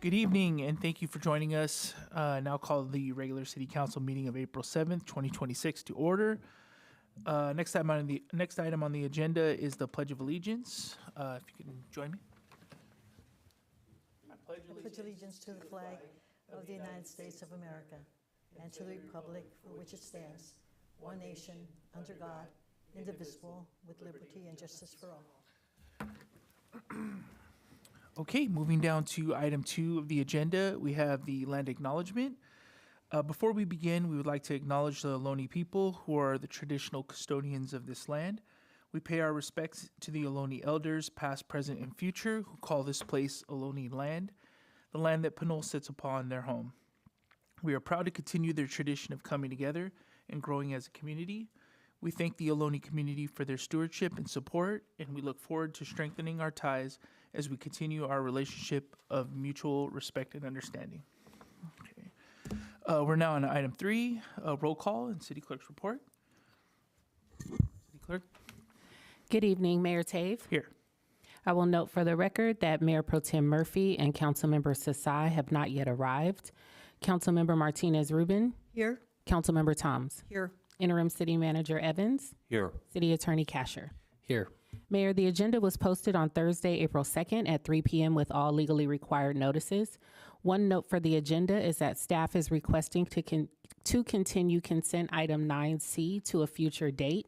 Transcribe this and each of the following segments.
Good evening, and thank you for joining us. Now call the regular City Council meeting of April 7th, 2026 to order. Next item on the agenda is the Pledge of Allegiance. If you can join me. I pledge allegiance to the flag of the United States of America and to the republic for which it stands, one nation, under God, indivisible, with liberty and justice for all. Okay, moving down to item 2 of the agenda, we have the land acknowledgement. Before we begin, we would like to acknowledge the Ohlone people who are the traditional custodians of this land. We pay our respects to the Ohlone elders, past, present, and future, who call this place Ohlone land, the land that Pinole sits upon their home. We are proud to continue their tradition of coming together and growing as a community. We thank the Ohlone community for their stewardship and support, and we look forward to strengthening our ties as we continue our relationship of mutual respect and understanding. Okay. We're now on item 3, roll call and city clerk's report. City clerk. Good evening, Mayor Tave. Here. I will note for the record that Mayor Pro Tem Murphy and Councilmember Sasai have not yet arrived. Councilmember Martinez-Rubin. Here. Councilmember Toms. Here. Interim City Manager Evans. Here. City Attorney Casher. Here. Mayor, the agenda was posted on Thursday, April 2nd at 3 p.m. with all legally required notices. One note for the agenda is that staff is requesting to continue consent item 9C to a future date.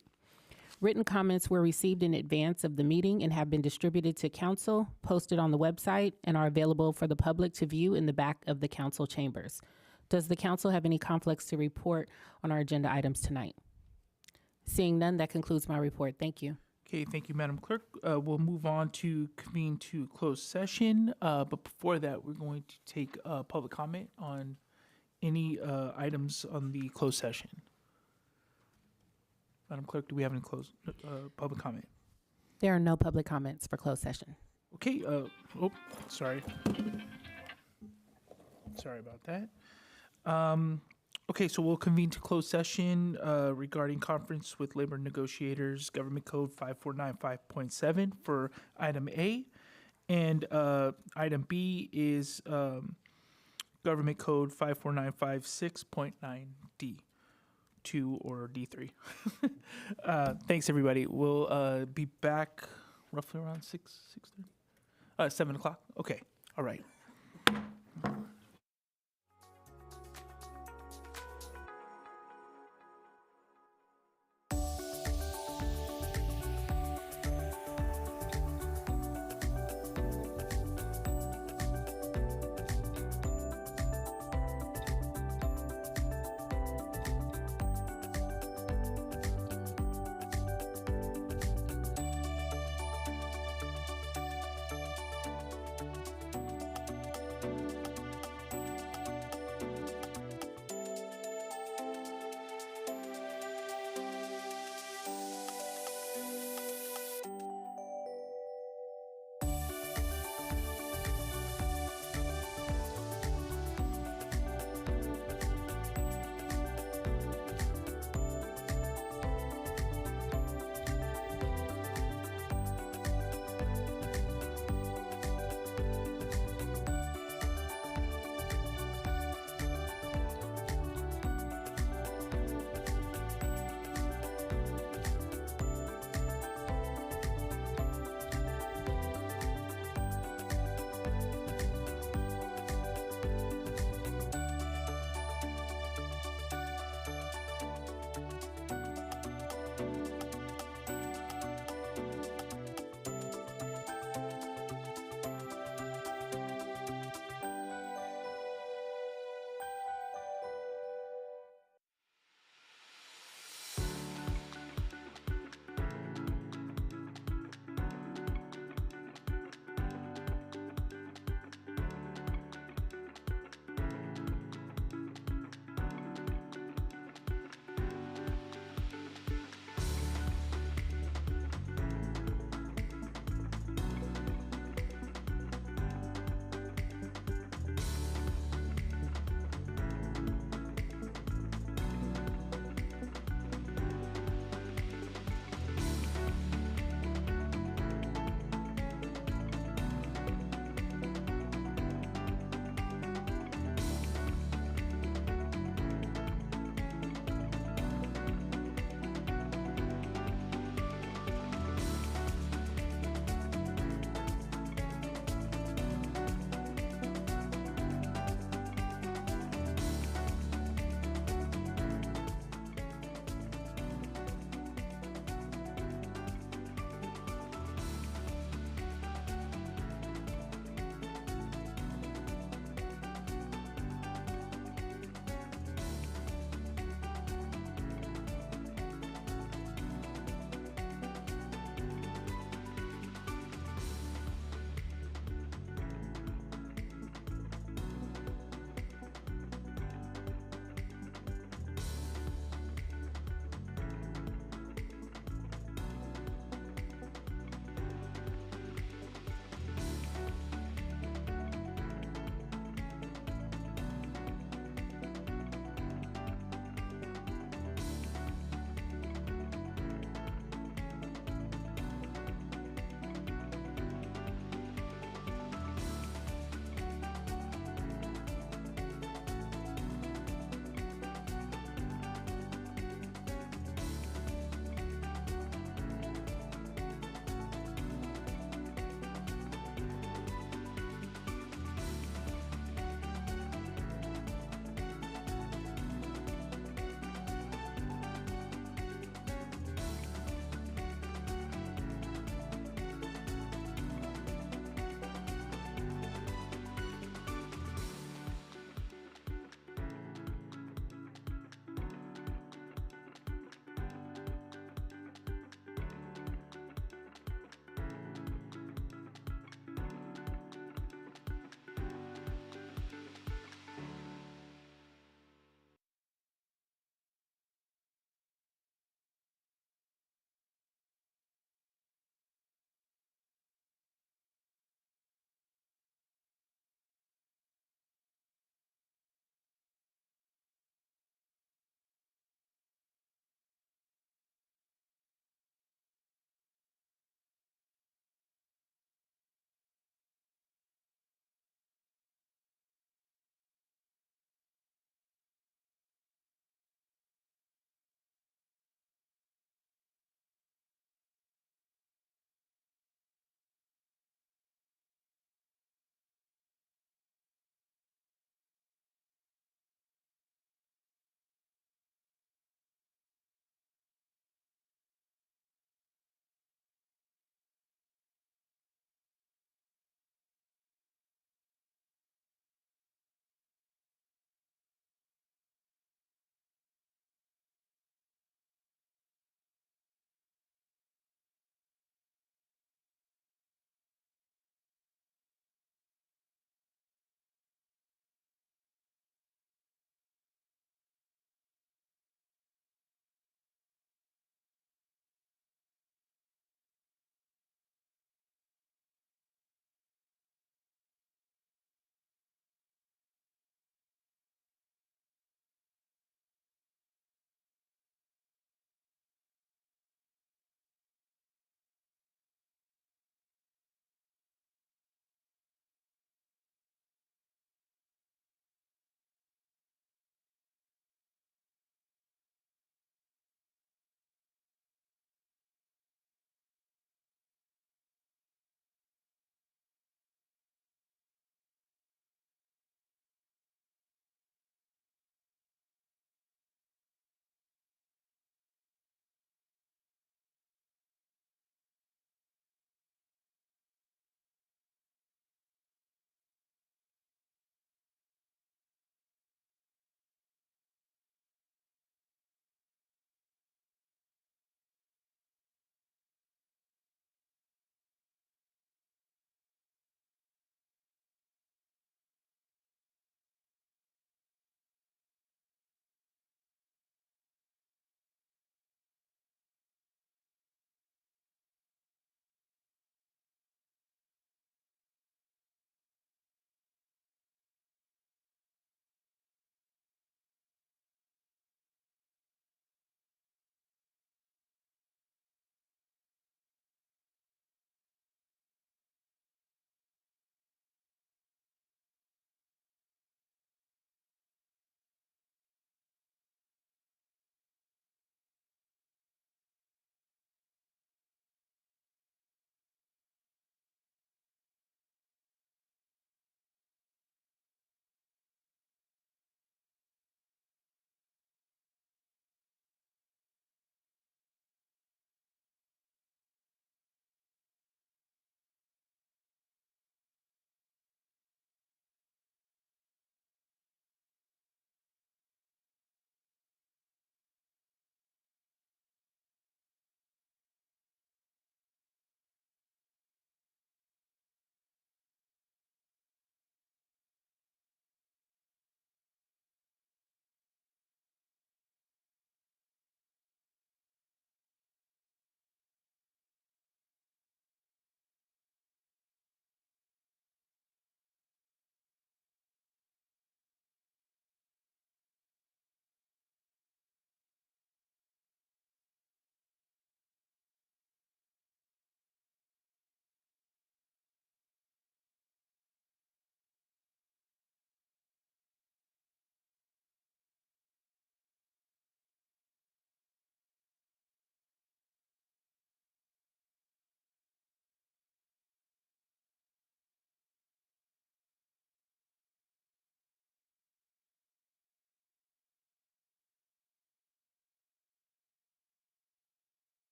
Written comments were received in advance of the meeting and have been distributed to council, posted on the website, and are available for the public to view in the back of the council chambers. Does the council have any conflicts to report on our agenda items tonight? Seeing none, that concludes my report. Thank you. Okay, thank you, Madam Clerk. We'll move on to convene to closed session, but before that, we're going to take public comment on any items on the closed session. Madam Clerk, do we have any closed public comment? There are no public comments for closed session. Okay, sorry. Sorry about that. Okay, so we'll convene to closed session regarding conference with labor negotiators, Government Code 5495.7 for item A. And item B is Government Code 54956.9D. 2 or D3. Thanks, everybody. We'll be back roughly around 6:30? 7 o'clock? Okay. All right.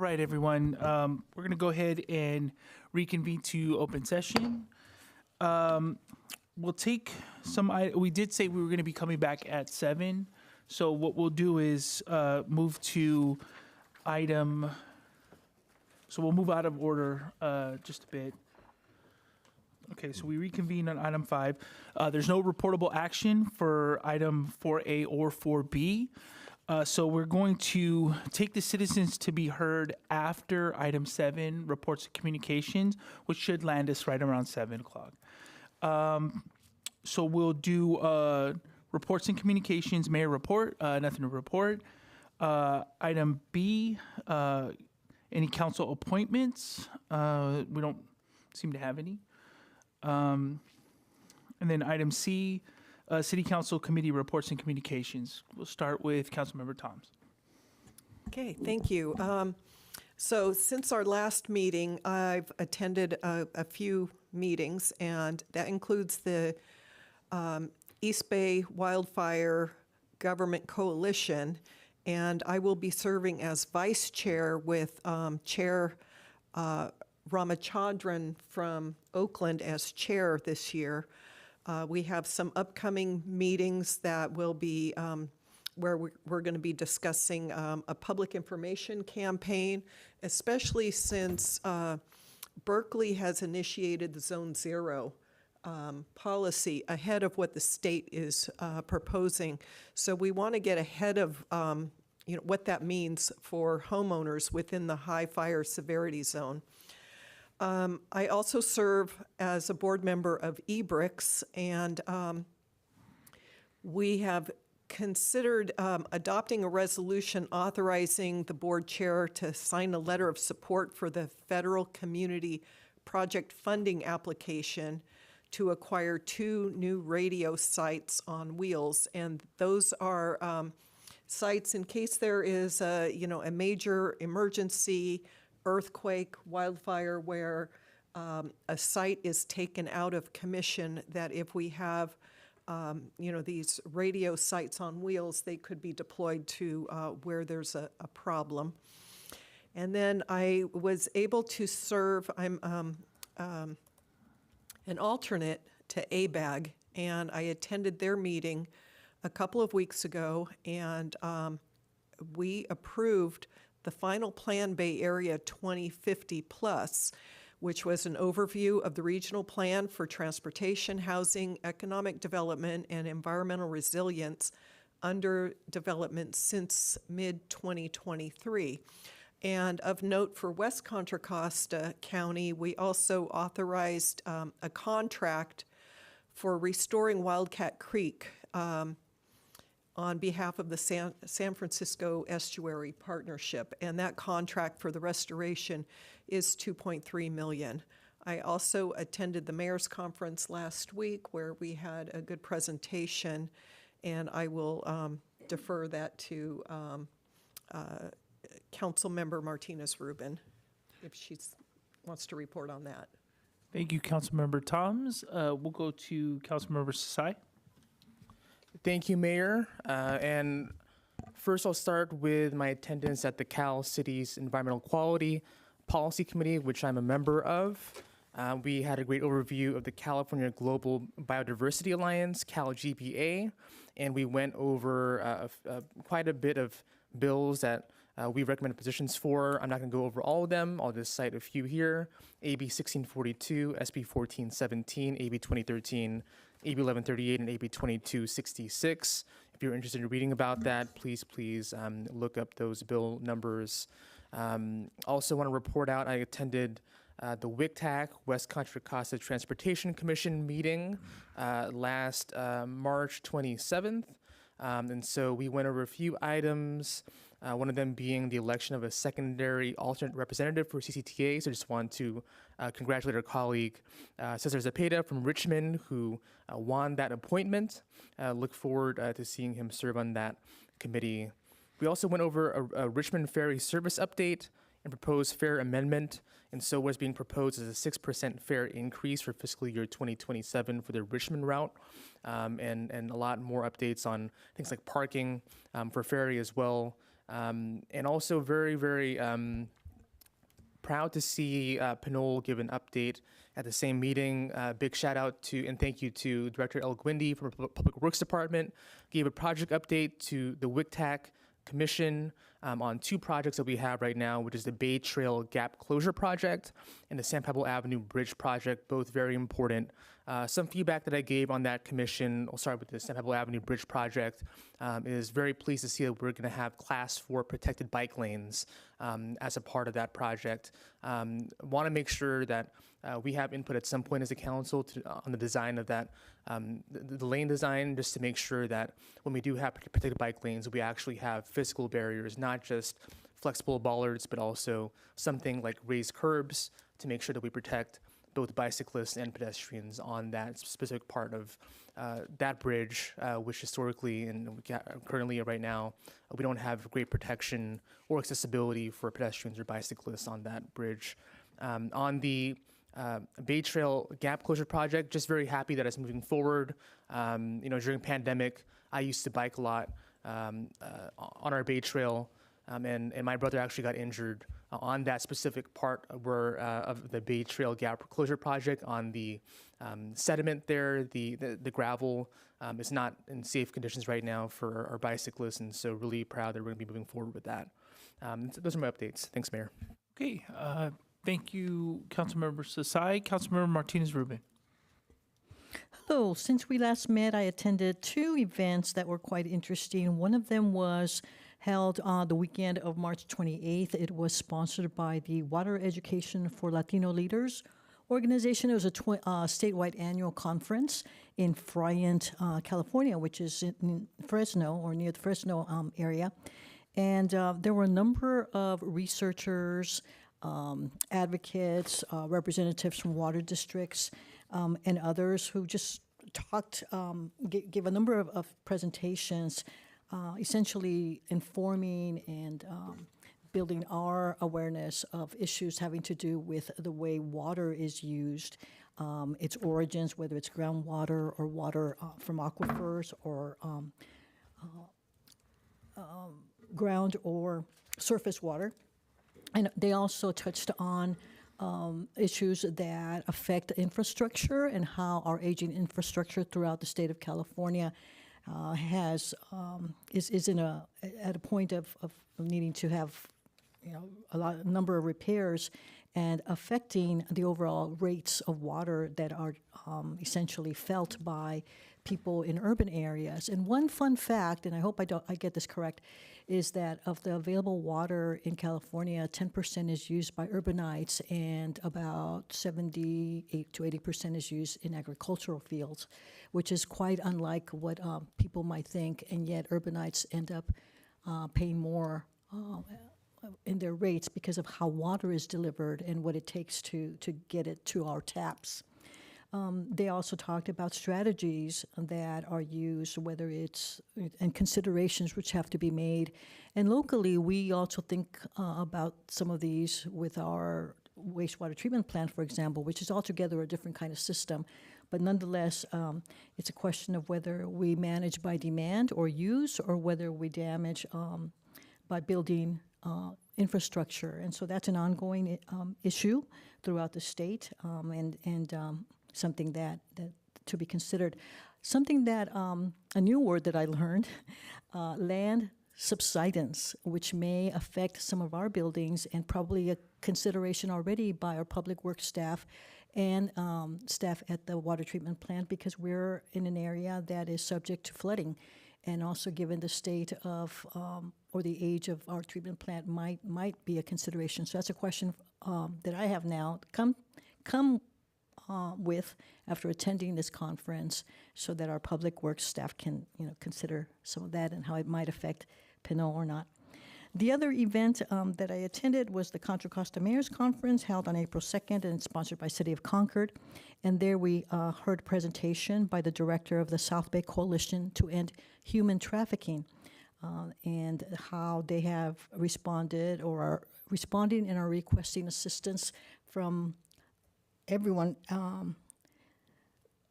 All right, everyone. We're going to go ahead and reconvene to open session. We'll take some. We did say we were going to be coming back at 7. So what we'll do is move to item. So we'll move out of order just a bit. Okay, so we reconvene on item 5. There's no reportable action for item 4A or 4B. So we're going to take the citizens to be heard after item 7, reports and communications, which should land us right around 7 o'clock. So we'll do reports and communications, mayor report, nothing to report. Item B, any council appointments? We don't seem to have any. And then item C, city council committee reports and communications. We'll start with Councilmember Toms. Okay, thank you. So since our last meeting, I've attended a few meetings, and that includes the East Bay Wildfire Government Coalition, and I will be serving as vice chair with Chair Ramachandran from Oakland as chair this year. We have some upcoming meetings that will be where we're going to be discussing a public information campaign, especially since Berkeley has initiated the Zone Zero policy ahead of what the state is proposing. So we want to get ahead of what that means for homeowners within the high fire severity zone. I also serve as a board member of eBricks, and we have considered adopting a resolution authorizing the board chair to sign a letter of support for the federal community project funding application to acquire 2 new radio sites on wheels. And those are sites in case there is a major emergency, earthquake, wildfire, where a site is taken out of commission, that if we have these radio sites on wheels, they could be deployed to where there's a problem. And then I was able to serve, I'm an alternate to ABAG, and I attended their meeting a couple of weeks ago, and we approved the final Plan Bay Area 2050 Plus, which was an overview of the regional plan for transportation, housing, economic development, and environmental resilience under development since mid-2023. And of note for West Contra Costa County, we also authorized a contract for restoring Wildcat Creek on behalf of the San Francisco Estuary Partnership, and that contract for the restoration is $2.3 million. I also attended the mayor's conference last week where we had a good presentation, and I will defer that to Councilmember Martinez-Rubin if she wants to report on that. Thank you, Councilmember Toms. We'll go to Councilmember Sasai. Thank you, Mayor. And first, I'll start with my attendance at the Cal City's Environmental Quality Policy Committee, which I'm a member of. We had a great overview of the California Global Biodiversity Alliance, CalGBA, and we went over quite a bit of bills that we recommended positions for. I'm not going to go over all of them. I'll just cite a few here. AB 1642, SB 1417, AB 2013, AB 1138, and AB 2266. If you're interested in reading about that, please look up those bill numbers. Also want to report out, I attended the WCTAC, West Contra Costa Transportation Commission meeting last March 27th. And so we went over a few items, one of them being the election of a secondary alternate representative for CCTA. So I just want to congratulate our colleague, Cesar Zepeda from Richmond, who won that appointment. Look forward to seeing him serve on that committee. We also went over a Richmond Ferry service update and proposed fare amendment. And so what's being proposed is a 6% fare increase for fiscal year 2027 for the Richmond route, and a lot more updates on things like parking for ferry as well. And also very, very proud to see Pinole give an update at the same meeting. Big shout out to and thank you to Director El Gwindi from the Public Works Department. Gave a project update to the WICTAC Commission on 2 projects that we have right now, which is the Bay Trail Gap Closure Project and the San Pablo Avenue Bridge Project, both very important. Some feedback that I gave on that commission, I'll start with the San Pablo Avenue Bridge Project, is very pleased to see that we're going to have Class 4 protected bike lanes as a part of that project. Want to make sure that we have input at some point as a council on the design of that, the lane design, just to make sure that when we do have protected bike lanes, we actually have physical barriers, not just flexible bollards, but also something like raised curbs to make sure that we protect both bicyclists and pedestrians on that specific part of that bridge, which historically and currently right now, we don't have great protection or accessibility for pedestrians or bicyclists on that bridge. On the Bay Trail Gap Closure Project, just very happy that it's moving forward. During pandemic, I used to bike a lot on our Bay Trail, and my brother actually got injured on that specific part of the Bay Trail Gap Closure Project on the sediment there. The gravel is not in safe conditions right now for our bicyclists, and so really proud that we're going to be moving forward with that. Those are my updates. Thanks, Mayor. Okay, thank you, Councilmember Sasai. Councilmember Martinez-Rubin. Hello. Since we last met, I attended 2 events that were quite interesting. One of them was held on the weekend of March 28th. It was sponsored by the Water Education for Latino Leaders organization. It was a statewide annual conference in Friant, California, which is in Fresno or near the Fresno area. And there were a number of researchers, advocates, representatives from water districts, and others who just talked, gave a number of presentations, essentially informing and building our awareness of issues having to do with the way water is used, its origins, whether it's groundwater or water from aquifers or ground or surface water. And they also touched on issues that affect infrastructure and how our aging infrastructure throughout the state of California is at a point of needing to have a number of repairs and affecting the overall rates of water that are essentially felt by people in urban areas. And one fun fact, and I hope I get this correct, is that of the available water in California, 10% is used by urbanites and about 78 to 80% is used in agricultural fields, which is quite unlike what people might think, and yet urbanites end up paying more in their rates because of how water is delivered and what it takes to get it to our taps. They also talked about strategies that are used, whether it's, and considerations which have to be made. And locally, we also think about some of these with our wastewater treatment plant, for example, which is altogether a different kind of system. But nonetheless, it's a question of whether we manage by demand or use, or whether we damage by building infrastructure. And so that's an ongoing issue throughout the state, and something that to be considered. Something that, a new word that I learned, land subsidence, which may affect some of our buildings, and probably a consideration already by our public works staff and staff at the water treatment plant, because we're in an area that is subject to flooding. And also given the state of, or the age of our treatment plant might be a consideration. So that's a question that I have now come with after attending this conference, so that our public works staff can consider some of that and how it might affect Pinole or not. The other event that I attended was the Contra Costa Mayor's Conference, held on April 2nd and sponsored by City of Concord. And there we heard a presentation by the director of the South Bay Coalition to End Human Trafficking, and how they have responded or are responding and are requesting assistance from everyone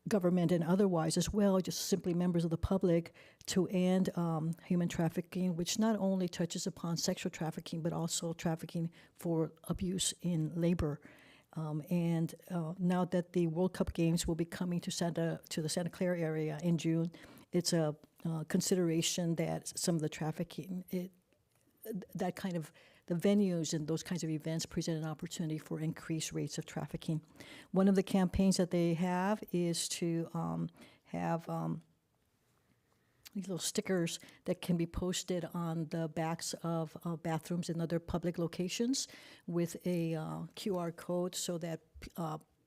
government and otherwise as well, just simply members of the public, to end human trafficking, which not only touches upon sexual trafficking, but also trafficking for abuse in labor. And now that the World Cup Games will be coming to the Santa Clara area in June, it's a consideration that some of the trafficking, that kind of the venues and those kinds of events present an opportunity for increased rates of trafficking. One of the campaigns that they have is to have these little stickers that can be posted on the backs of bathrooms and other public locations with a QR code, so that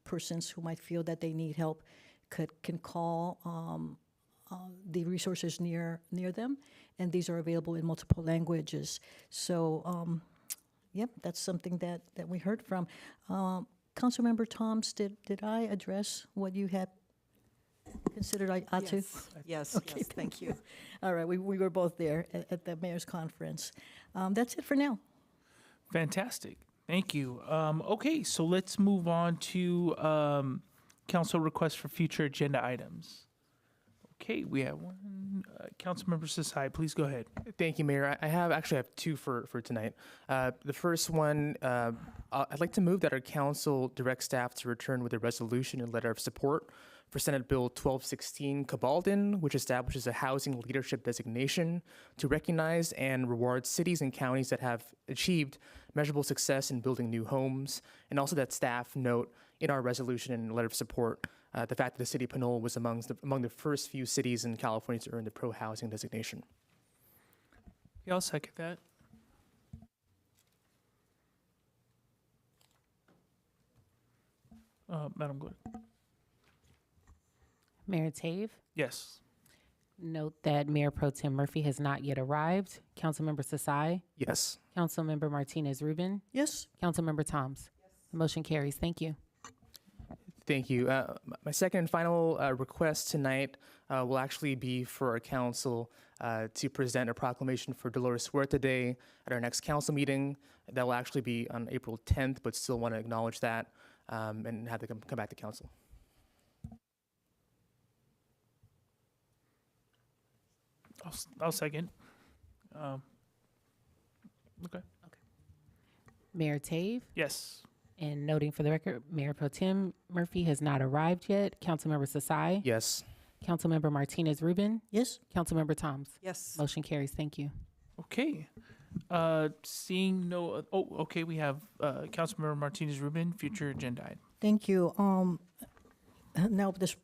persons who might feel that they need help can call the resources near them, and these are available in multiple languages. So, yep, that's something that we heard from. Councilmember Toms, did I address what you had considered I ought to? Yes, Okay, yes, thank you. All right, we were both there at the mayor's conference. That's it for now. Fantastic. Thank you. Okay, so let's move on to council requests for future agenda items. Okay, we have one. Councilmember Sasai, please go ahead. Thank you, Mayor. I actually have two for tonight. The first one, I'd like to move that our council direct staff to return with a resolution and letter of support for Senate Bill 1216 Cabalden, which establishes a housing leadership designation to recognize and reward cities and counties that have achieved measurable success in building new homes, and also that staff note in our resolution and letter of support the fact that the city of Pinole was among the first few cities in California to earn the pro-housing designation. Yeah, I'll second that. Madam Clerk. Mayor Tave, Yes. note that Mayor Pro Tem Murphy has not yet arrived. Councilmember Sasai, Yes. Councilmember Martinez Rubin, Yes? Councilmember Toms. The motion carries. Thank you. Thank you. My second and final request tonight will actually be for our council to present a proclamation for Dolores Huerta Day at our next council meeting. That will actually be on April 10th, but still want to acknowledge that and have to come back to council. I'll second. Okay. Mayor Tave, Yes. and noting for the record, Mayor Pro Tem Murphy has not arrived yet. Councilmember Sasai, Yes. Councilmember Martinez Rubin, Yes? Councilmember Toms. Yes, Motion carries. Thank you. Okay. Seeing no. Okay. We have Councilmember Martinez Rubin, future agenda item. Thank you. Now this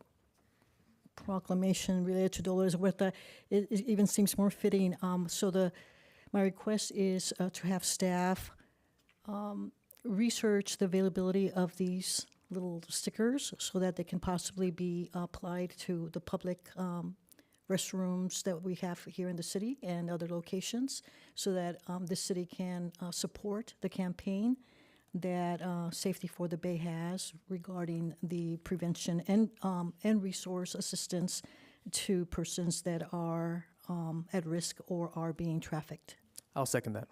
proclamation related to Dolores Huerta, it even seems more fitting. My request is to have staff research the availability of these little stickers so that they can possibly be applied to the public restrooms that we have here in the city and other locations, so that the city can support the campaign that Safety for the Bay has regarding the prevention and resource assistance to persons that are at risk or are being trafficked. I'll second that.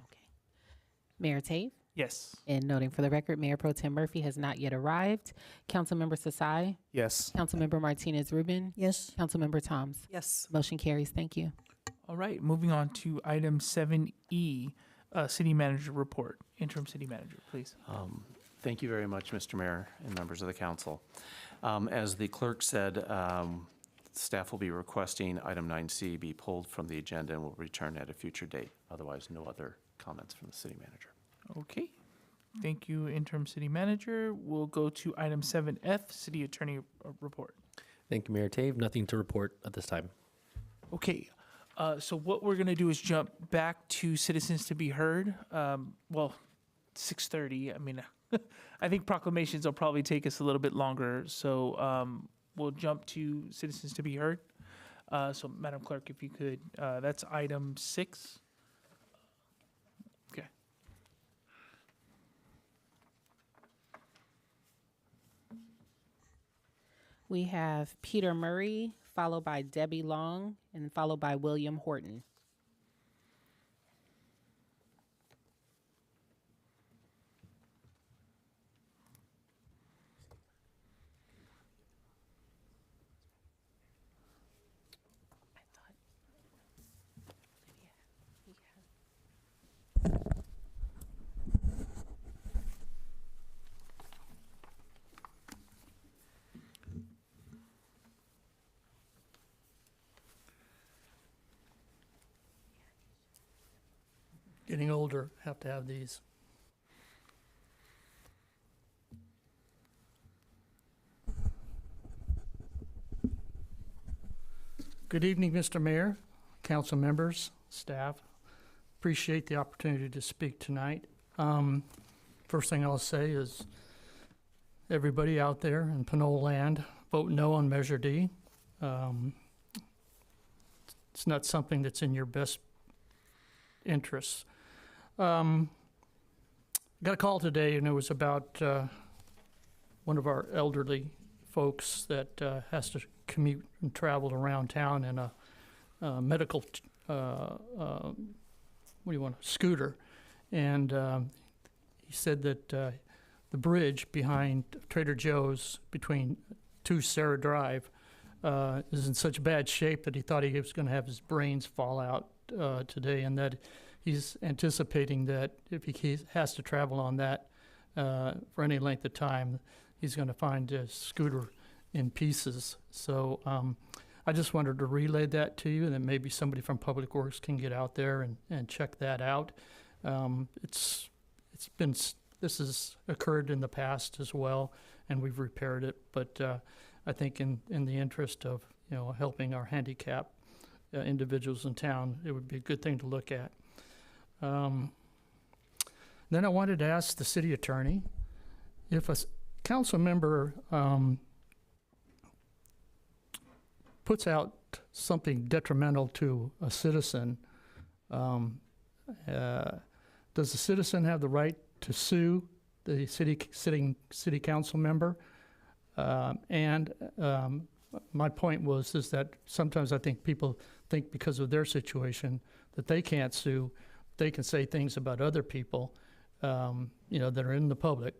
Okay. Mayor Tave, Yes. and noting for the record, Mayor Pro Tem Murphy has not yet arrived. Councilmember Sasai, Yes. Councilmember Martinez Rubin, Yes? Councilmember Toms. yes. Motion carries. Thank you. All right. Moving on to item 7E, City Manager Report. Interim City Manager, please. Thank you very much, Mr. Mayor and members of the council. As the clerk said, staff will be requesting item 9C be pulled from the agenda and will return at a future date. Otherwise, no other comments from the city manager. Okay. Thank you, Interim City Manager. We'll go to item 7F, City Attorney Report. Thank you, Mayor Tave. Nothing to report at this time. Okay. So what we're going to do is jump back to citizens to be heard. 6:30. I mean, I think proclamations will probably take us a little bit longer. So we'll jump to citizens to be heard. So Madam Clerk, if you could, that's item 6. Okay. We have Peter Murray, followed by Debbie Long, and followed by William Horton. getting older, have to have these. Good evening, Mr. Mayor, council members, staff. Appreciate the opportunity to speak tonight. First thing I'll say is everybody out there in Pinole land, vote no on Measure D. It's not something that's in your best interests. Got a call today, and it was about one of our elderly folks that has to commute and travel around town in a medical, scooter. And he said that the bridge behind Trader Joe's between 2 Sarah Drive is in such bad shape that he thought he was going to have his brains fall out today, and that he's anticipating that if he has to travel on that for any length of time, he's going to find his scooter in pieces. So I just wanted to relay that to you, and then maybe somebody from Public Works can get out there and check that out. This has occurred in the past as well, and we've repaired it. But I think in the interest of helping our handicapped individuals in town, it would be a good thing to look at. Then I wanted to ask the city attorney if a council member puts out something detrimental to a citizen, does the citizen have the right to sue the city council member? My point is that sometimes I think people think because of their situation that they can't sue. They can say things about other people, that are in the public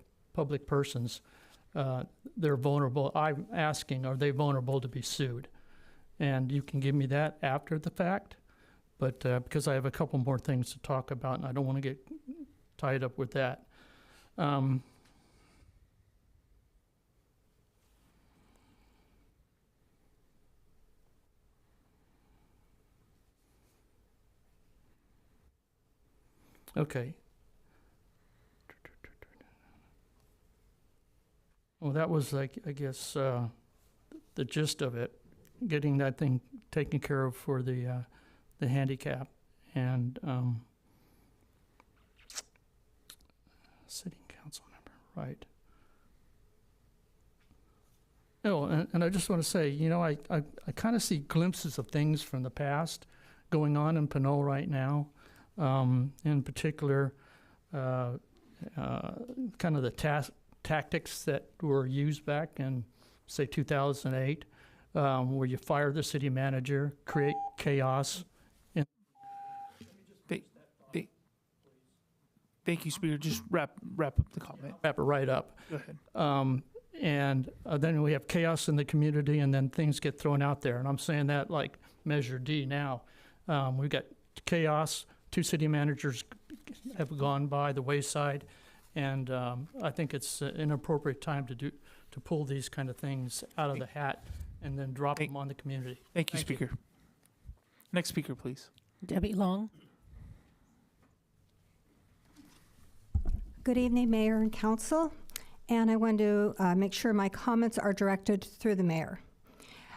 persons. They're vulnerable. I'm asking, are they vulnerable to be sued? And you can give me that after the fact, but because I have a couple more things to talk about, and I don't want to get tied up with that. Okay. Well, that was, I guess, the gist of it, getting that thing taken care of for the handicap. And sitting council member, right. Oh, and I just want to say, I kind of see glimpses of things from the past going on in Pinole right now. In particular, kind of the tactics that were used back in, say, 2008, where you fire the city manager, create chaos. Thank you, Speaker. Just wrap up the comment. Wrap it right up. Go ahead. And then we have chaos in the community, and then things get thrown out there. And I'm saying that like Measure D now. We've got chaos. 2 city managers have gone by the wayside, and I think it's an appropriate time to pull these kind of things out of the hat and then drop them on the community. Thank you, Speaker. Next speaker, please. Debbie Long. Good evening, Mayor and Council, and I want to make sure my comments are directed through the Mayor.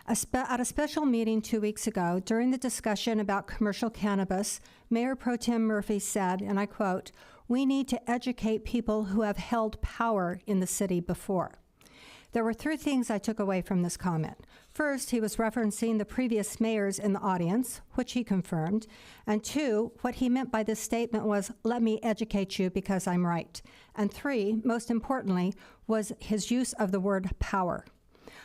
At a special meeting 2 weeks ago, during the discussion about commercial cannabis, Mayor Pro Tem Murphy said, and I quote, "We need to educate people who have held power in the city before." There were 3 things I took away from this comment. First, he was referencing the previous mayors in the audience, which he confirmed. And 2, what he meant by this statement was, "Let me educate you because I'm right." And 3, most importantly, was his use of the word power.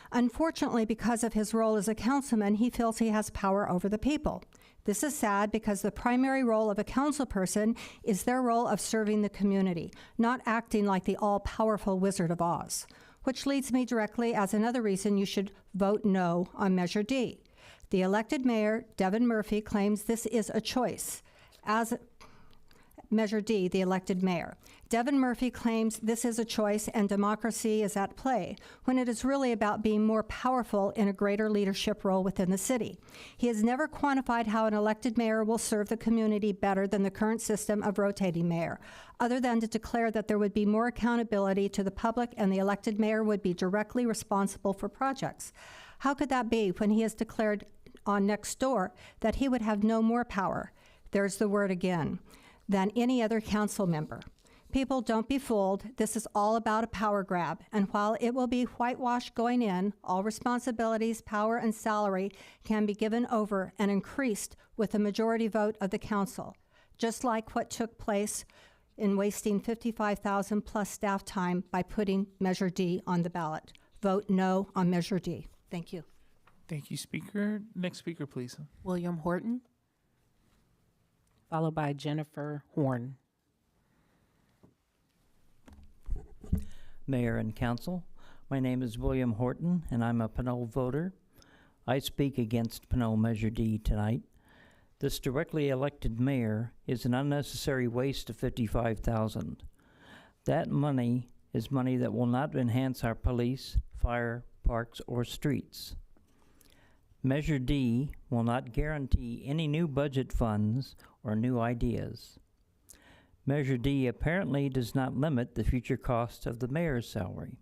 Unfortunately, because of his role as a councilman, he feels he has power over the people. This is sad because the primary role of a council person is their role of serving the community, not acting like the all-powerful Wizard of Oz. Which leads me directly as another reason you should vote no on Measure D. The elected mayor, Devin Murphy, claims this is a choice. Measure D, the elected mayor. Devin Murphy claims this is a choice and democracy is at play, when it is really about being more powerful in a greater leadership role within the city. He has never quantified how an elected mayor will serve the community better than the current system of rotating mayor, other than to declare that there would be more accountability to the public and the elected mayor would be directly responsible for projects. How could that be when he has declared on next door that he would have no more power, there's the word again, than any other council member? People, don't be fooled. This is all about a power grab. And while it will be whitewashed going in, all responsibilities, power, and salary can be given over and increased with a majority vote of the council, just like what took place in wasting 55,000 plus staff time by putting Measure D on the ballot. Vote no on Measure D. Thank you. Thank you, Speaker. Next speaker, please. William Horton, followed by Jennifer Horn. Mayor and Council, my name is William Horton, and I'm a Pinole voter. I speak against Pinole Measure D tonight. This directly elected mayor is an unnecessary waste of $55,000. That money is money that will not enhance our police, fire, parks, or streets. Measure D will not guarantee any new budget funds or new ideas. Measure D apparently does not limit the future cost of the mayor's salary.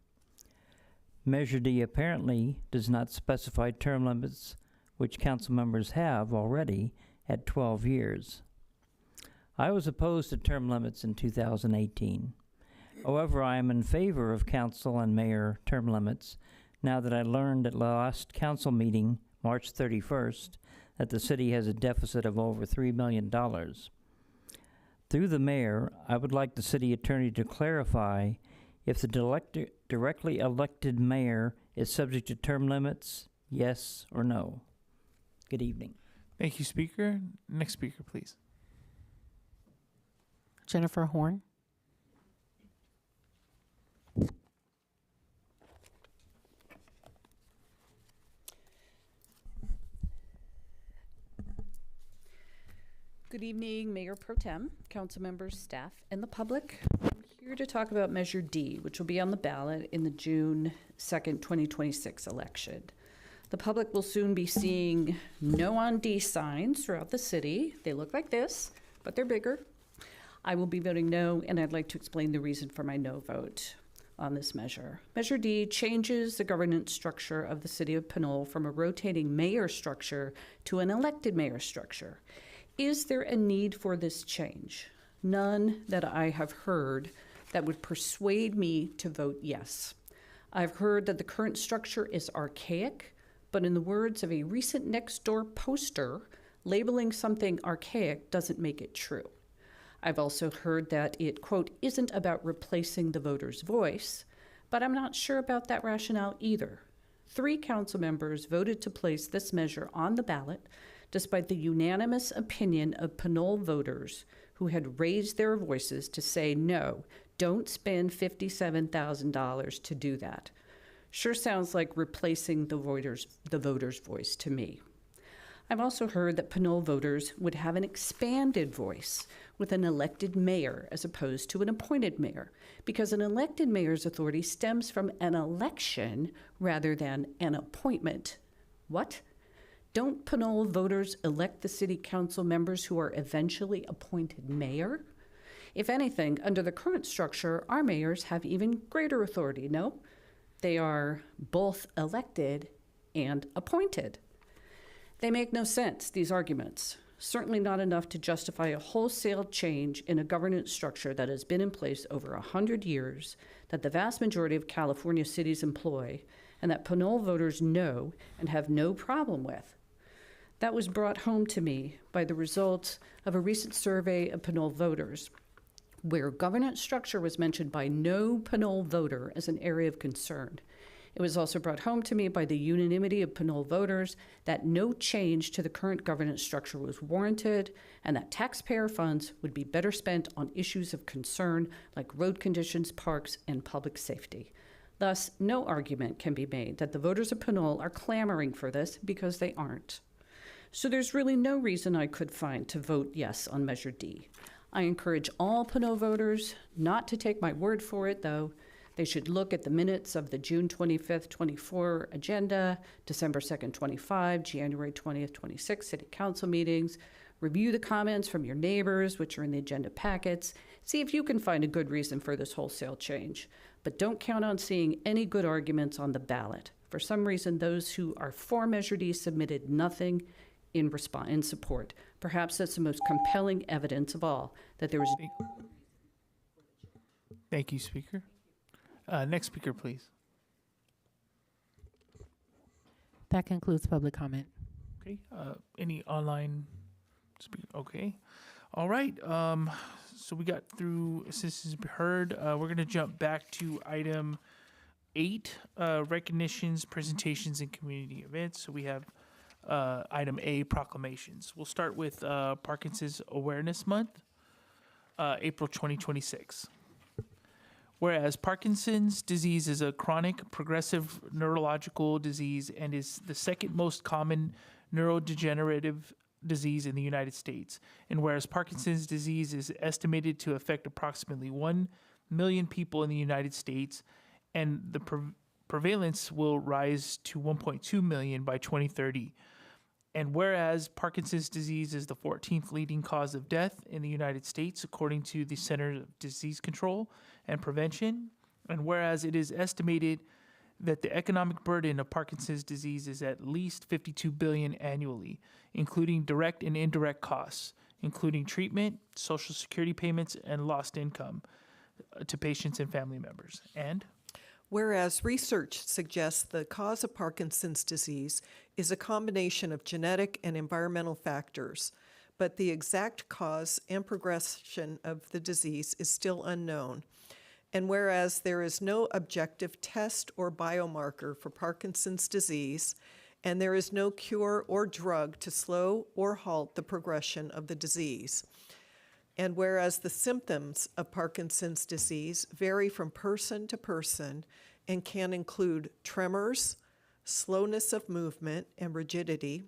Measure D apparently does not specify term limits, which council members have already at 12 years. I was opposed to term limits in 2018. However, I am in favor of council and mayor term limits now that I learned at the last council meeting, March 31st, that the city has a deficit of over $3 million. Through the mayor, I would like the city attorney to clarify if the directly elected mayor is subject to term limits, yes or no. Good evening. Thank you, Speaker. Next speaker, please. Jennifer Horn. Good evening, Mayor Pro Tem, council members, staff, and the public. I'm here to talk about Measure D, which will be on the ballot in the June 2nd, 2026 election. The public will soon be seeing no on D signs throughout the city. They look like this, but they're bigger. I will be voting no, and I'd like to explain the reason for my no vote on this measure. Measure D changes the governance structure of the city of Pinole from a rotating mayor structure to an elected mayor structure. Is there a need for this change? None that I have heard that would persuade me to vote yes. I've heard that the current structure is archaic, but in the words of a recent Nextdoor poster, labeling something archaic doesn't make it true. I've also heard that it, quote, isn't about replacing the voter's voice, but I'm not sure about that rationale either. 3 council members voted to place this measure on the ballot despite the unanimous opinion of Pinole voters who had raised their voices to say, no, don't spend $57,000 to do that. Sure sounds like replacing the voter's voice to me. I've also heard that Pinole voters would have an expanded voice with an elected mayor as opposed to an appointed mayor, because an elected mayor's authority stems from an election rather than an appointment. What? Don't Pinole voters elect the city council members who are eventually appointed mayor? If anything, under the current structure, our mayors have even greater authority, no? They are both elected and appointed. They make no sense, these arguments. Certainly not enough to justify a wholesale change in a governance structure that has been in place over 100 years, that the vast majority of California cities employ, and that Pinole voters know and have no problem with. That was brought home to me by the results of a recent survey of Pinole voters, where governance structure was mentioned by no Pinole voter as an area of concern. It was also brought home to me by the unanimity of Pinole voters that no change to the current governance structure was warranted and that taxpayer funds would be better spent on issues of concern like road conditions, parks, and public safety. Thus, no argument can be made that the voters of Pinole are clamoring for this because they aren't. So there's really no reason I could find to vote yes on Measure D. I encourage all Pinole voters not to take my word for it, though. They should look at the minutes of the June 25th, 24 agenda, December 2nd, 25, January 20th, 26 city council meetings, review the comments from your neighbors, which are in the agenda packets, see if you can find a good reason for this wholesale change. But don't count on seeing any good arguments on the ballot. For some reason, those who are for Measure D submitted nothing in support. Perhaps that's the most compelling evidence of all, that there was. Thank you, Speaker. Next speaker, please. That concludes public comment. Okay. Any online speaker? Okay. All right. So we got through citizens heard. We're going to jump back to item 8, recognitions, presentations, and community events. So we have item A, proclamations. We'll start with Parkinson's Awareness Month, April 2026. Whereas Parkinson's disease is a chronic progressive neurological disease and is the second most common neurodegenerative disease in the United States. And whereas Parkinson's disease is estimated to affect approximately 1 million people in the United States, and the prevalence will rise to 1.2 million by 2030. And whereas Parkinson's disease is the 14th leading cause of death in the United States, according to the Centers of Disease Control and Prevention, and whereas it is estimated that the economic burden of Parkinson's disease is at least 52 billion annually, including direct and indirect costs, including treatment, Social Security payments, and lost income to patients and family members. And whereas research suggests the cause of Parkinson's disease is a combination of genetic and environmental factors, but the exact cause and progression of the disease is still unknown. And whereas there is no objective test or biomarker for Parkinson's disease, and there is no cure or drug to slow or halt the progression of the disease. And whereas the symptoms of Parkinson's disease vary from person to person and can include tremors, slowness of movement and rigidity,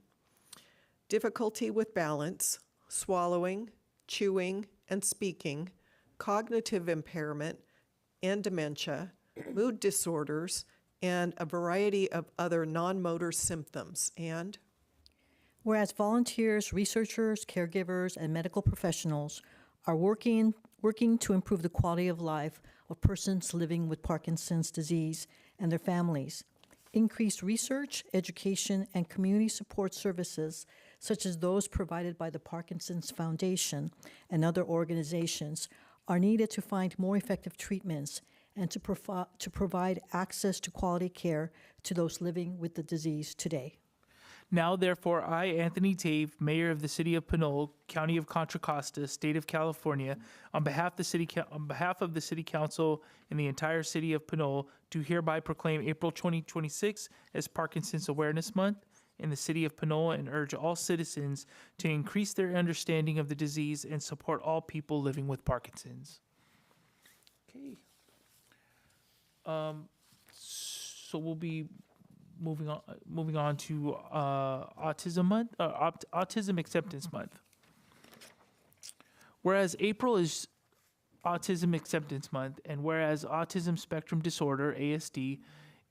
difficulty with balance, swallowing, chewing, and speaking, cognitive impairment and dementia, mood disorders, and a variety of other non-motor symptoms. And whereas volunteers, researchers, caregivers, and medical professionals are working to improve the quality of life of persons living with Parkinson's disease and their families. Increased research, education, and community support services, such as those provided by the Parkinson's Foundation and other organizations, are needed to find more effective treatments and to provide access to quality care to those living with the disease today. now, therefore, I, Anthony Tave, Mayor of the City of Pinole, County of Contra Costa, State of California, on behalf of the City Council and the entire City of Pinole, do hereby proclaim April 2026 as Parkinson's Awareness Month in the City of Pinole and urge all citizens to increase their understanding of the disease and support all people living with Parkinson's. Okay. So we'll be moving on to Autism Month, Autism Acceptance Month. Whereas April is Autism Acceptance Month, and whereas autism spectrum disorder (ASD)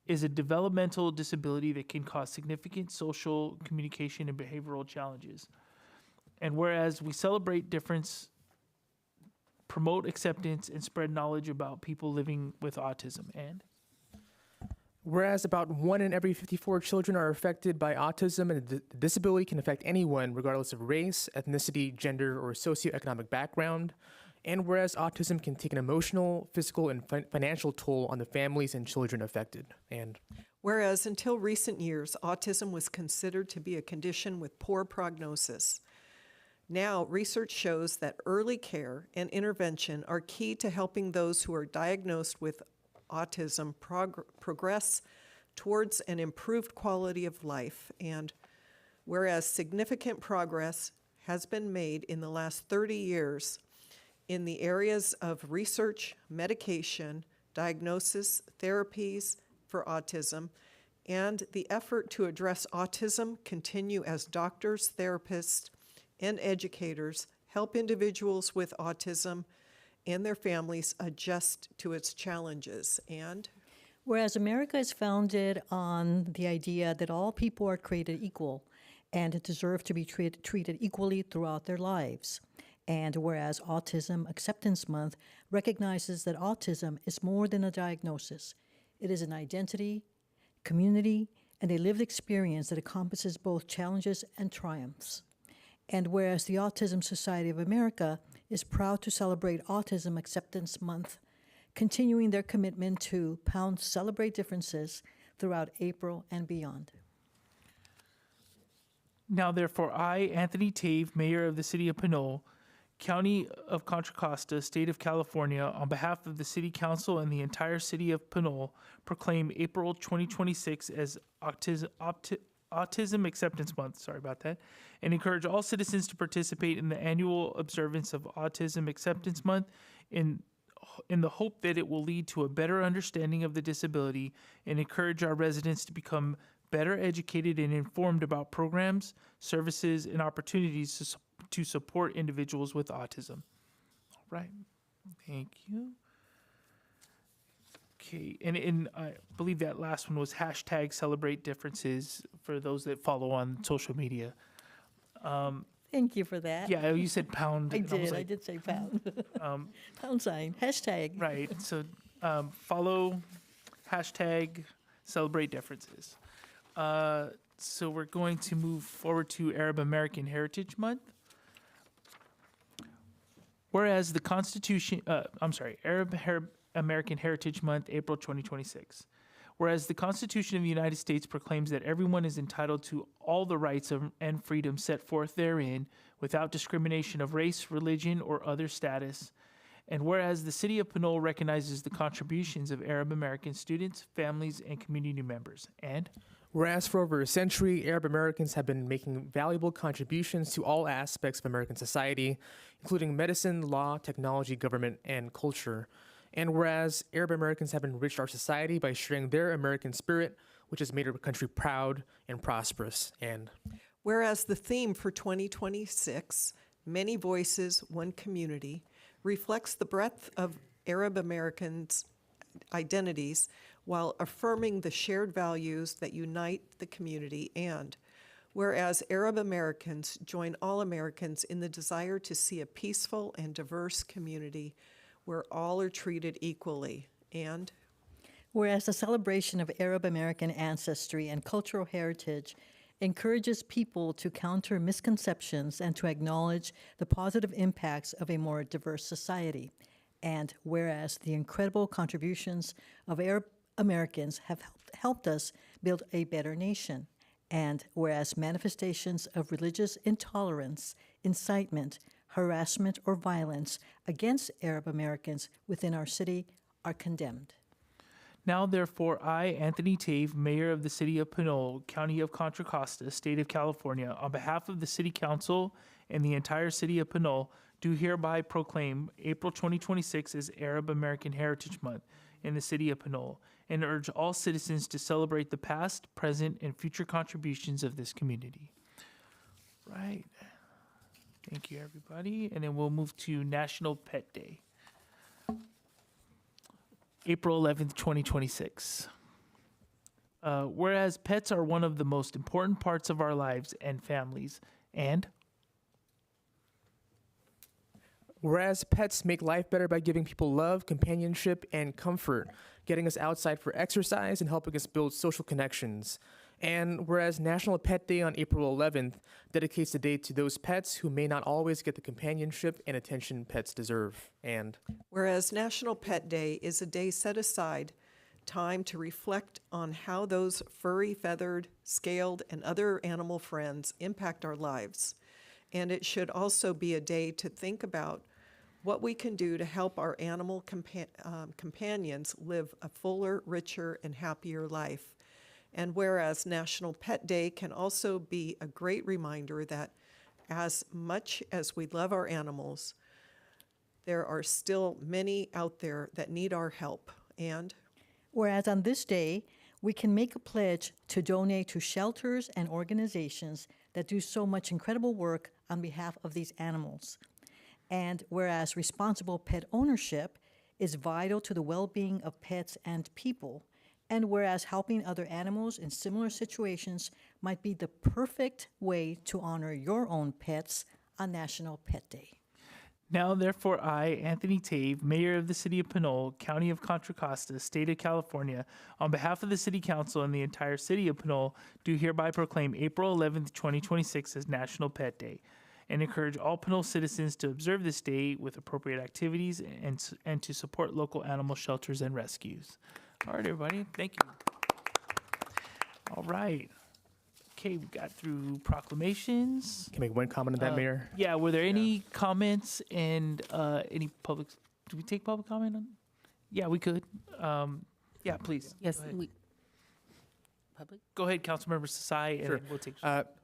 is a developmental disability that can cause significant social, communication, and behavioral challenges, and whereas we celebrate difference, promote acceptance, and spread knowledge about people living with autism, and whereas about 1 in every 54 children are affected by autism, and the disability can affect anyone regardless of race, ethnicity, gender, or socioeconomic background. And whereas autism can take an emotional, physical, and financial toll on the families and children affected. And whereas until recent years, autism was considered to be a condition with poor prognosis. Now, research shows that early care and intervention are key to helping those who are diagnosed with autism progress towards an improved quality of life. And whereas significant progress has been made in the last 30 years in the areas of research, medication, diagnosis, therapies for autism, and the effort to address autism continue as doctors, therapists, and educators help individuals with autism and their families adjust to its challenges. And Whereas America is founded on the idea that all people are created equal and deserve to be treated equally throughout their lives. And whereas Autism Acceptance Month recognizes that autism is more than a diagnosis, it is an identity, community, and a lived experience that encompasses both challenges and triumphs. And whereas the Autism Society of America is proud to celebrate Autism Acceptance Month, continuing their commitment to celebrate differences throughout April and beyond. Now, therefore, I, Anthony Tave, Mayor of the City of Pinole, County of Contra Costa, State of California, on behalf of the City Council and the entire City of Pinole, proclaim April 2026 as Autism Acceptance Month, sorry about that, and encourage all citizens to participate in the annual observance of Autism Acceptance Month in the hope that it will lead to a better understanding of the disability and encourage our residents to become better educated and informed about programs, services, and opportunities to support individuals with autism. All right. Thank you. Okay. And I believe that last one was hashtag celebrate differerences for those that follow on social media. Thank you for that. Yeah, you said pound. I and was did. I like, did say pound. Pound sign, hashtag. Right. So follow hashtag celebrate differences. So we're going to move forward to Arab American Heritage Month. Whereas the Constitution, Arab American Heritage Month, April 2026. Whereas the Constitution of the United States proclaims that everyone is entitled to all the rights and freedoms set forth therein without discrimination of race, religion, or other status. And whereas the City of Pinole recognizes the contributions of Arab American students, families, and community members. And Whereas for over a century, Arab Americans have been making valuable contributions to all aspects of American society, including medicine, law, technology, government, and culture. And whereas Arab Americans have enriched our society by sharing their American spirit, which has made our country proud and prosperous. And whereas the theme for 2026, Many Voices, One Community, reflects the breadth of Arab Americans' identities while affirming the shared values that unite the community. And whereas Arab Americans join all Americans in the desire to see a peaceful and diverse community where all are treated equally. And whereas the celebration of Arab American ancestry and cultural heritage encourages people to counter misconceptions and to acknowledge the positive impacts of a more diverse society. And whereas the incredible contributions of Arab Americans have helped us build a better nation. And whereas manifestations of religious intolerance, incitement, harassment, or violence against Arab Americans within our city are condemned. now, therefore, I, Anthony Tave, Mayor of the City of Pinole, County of Contra Costa, State of California, on behalf of the City Council and the entire City of Pinole, do hereby proclaim April 2026 as Arab American Heritage Month in the City of Pinole and urge all citizens to celebrate the past, present, and future contributions of this community. Right. Thank you, everybody. And then we'll move to National Pet Day. April 11th, 2026. Whereas pets are one of the most important parts of our lives and families, and whereas pets make life better by giving people love, companionship, and comfort, getting us outside for exercise and helping us build social connections. And whereas National Pet Day on April 11th dedicates the day to those pets who may not always get the companionship and attention pets deserve. And whereas National Pet Day is a day set aside time to reflect on how those furry, feathered, scaled, and other animal friends impact our lives. And it should also be a day to think about what we can do to help our animal companions live a fuller, richer, and happier life. And whereas National Pet Day can also be a great reminder that as much as we love our animals, there are still many out there that need our help. And whereas on this day, we can make a pledge to donate to shelters and organizations that do so much incredible work on behalf of these animals. And whereas responsible pet ownership is vital to the well-being of pets and people, and whereas helping other animals in similar situations might be the perfect way to honor your own pets on National Pet Day. Now, therefore, I, Anthony Tave, Mayor of the City of Pinole, County of Contra Costa, State of California, on behalf of the City Council and the entire City of Pinole, do hereby proclaim April 11th, 2026 as National Pet Day, and encourage all Pinole citizens to observe this day with appropriate activities and to support local animal shelters and rescues. All right, everybody, thank you. All right. Okay, we got through proclamations. Can I make one comment on that, Mayor? Yeah, were there any comments and any public, do we take public comment on? Yeah, we could. Yeah, please. Yes, Go ahead. Public? Go ahead, Councilmember Sasai, and Sure. then we'll take.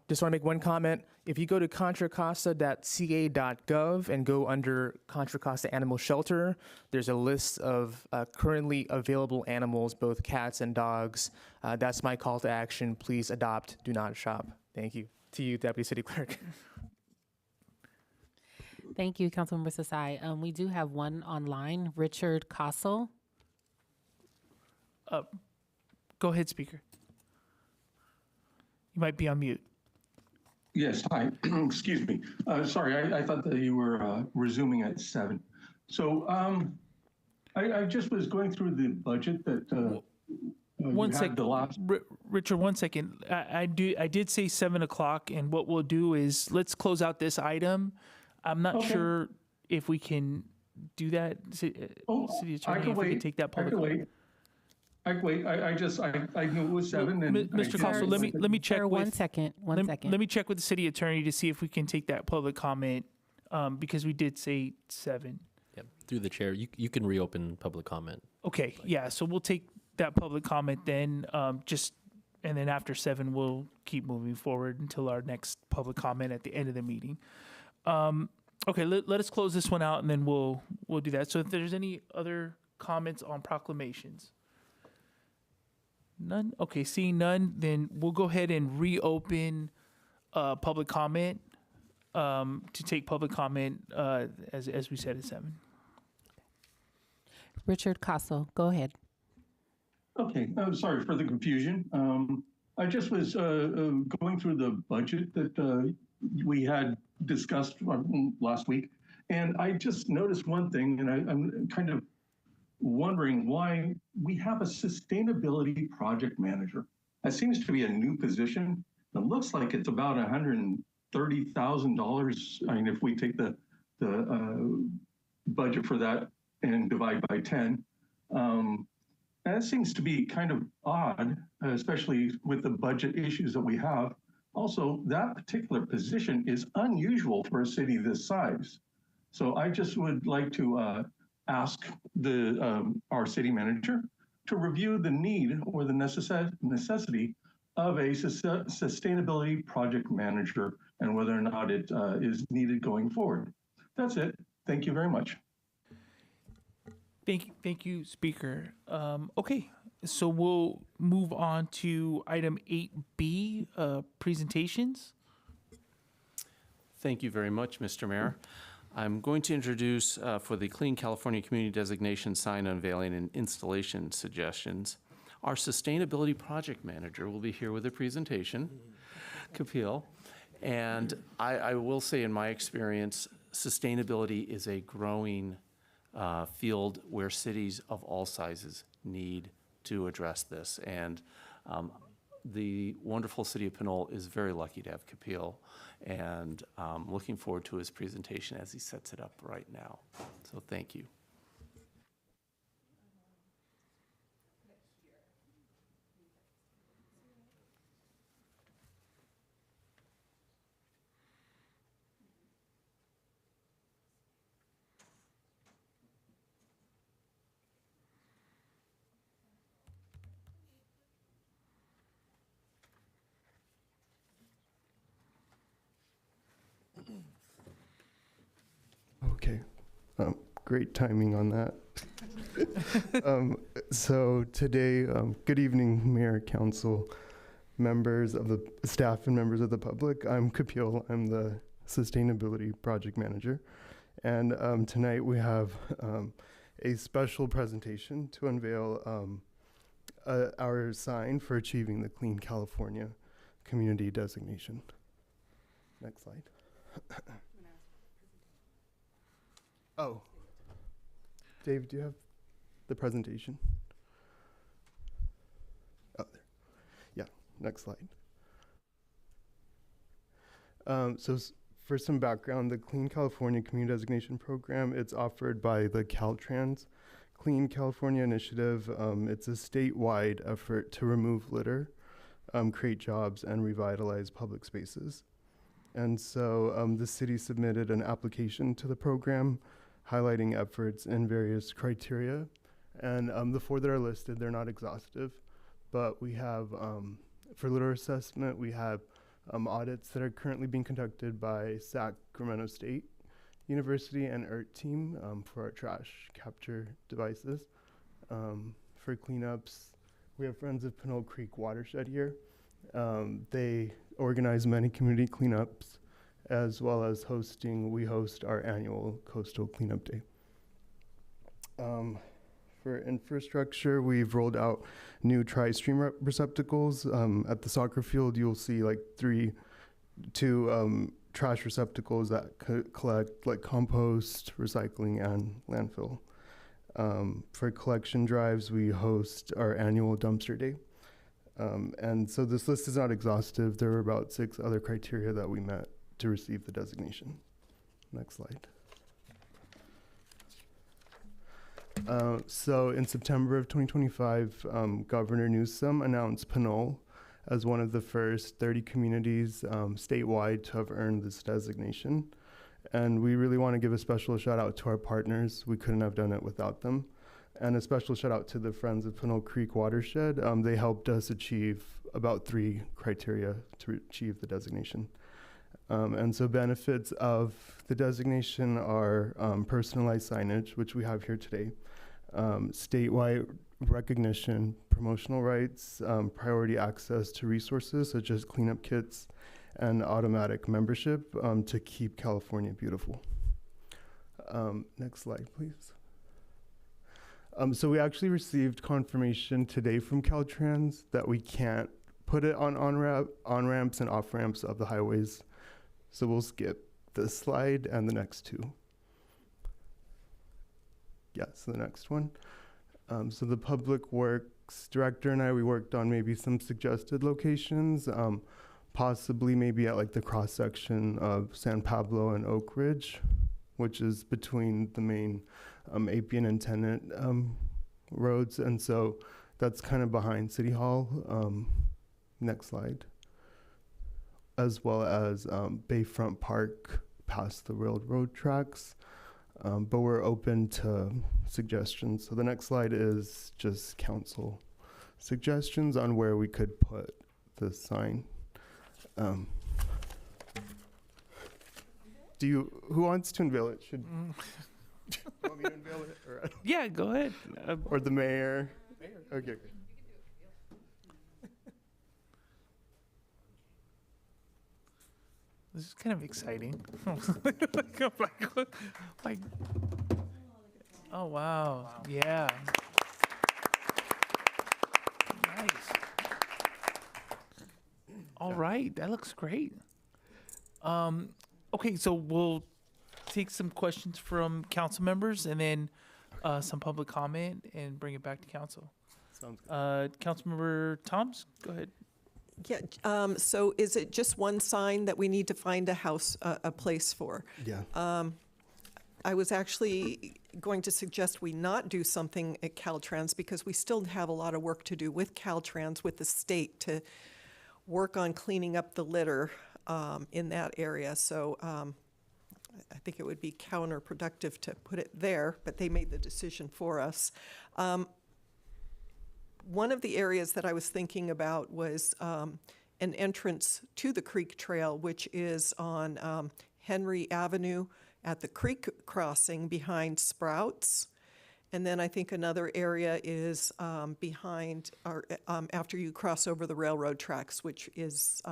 Just want to make one comment. If you go to contracosta.ca.gov and go under Contra Costa Animal Shelter, there's a list of currently available animals, both cats and dogs. That's my call to action. Please adopt, do not shop. Thank you. To you, Deputy City Clerk. Thank you, Councilmember Sasai. We do have one online, Richard Kossel. Go ahead, speaker. You might be on mute. Yes, hi. Excuse me. Sorry, I thought that you were resuming at 7. So I just was going through the budget that One you had sec, the last. Richard. 1 second. I did say 7 o'clock, and what we'll do is let's close out this item. I'm not Okay. sure if we can do that. City Attorney, if we can take that I public. can wait. I knew it was 7. And Mr. I- Cossel, let me check Sir, with. one second. Let me check with the city attorney to see if we can take that public comment, because we did say 7. Yep. Through the chair, you can reopen public comment. Okay, yeah, so we'll take that public comment then, and then after 7, we'll keep moving forward until our next public comment at the end of the meeting. Okay, let us close this one out, and then we'll do that. So if there's any other comments on proclamations? None? Okay, seeing none, then we'll go ahead and reopen public comment, to take public comment, as we said at 7. Richard Kossel, go ahead. Okay, I'm sorry for the confusion. I just was going through the budget that we had discussed last week, and I just noticed one thing, and I'm kind of wondering why we have a sustainability project manager. That seems to be a new position. It looks like it's about $130,000. I mean, if we take the budget for that and divide by 10. That seems to be kind of odd, especially with the budget issues that we have. Also, that particular position is unusual for a city this size. So I just would like to ask our city manager to review the need or the necessity of a sustainability project manager and whether or not it is needed going forward. That's it. Thank you very much. Thank you, Speaker. Okay, so we'll move on to item 8B, presentations. Thank you very much, Mr. Mayor. I'm going to introduce for the Clean California Community Designation sign unveiling and installation suggestions. Our sustainability project manager will be here with a presentation, Kapil. And I will say, in my experience, sustainability is a growing field where cities of all sizes need to address this. And the wonderful city of Pinole is very lucky to have Kapil, and looking forward to his presentation as he sets it up right now. So thank you. Okay, great timing on that. So today, good evening, Mayor, Council, members of the staff and members of the public. I'm Kapil, I'm the Sustainability Project Manager. And tonight we have a special presentation to unveil our sign for achieving the Clean California Community Designation. Next slide. Oh, Dave, do you have the presentation? Oh, there. Yeah, next slide. For some background, the Clean California Community Designation Program, it's offered by the Caltrans Clean California Initiative. It's a statewide effort to remove litter, create jobs, and revitalize public spaces. And so the city submitted an application to the program highlighting efforts in various criteria. And the 4 that are listed, they're not exhaustive, but we have, for litter assessment, we have audits that are currently being conducted by Sacramento State University and ERT team for our trash capture devices. For cleanups, we have Friends of Pinole Creek Watershed here. They organize many community cleanups, as well as we host our annual Coastal Cleanup Day. For infrastructure, we've rolled out new tri-stream receptacles. At the soccer field, you'll see like two trash receptacles that collect like compost, recycling, and landfill. For collection drives, we host our annual dumpster day. And so this list is not exhaustive. There were about 6 other criteria that we met to receive the designation. Next slide. So in September of 2025, Governor Newsom announced Pinole as one of the first 30 communities statewide to have earned this designation. And we really want to give a special shout out to our partners. We couldn't have done it without them. And a special shout out to the Friends of Pinole Creek Watershed. They helped us achieve about 3 criteria to achieve the designation. And so benefits of the designation are personalized signage, which we have here today, statewide recognition, promotional rights, priority access to resources such as cleanup kits, and automatic membership to keep California beautiful. Next slide, please. So we actually received confirmation today from Caltrans that we can't put it on on-ramps and off-ramps of the highways. So we'll skip this slide and the next 2. Yeah, so the next one. So the Public Works Director and I, we worked on maybe some suggested locations, possibly maybe at like the cross-section of San Pablo and Oak Ridge, which is between the main Appian and Tenant roads. And so that's kind of behind City Hall. Next slide. As well as Bayfront Park past the railroad tracks. But we're open to suggestions. So the next slide is just council suggestions on where we could put the sign. Who wants to unveil it? Should you want me to unveil it? Or Yeah, go ahead. or the mayor? Okay. This is kind of exciting. like, oh wow, yeah. Nice. All right, that looks great. Okay, so we'll take some questions from council members and then some public comment and bring it back to council. Sounds good. Councilmember Toms, go ahead. Yeah, so is it just one sign that we need to find a place for? Yeah. I was actually going to suggest we not do something at Caltrans because we still have a lot of work to do with Caltrans, with the state, to work on cleaning up the litter in that area. So I think it would be counterproductive to put it there, but they made the decision for us. One of the areas that I was thinking about was an entrance to the Creek Trail, which is on Henry Avenue at the creek crossing behind Sprouts. And then I think another area is behind, after you cross over the railroad tracks, which is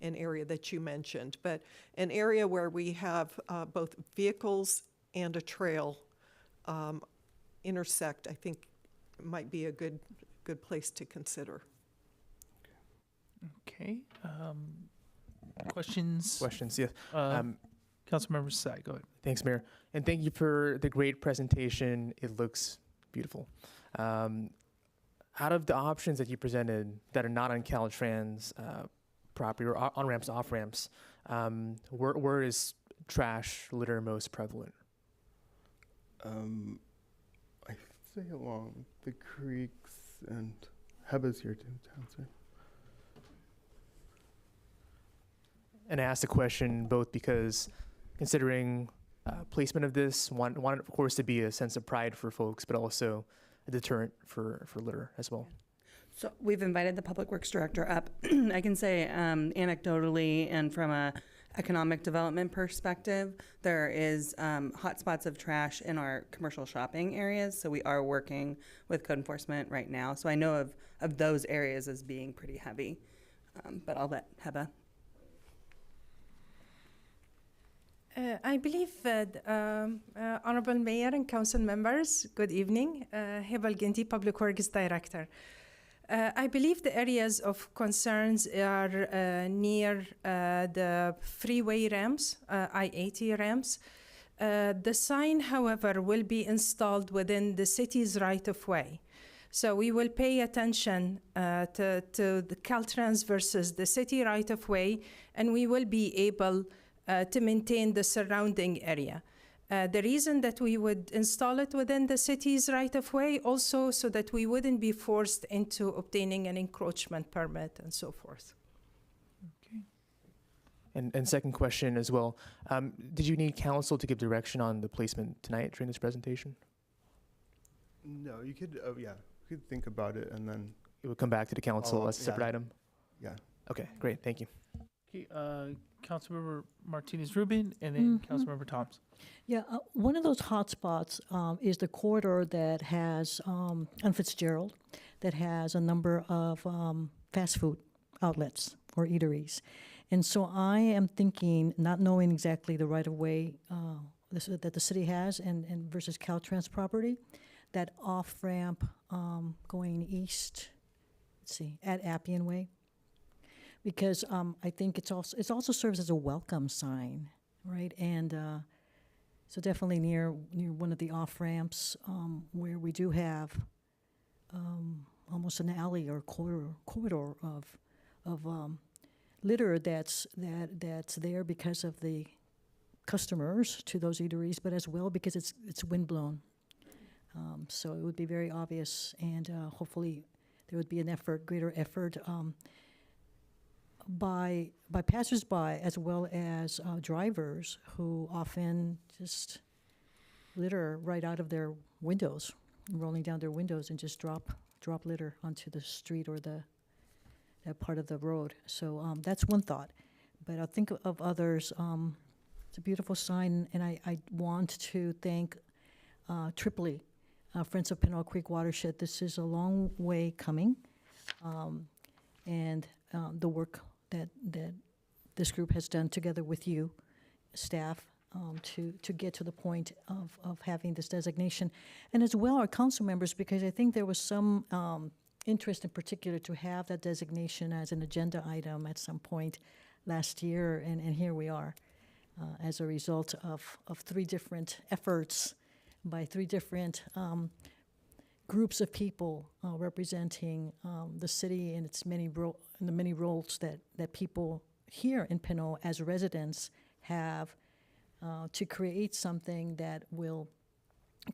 an area that you mentioned, but an area where we have both vehicles and a trail intersect, I think might be a good place to consider. Okay. Questions? Questions, yes. Councilmember Sai, go ahead. Thanks, Mayor. And thank you for the great presentation. It looks beautiful. Out of the options that you presented that are not on Caltrans property or on-ramps, off-ramps, where is trash litter most prevalent? I say along the creeks, and Heba's here too to answer. And I asked the question both because considering placement of this, want it, of course, to be a sense of pride for folks, but also a deterrent for litter as well. So we've invited the Public Works Director up. I can say anecdotally and from a economic development perspective, there is hotspots of trash in our commercial shopping areas. So we are working with code enforcement right now. So I know of those areas as being pretty heavy, but I'll let Heba. I believe Honorable Mayor and Council members, good evening. Heba Al-Ginti, Public Works Director. I believe the areas of concerns are near the freeway ramps, I-80 ramps. The sign, however, will be installed within the city's right-of-way. So we will pay attention to the Caltrans versus the city right-of-way, and we will be able to maintain the surrounding area. The reason that we would install it within the city's right-of-way also so that we wouldn't be forced into obtaining an encroachment permit and so forth. Okay. And second question as well, did you need council to give direction on the placement tonight during this presentation? No, you could, you could think about it and then it would come back to the council as a separate item? Yeah. Okay, great, thank you. Okay, Councilmember Martinez-Rubin, and then Councilmember Thomas. Yeah, one of those hotspots is the corridor that has, on Fitzgerald, that has a number of fast food outlets or eateries. And so I am thinking, not knowing exactly the right-of-way that the city has and versus Caltrans property, that off-ramp going east, let's see, at Appian Way, because I think it also serves as a welcome sign, right? And so definitely near one of the off ramps where we do have almost an alley or corridor of litter that's there because of the customers to those eateries, but as well because it's windblown. So it would be very obvious, and hopefully there would be greater effort. By passersby as well as drivers who often just litter right out of their windows, rolling down their windows and just drop litter onto the street or that part of the road. So that's one thought, but I'll think of others. It's a beautiful sign, and I want to thank Tripoli, Friends of Pinole Creek Watershed. This is a long way coming, and the work that this group has done together with you, staff, to get to the point of having this designation. And as well our council members, because I think there was some interest in particular to have that designation as an agenda item at some point last year, and here we are as a result of three different efforts by three different groups of people representing the city and its many roles that people here in Pinole as residents have to create something that will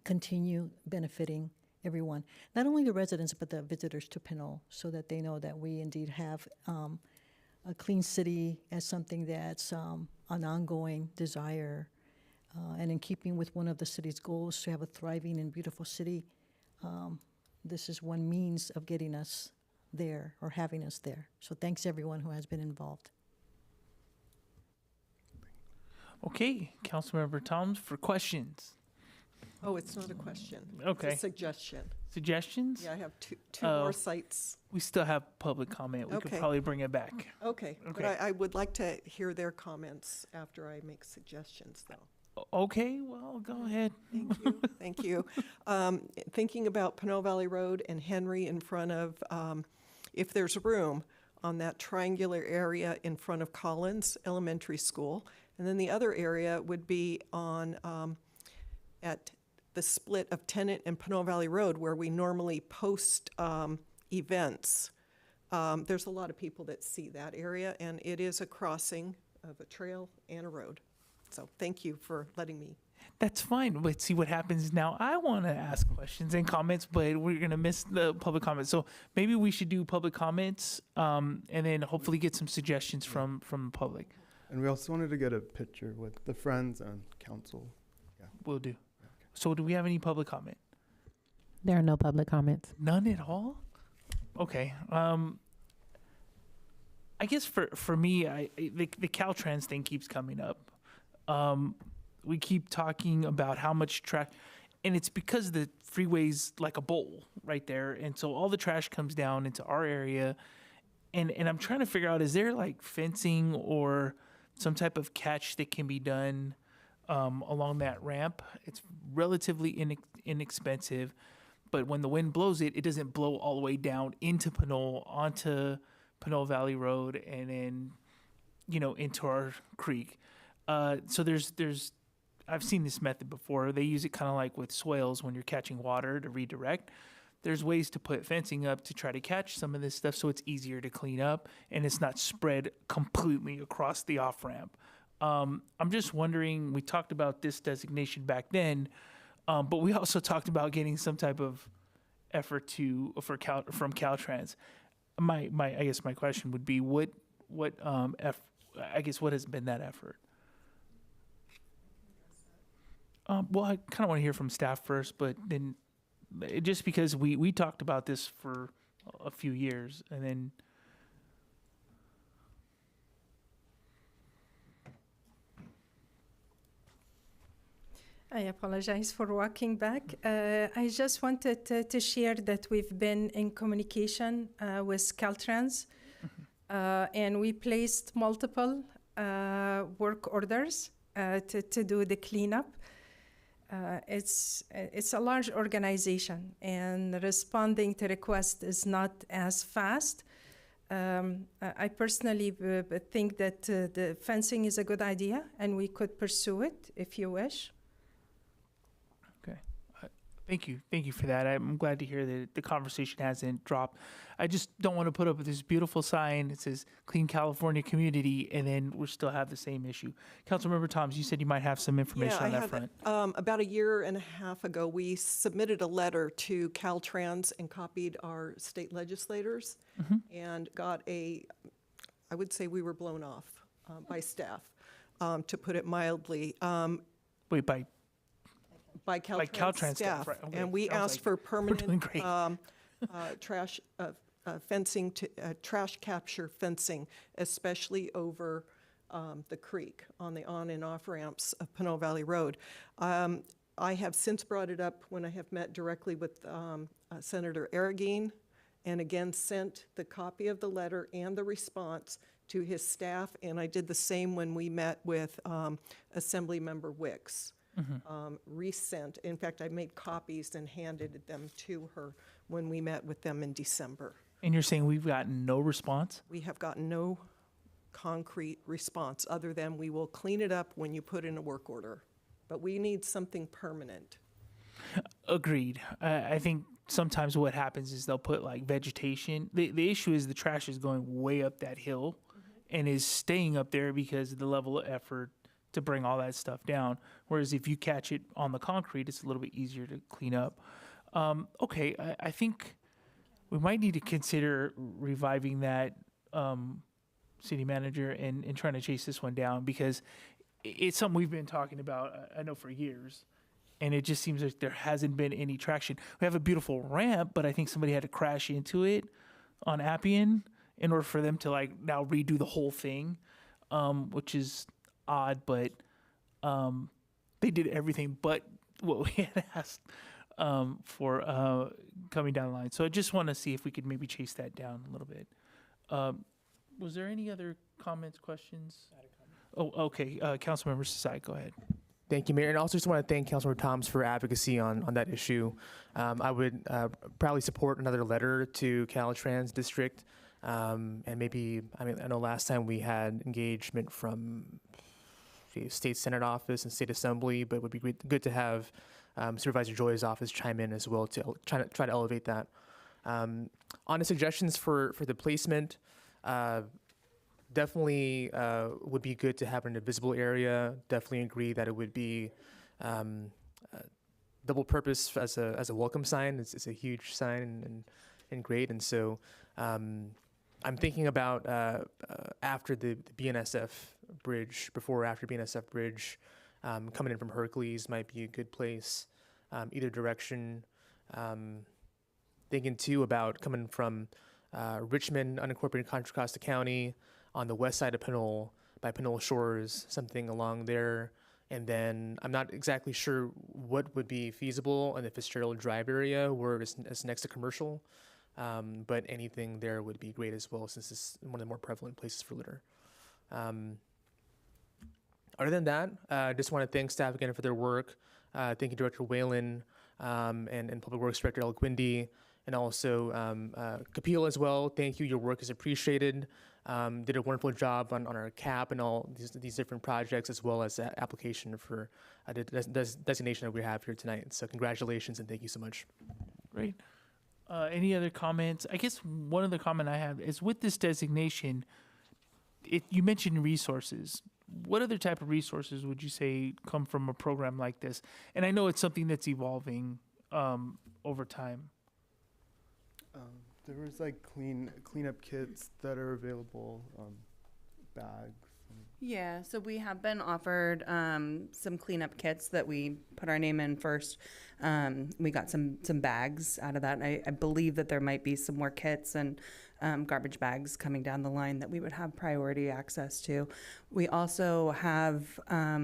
continue benefiting everyone, not only the residents but the visitors to Pinole, so that they know that we indeed have a clean city as something that's an ongoing desire, and in keeping with one of the city's goals to have a thriving and beautiful city. This is one means of getting us there or having us there. So thanks everyone who has been involved. Okay, Councilmember Thomas for questions. Oh, it's not a question. Okay. It's a suggestion. Suggestions? Yeah, I have two more sites. We still have public comment. We could Okay. probably bring it back. Okay, but Okay. I would like to hear their comments after I make suggestions, though. Okay, well, go ahead. Thank you, thank you. Thinking about Pinole Valley Road and Henry in front of, if there's room on that triangular area in front of Collins Elementary School. And then the other area would be on, at the split of Tennant and Pinole Valley Road where we normally post events. There's a lot of people that see that area, and it is a crossing of a trail and a road. So thank you for letting me. That's fine. Let's see what happens now. I want to ask questions and comments, but we're going to miss the public comments. So maybe we should do public comments and then hopefully get some suggestions from the public. And we also wanted to get a picture with the friends and council. We'll do. So do we have any public comment? There are no public comments. None at all? Okay. I guess for me, the Caltrans thing keeps coming up. We keep talking about how much trash, and it's because the freeway's like a bowl right there, and so all the trash comes down into our area, and I'm trying to figure out, is there like fencing or some type of catch that can be done along that ramp? It's relatively inexpensive, but when the wind blows it, it doesn't blow all the way down into Pinole, onto Pinole Valley Road, and then, into our creek. So there's I've seen this method before. They use it kind of like with swales when you're catching water to redirect. There's ways to put fencing up to try to catch some of this stuff so it's easier to clean up and it's not spread completely across the off-ramp. I'm just wondering, we talked about this designation back then, but we also talked about getting some type of effort from Caltrans. I guess my question would be, what has been that effort? Well, I kind of want to hear from staff first, but then just because we talked about this for a few years, and then I apologize for walking back. I just wanted to share that we've been in communication with Caltrans, and we placed multiple work orders to do the cleanup. It's a large organization, and responding to requests is not as fast. I personally think that the fencing is a good idea, and we could pursue it if you wish. Okay. Thank you for that. I'm glad to hear that the conversation hasn't dropped. I just don't want to put up this beautiful sign that says Clean California Community, and then we still have the same issue. Councilmember Thomas, you said you might have some information on that front. About a year and a half ago, we submitted a letter to Caltrans and copied our state legislators and got I would say we were blown off by staff, to put it mildly. Wait, by Caltrans staff. right. Okay. And we Sounds asked like for we're doing permanent great. trash fencing, trash capture fencing, especially over the creek on the on and off ramps of Pinole Valley Road. I have since brought it up when I have met directly with Senator Arreguín, and again sent the copy of the letter and the response to his staff, and I did the same when we met with Assemblymember Wicks. Resent. In fact, I made copies and handed them to her when we met with them in December. And you're saying we've gotten no response? We have gotten no concrete response other than we will clean it up when you put in a work order. But we need something permanent. Agreed. I think sometimes what happens is they'll put like vegetation. The issue is the trash is going way up that hill and is staying up there because of the level of effort to bring all that stuff down. Whereas if you catch it on the concrete, it's a little bit easier to clean up. Okay, I think we might need to consider reviving that, city manager, and trying to chase this one down, because it's something we've been talking about, I know, for years. And it just seems like there hasn't been any traction. We have a beautiful ramp, but I think somebody had to crash into it on Appian in order for them to like now redo the whole thing, which is odd, but they did everything but what we had asked for coming down the line. So I just want to see if we could maybe chase that down a little bit. Was there any other comments, questions? Oh, okay. Councilmember Sasai, go ahead. Thank you, Mayor. And I also just want to thank Councilmember Toms for advocacy on that issue. I would proudly support another letter to Caltrans District. And maybe, I know last time we had engagement from the State Senate office and State Assembly, but it would be good to have Supervisor Joy's office chime in as well to try to elevate that. On the suggestions for the placement, definitely would be good to have an invisible area. Definitely agree that it would be double purpose as a welcome sign. It's a huge sign and great. And so I'm thinking about after the BNSF bridge, before or after BNSF bridge, coming in from Hercules might be a good place. Either direction. Thinking too about coming from Richmond, unincorporated Contra Costa County, on the west side of Pinole, by Pinole Shores, something along there. And then I'm not exactly sure what would be feasible in the Fitzgerald Drive area where it's next to commercial. But anything there would be great as well, since it's one of the more prevalent places for litter. Other than that, I just want to thank staff again for their work. Thank you, Director Whalen, and Public Works Director El Quindi, and also Kapil as well. Thank you. Your work is appreciated. Did a wonderful job on our CAP and all these different projects, as well as application for the designation that we have here tonight. So congratulations and thank you so much. Great. Any other comments? I guess one other comment I have is with this designation, you mentioned resources. What other type of resources would you say come from a program like this? And I know it's something that's evolving over time. There was like cleanup kits that are available, bags. Yeah, so we have been offered some cleanup kits that we put our name in first. We got some bags out of that. And I believe that there might be some more kits and garbage bags coming down the line that we would have priority access to. We also have, I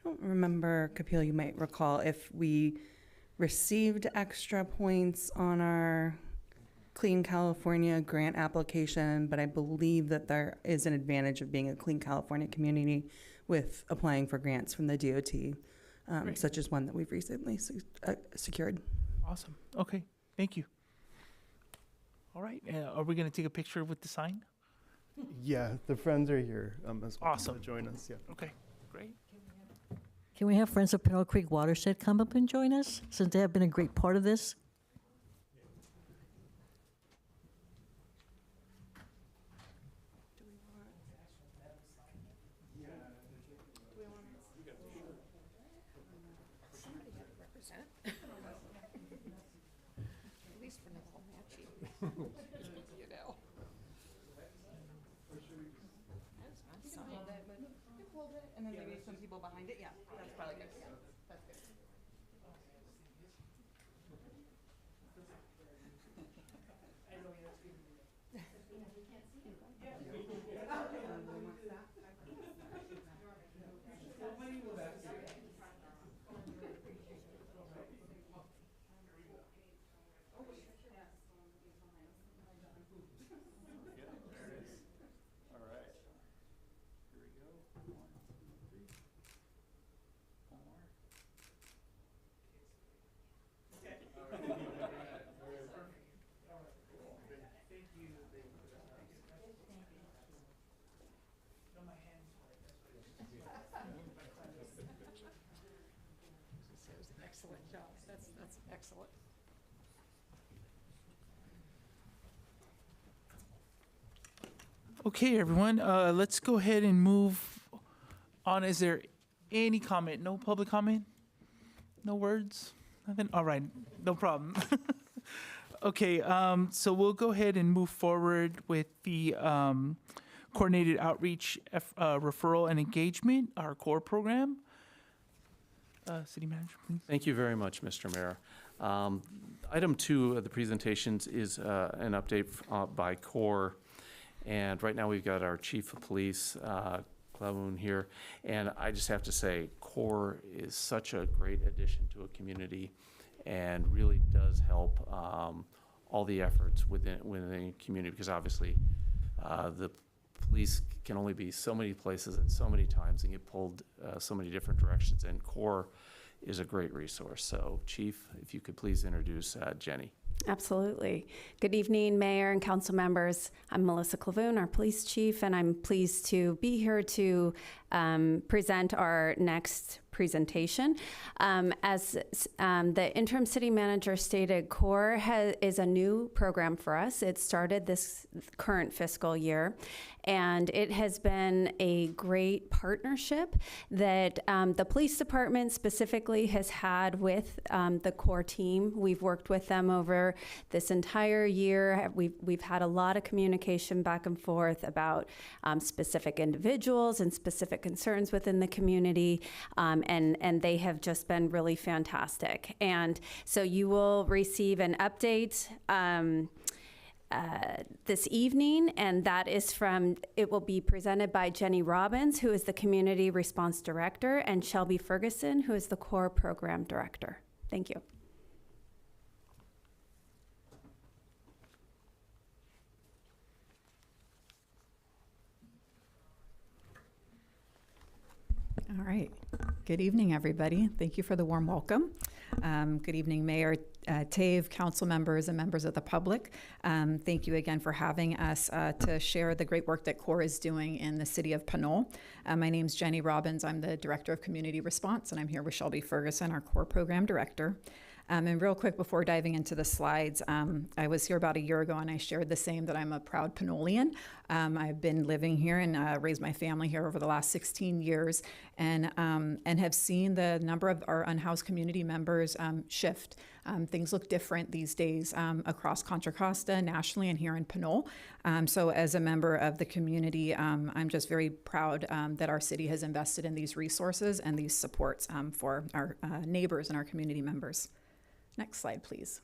don't remember, Kapil, you might recall, if we received extra points on our Clean California grant application, but I believe that there is an advantage of being a Clean California community with applying for grants from the DOT, such as one that we've recently secured. Awesome. Okay. Thank you. All right. Are we going to take a picture with the sign? Yeah, the friends are here as well. Awesome. To join us. Yeah. Okay. Great. Can we have Friends of Pinole Creek Watershed come up and join us, since they have been a great part of this? And then maybe some people behind it. Yeah, that's probably good. That's good. Excellent job. That's excellent. Okay, everyone. Let's go ahead and move on. Is there any comment? No public comment? No words? Nothing? All right. No problem. Okay, so we'll go ahead and move forward with the coordinated outreach referral and engagement, our core program. City Manager, please. Thank you very much, Mr. Mayor. Item 2 of the presentations is an update by CORE. And right now we've got our Chief of Police, Clavoon, here. And I just have to say, CORE is such a great addition to a community and really does help all the efforts within a community, because obviously the police can only be so many places at so many times and get pulled so many different directions, and CORE is a great resource. So Chief, if you could please introduce Jenny. Absolutely. Good evening, Mayor and council members. I'm Melissa Clavoon, our police chief, and I'm pleased to be here to present our next presentation. As the interim city manager stated, CORE is a new program for us. It started this current fiscal year, and it has been a great partnership that the police department specifically has had with the CORE team. We've worked with them over this entire year. We've had a lot of communication back and forth about specific individuals and specific concerns within the community, and they have just been really fantastic. And so you will receive an update this evening, and that is it will be presented by Jenny Robbins, who is the Community Response Director, and Shelby Ferguson, who is the CORE Program Director. Thank you. All right. Good evening, everybody. Thank you for the warm welcome. Good evening, Mayor Tave, council members, and members of the public. Thank you again for having us to share the great work that CORE is doing in the city of Pinole. My name is Jenny Robbins. I'm the Director of Community Response, and I'm here with Shelby Ferguson, our CORE Program Director. And real quick, before diving into the slides, I was here about a year ago, and I shared the same, that I'm a proud Pinolean. I've been living here and raised my family here over the last 16 years, and have seen the number of our unhoused community members shift. Things look different these days across Contra Costa, nationally, and here in Pinole. So as a member of the community, I'm just very proud that our city has invested in these resources and these supports for our neighbors and our community members. Next slide, please.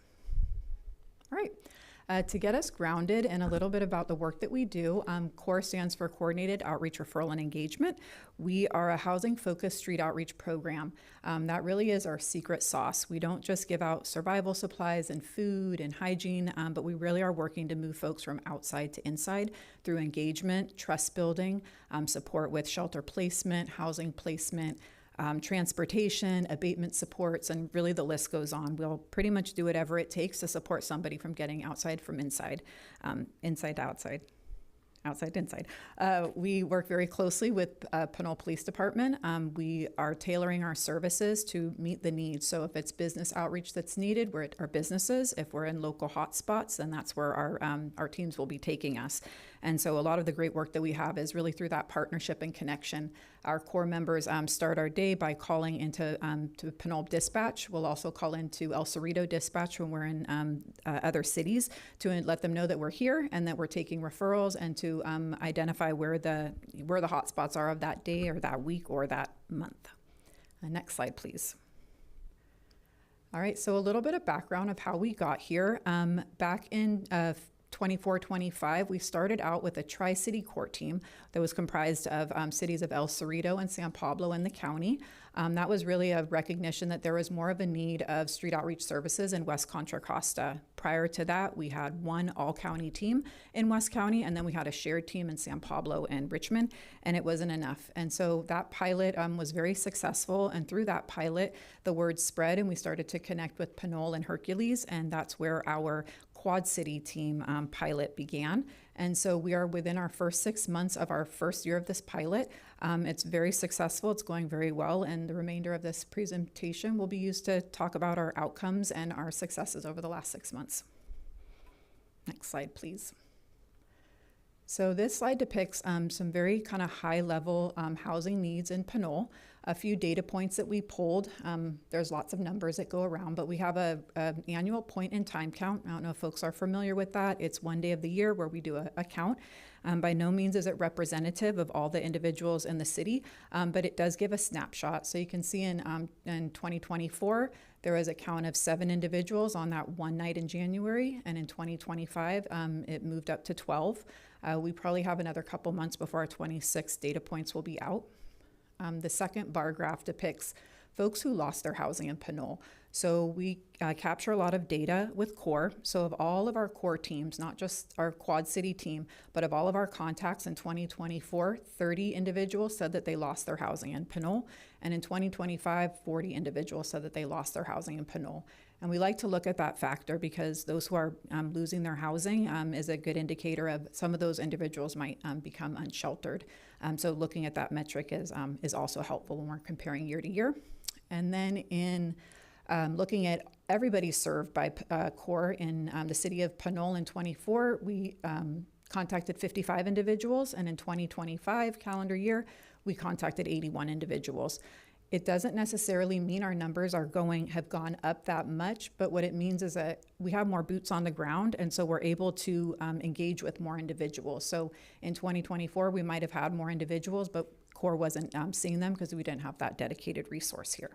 All right. To get us grounded and a little bit about the work that we do, CORE stands for Coordinated Outreach, Referral, and Engagement. We are a housing-focused street outreach program. That really is our secret sauce. We don't just give out survival supplies and food and hygiene, but we really are working to move folks from outside to inside through engagement, trust building, support with shelter placement, housing placement, transportation, abatement supports, and really the list goes on. We'll pretty much do whatever it takes to support somebody from getting outside from inside, inside to outside. Outside to inside. We work very closely with Pinole Police Department. We are tailoring our services to meet the needs. So if it's business outreach that's needed, we're at our businesses. If we're in local hotspots, then that's where our teams will be taking us. And so a lot of the great work that we have is really through that partnership and connection. Our CORE members start our day by calling into to Pinole Dispatch. We'll also call into El Cerrito Dispatch when we're in other cities to let them know that we're here and that we're taking referrals, and to identify where the hotspots are of that day or that week or that month. Next slide, please. All right, so a little bit of background of how we got here. Back in 24-25, we started out with a tri-city court team that was comprised of cities of El Cerrito and San Pablo in the county. That was really a recognition that there was more of a need of street outreach services in West Contra Costa. Prior to that, we had one all-county team in West County, and then we had a shared team in San Pablo and Richmond, and it wasn't enough. And so that pilot was very successful, and through that pilot, the word spread, and we started to connect with Pinole and Hercules, and that's where our Quad City team pilot began. And so we are within our first 6 months of our first year of this pilot. It's very successful. It's going very well. And the remainder of this presentation will be used to talk about our outcomes and our successes over the last 6 months. Next slide, please. So this slide depicts some very kind of high-level housing needs in Pinole. A few data points that we pulled. There's lots of numbers that go around, but we have an annual point-in-time count. I don't know if folks are familiar with that. It's one day of the year where we do a count. By no means is it representative of all the individuals in the city, but it does give a snapshot. So you can see in 2024, there was a count of 7 individuals on that one night in January, and in 2025, it moved up to 12. We probably have another couple months before our 26 data points will be out. The second bar graph depicts folks who lost their housing in Pinole. So we capture a lot of data with CORE. So of all of our CORE teams, not just our Quad City team, but of all of our contacts in 2024, 30 individuals said that they lost their housing in Pinole. And in 2025, 40 individuals said that they lost their housing in Pinole. And we like to look at that factor because those who are losing their housing is a good indicator of some of those individuals might become unsheltered. So looking at that metric is also helpful when we're comparing year to year. And then in looking at everybody served by CORE in the city of Pinole in 24, we contacted 55 individuals, and in 2025 calendar year, we contacted 81 individuals. It doesn't necessarily mean our numbers have gone up that much, but what it means is that we have more boots on the ground, and so we're able to engage with more individuals. So in 2024, we might have had more individuals, but CORE wasn't seeing them because we didn't have that dedicated resource here.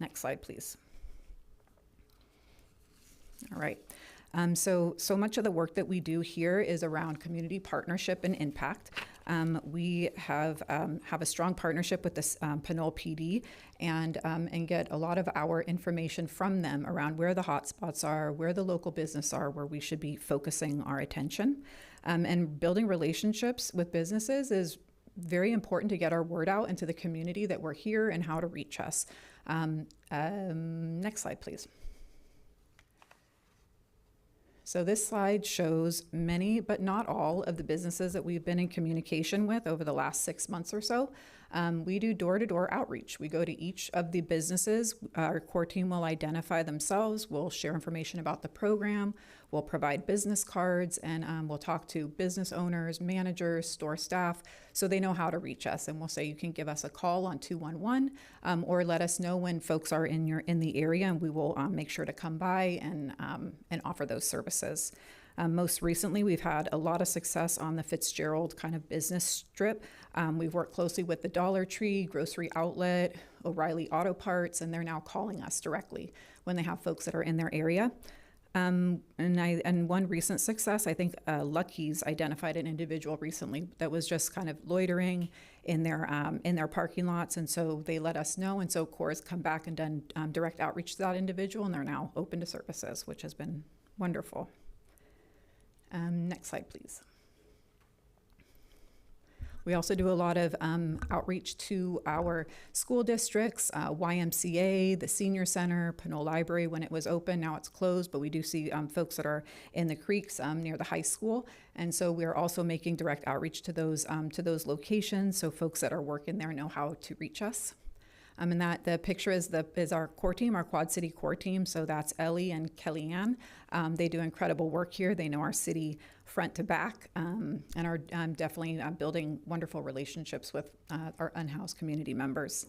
Next slide, please. All right. So much of the work that we do here is around community partnership and impact. We have a strong partnership with the Pinole PD and get a lot of our information from them around where the hotspots are, where the local business are, where we should be focusing our attention. And building relationships with businesses is very important to get our word out into the community that we're here and how to reach us. Next slide, please. So this slide shows many, but not all, of the businesses that we've been in communication with over the last 6 months or so. We do door-to-door outreach. We go to each of the businesses. Our core team will identify themselves. We'll share information about the program. We'll provide business cards, and we'll talk to business owners, managers, store staff, so they know how to reach us. And we'll say you can give us a call on 211, or let us know when folks are in the area, and we will make sure to come by and offer those services. Most recently, we've had a lot of success on the Fitzgerald kind of business strip. We've worked closely with the Dollar Tree, Grocery Outlet, O'Reilly Auto Parts, and they're now calling us directly when they have folks that are in their area. And one recent success, I think Lucky's identified an individual recently that was just kind of loitering in their parking lots, and so they let us know, and so CORE's come back and done direct outreach to that individual, and they're now open to services, which has been wonderful. Next slide, please. We also do a lot of outreach to our school districts, YMCA, the Senior Center, Pinole Library when it was open. Now it's closed, but we do see folks that are in the creeks near the high school. And so we're also making direct outreach to those locations, so folks that are working there know how to reach us. And that the picture is our core team, our Quad City core team. So that's Ellie and Kellyanne. They do incredible work here. They know our city front to back, and are definitely building wonderful relationships with our unhoused community members.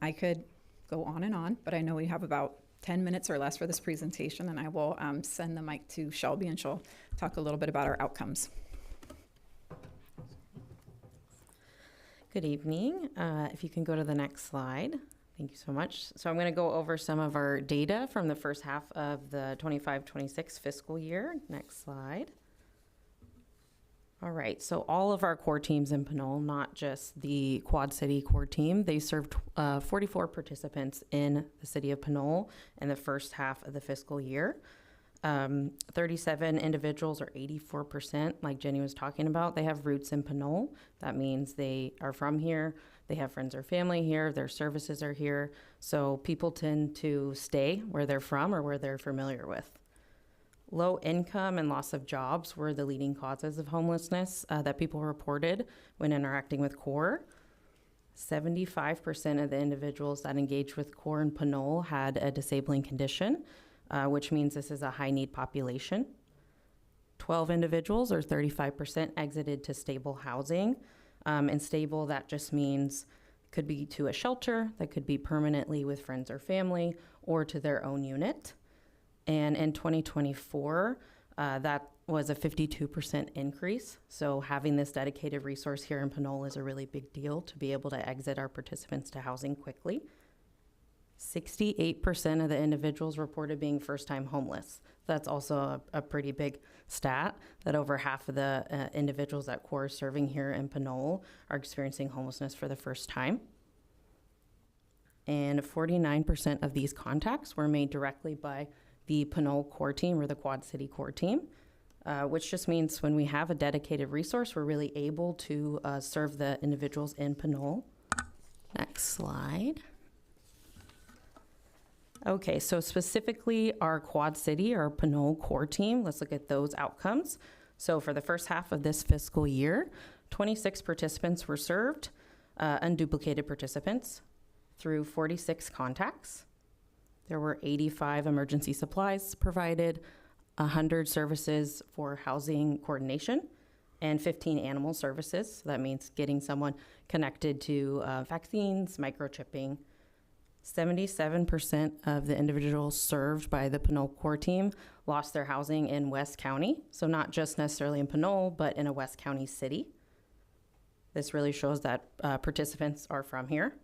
I could go on, but I know we have about 10 minutes or less for this presentation, and I will send the mic to Shelby, and she'll talk a little bit about our outcomes. Good evening. If you can go to the next slide. Thank you so much. So I'm going to go over some of our data from the first half of the 25-26 fiscal year. Next slide. All right, so all of our core teams in Pinole, not just the Quad City core team, they served 44 participants in the city of Pinole in the first half of the fiscal year. 37 individuals, or 84%, like Jenny was talking about, they have roots in Pinole. That means they are from here, they have friends or family here, their services are here. So people tend to stay where they're from or where they're familiar with. Low income and loss of jobs were the leading causes of homelessness that people reported when interacting with CORE. 75% of the individuals that engaged with CORE in Pinole had a disabling condition, which means this is a high-need population. 12 individuals, or 35%, exited to stable housing. And stable, that just means could be to a shelter, that could be permanently with friends or family, or to their own unit. And in 2024, that was a 52% increase. So having this dedicated resource here in Pinole is a really big deal to be able to exit our participants to housing quickly. 68% of the individuals reported being first-time homeless. That's also a pretty big stat, that over half of the individuals that CORE is serving here in Pinole are experiencing homelessness for the first time. And 49% of these contacts were made directly by the Pinole CORE team, or the Quad City CORE team, which just means when we have a dedicated resource, we're really able to serve the individuals in Pinole. Next slide. Okay, so specifically our Quad City, our Pinole CORE team, let's look at those outcomes. So for the first half of this fiscal year, 26 participants were served, unduplicated participants, through 46 contacts. There were 85 emergency supplies provided, 100 services for housing coordination, and 15 animal services. So that means getting someone connected to vaccines, microchipping. 77% of the individuals served by the Pinole CORE team lost their housing in West County. So not just necessarily in Pinole, but in a West County city. This really shows that participants are from here.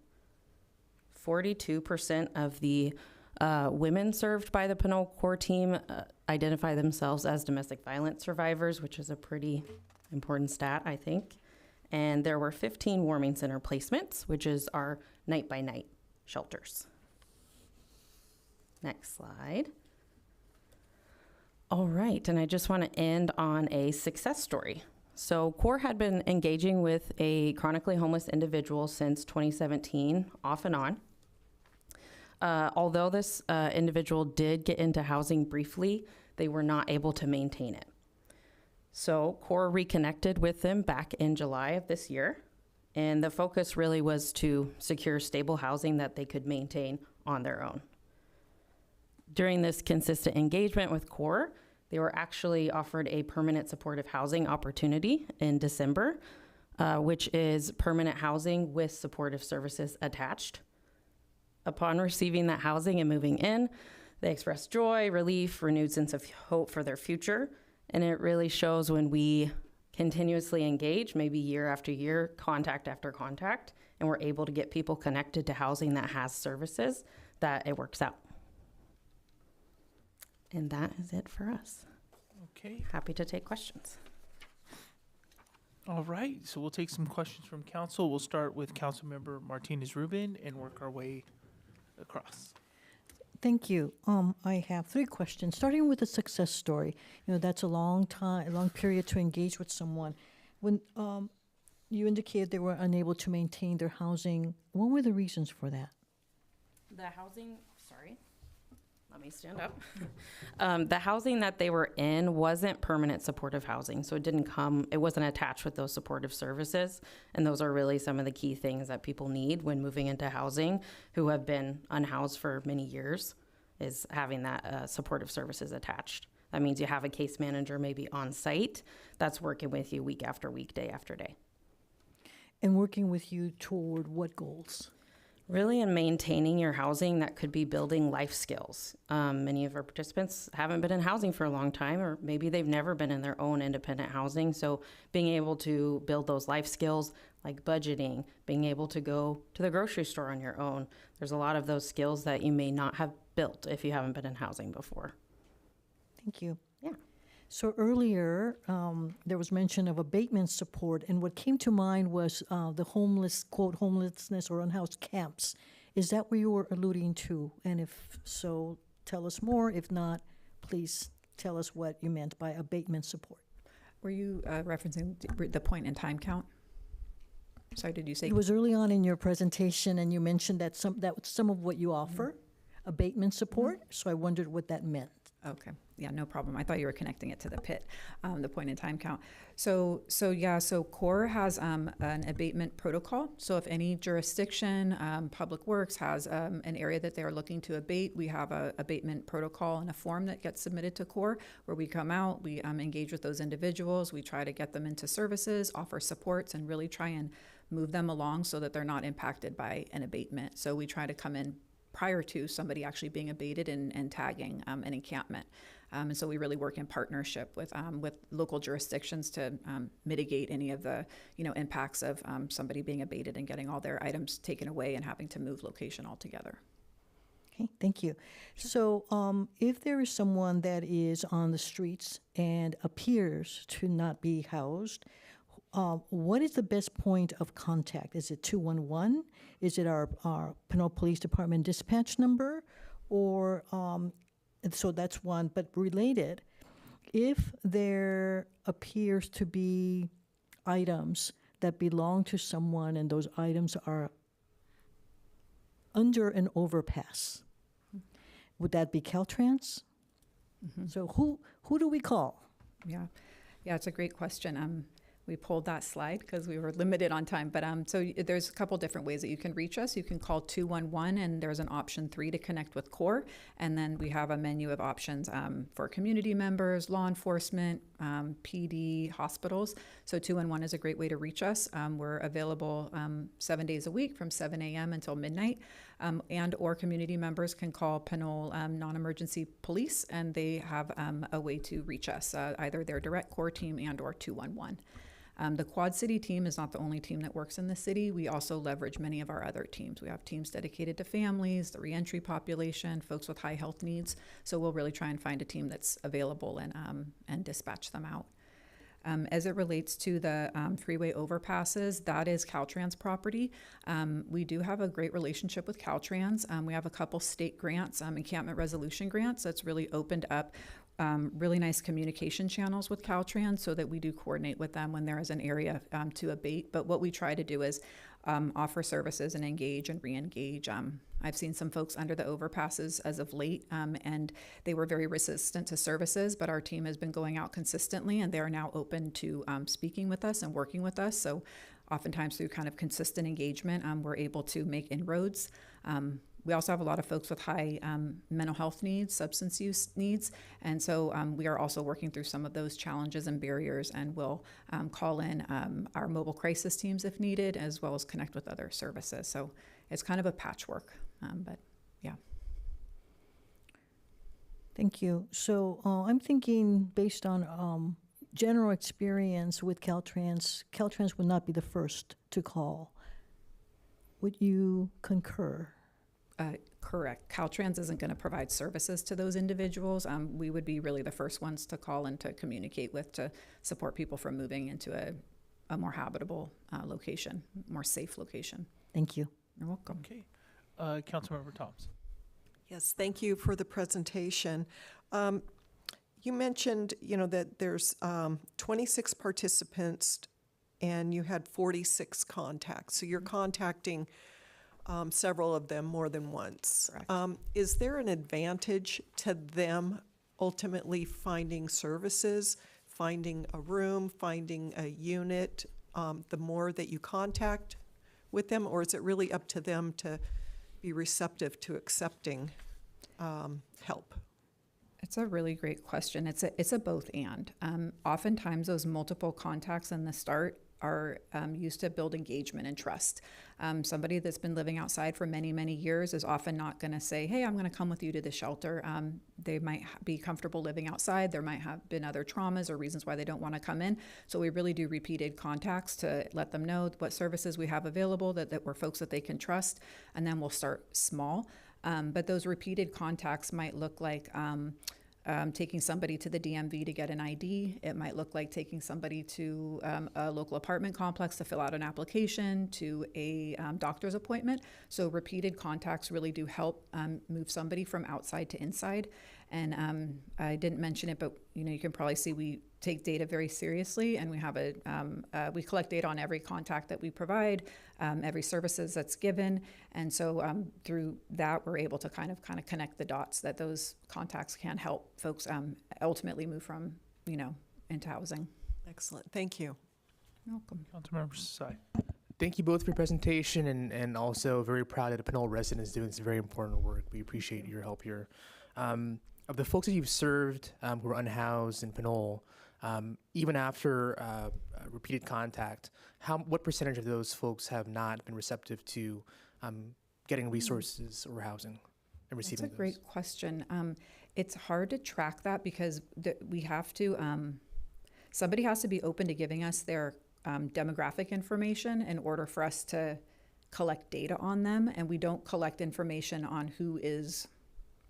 42% of the women served by the Pinole CORE team identify themselves as domestic violence survivors, which is a pretty important stat, I think. And there were 15 warming center placements, which is our night-by-night shelters. Next slide. All right, and I just want to end on a success story. So CORE had been engaging with a chronically homeless individual since 2017, off and on. Although this individual did get into housing briefly, they were not able to maintain it. So CORE reconnected with them back in July of this year, and the focus really was to secure stable housing that they could maintain on their own. During this consistent engagement with CORE, they were actually offered a permanent supportive housing opportunity in December, which is permanent housing with supportive services attached. Upon receiving that housing and moving in, they expressed joy, relief, renewed sense of hope for their future. And it really shows when we continuously engage, maybe year after year, contact after contact, and we're able to get people connected to housing that has services, that it works out. And that is it for us. Okay. Happy to take questions. All right, so we'll take some questions from council. We'll start with Councilmember Martinez Rubin and work our way across. Thank you. I have 3 questions, starting with a success story. You know, that's a long time, a long period to engage with someone. When you indicated they were unable to maintain their housing, what were the reasons for that? The housing, sorry, let me stand up. The housing that they were in wasn't permanent supportive housing, so it wasn't attached with those supportive services. And those are really some of the key things that people need when moving into housing who have been unhoused for many years, is having that supportive services attached. That means you have a case manager maybe on site that's working with you week after week, day after day. And working with you toward what goals? Really in maintaining your housing, that could be building life skills. Many of our participants haven't been in housing for a long time, or maybe they've never been in their own independent housing. So being able to build those life skills like budgeting, being able to go to the grocery store on your own. There's a lot of those skills that you may not have built if you haven't been in housing before. Thank you. Yeah. So earlier, there was mention of abatement support, and what came to mind was the homeless, quote, homelessness or unhoused camps. Is that what you were alluding to? And if so, tell us more. If not, please tell us what you meant by abatement support. Were you referencing the point in time count? Sorry, did you say? It was early on in your presentation, and you mentioned that some of what you offer, abatement support, so I wondered what that meant. Okay, yeah, no problem. I thought you were connecting it to the PIT, the point in time count. So CORE has an abatement protocol. So if any jurisdiction, Public Works has an area that they're looking to abate, we have a abatement protocol and a form that gets submitted to CORE, where we come out, we engage with those individuals, we try to get them into services, offer supports, and really try and move them along so that they're not impacted by an abatement. So we try to come in prior to somebody actually being abated and tagging an encampment. And so we really work in partnership with local jurisdictions to mitigate any of the impacts of somebody being abated and getting all their items taken away and having to move location altogether. Okay, thank you. So if there is someone that is on the streets and appears to not be housed, what is the best point of contact? Is it 211? Is it our Pinole Police Department dispatch number? Or, so that's one, but related, if there appears to be items that belong to someone and those items are under an overpass, would that be Caltrans? So who do we call? Yeah, it's a great question. We pulled that slide because we were limited on time, but so there's a couple different ways that you can reach us. You can call 211, and there's an option 3 to connect with CORE, and then we have a menu of options for community members, law enforcement, PD, hospitals. So 211 is a great way to reach us. We're available 7 days a week from 7 a.m. until midnight, and or community members can call Pinole non-emergency police, and they have a way to reach us, either their direct CORE team and or 211. The Quad City team is not the only team that works in the city. We also leverage many of our other teams. We have teams dedicated to families, the reentry population, folks with high health needs. So we'll really try and find a team that's available and dispatch them out. As it relates to the freeway overpasses, that is Caltrans property. We do have a great relationship with Caltrans. We have a couple state grants, encampment resolution grants, that's really opened up really nice communication channels with Caltrans so that we do coordinate with them when there is an area to abate. But what we try to do is offer services and engage and re-engage. I've seen some folks under the overpasses as of late, and they were very resistant to services, but our team has been going out consistently, and they are now open to speaking with us and working with us. So oftentimes through kind of consistent engagement, we're able to make inroads. We also have a lot of folks with high mental health needs, substance use needs, and so we are also working through some of those challenges and barriers, and we'll call in our mobile crisis teams if needed, as well as connect with other services. So it's kind of a patchwork, but yeah. Thank you. So I'm thinking based on general experience with Caltrans, Caltrans would not be the first to call. Would you concur? Correct. Caltrans isn't going to provide services to those individuals. We would be really the first ones to call and to communicate with to support people from moving into a more habitable location, more safe location. Thank you. You're welcome. Okay. Councilmember Thompson. Yes, thank you for the presentation. You mentioned, that there's 26 participants and you had 46 contacts. So you're contacting several of them more than once. Is there an advantage to them ultimately finding services, finding a room, finding a unit, the more that you contact with them, or is it really up to them to be receptive to accepting help? It's a really great question. It's a both and. Oftentimes those multiple contacts in the start are used to build engagement and trust. Somebody that's been living outside for many, many years is often not going to say, hey, I'm going to come with you to the shelter. They might be comfortable living outside. There might have been other traumas or reasons why they don't want to come in. So we really do repeated contacts to let them know what services we have available, that we're folks that they can trust, and then we'll start small. But those repeated contacts might look like taking somebody to the DMV to get an ID. It might look like taking somebody to a local apartment complex to fill out an application, to a doctor's appointment. So repeated contacts really do help move somebody from outside to inside. And I didn't mention it, but you can probably see we take data very seriously, and we have we collect data on every contact that we provide, every services that's given, and so through that we're able to kind of connect the dots that those contacts can help folks ultimately move from into housing. Excellent, thank you. You're welcome. Councilmember Sai. Thank you both for your presentation, and also very proud that the Pinole resident is doing this very important work. We appreciate your help here. Of the folks that you've served who are unhoused in Pinole, even after repeated contact, what percentage of those folks have not been receptive to getting resources or housing and receiving those? That's a great question. It's hard to track that because we have to, somebody has to be open to giving us their demographic information in order for us to collect data on them, and we don't collect information on who is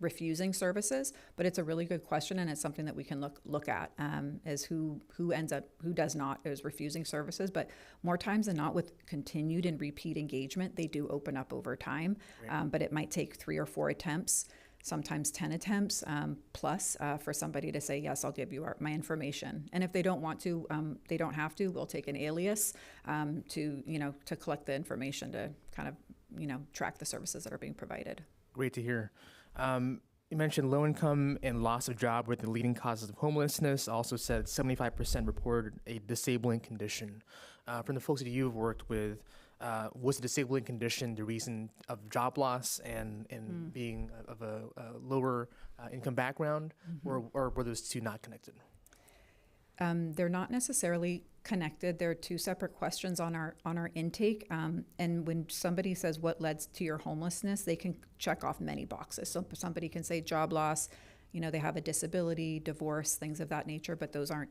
refusing services, but it's a really good question, and it's something that we can look at as who does not is refusing services. But more times than not, with continued and repeat engagement, they do open up over time. But it might take 3 or 4 attempts, sometimes 10 attempts plus for somebody to say, yes, I'll give you my information. And if they don't want to, they don't have to. We'll take an alias to collect the information to kind of track the services that are being provided. Great to hear. You mentioned low income and loss of job were the leading causes of homelessness. Also said 75% reported a disabling condition. From the folks that you've worked with, was a disabling condition the reason of job loss and being of a lower income background, or were those two not connected? They're not necessarily connected. They're two separate questions on our intake. And when somebody says what led to your homelessness, they can check off many boxes. So somebody can say job loss, they have a disability, divorce, things of that nature, but those aren't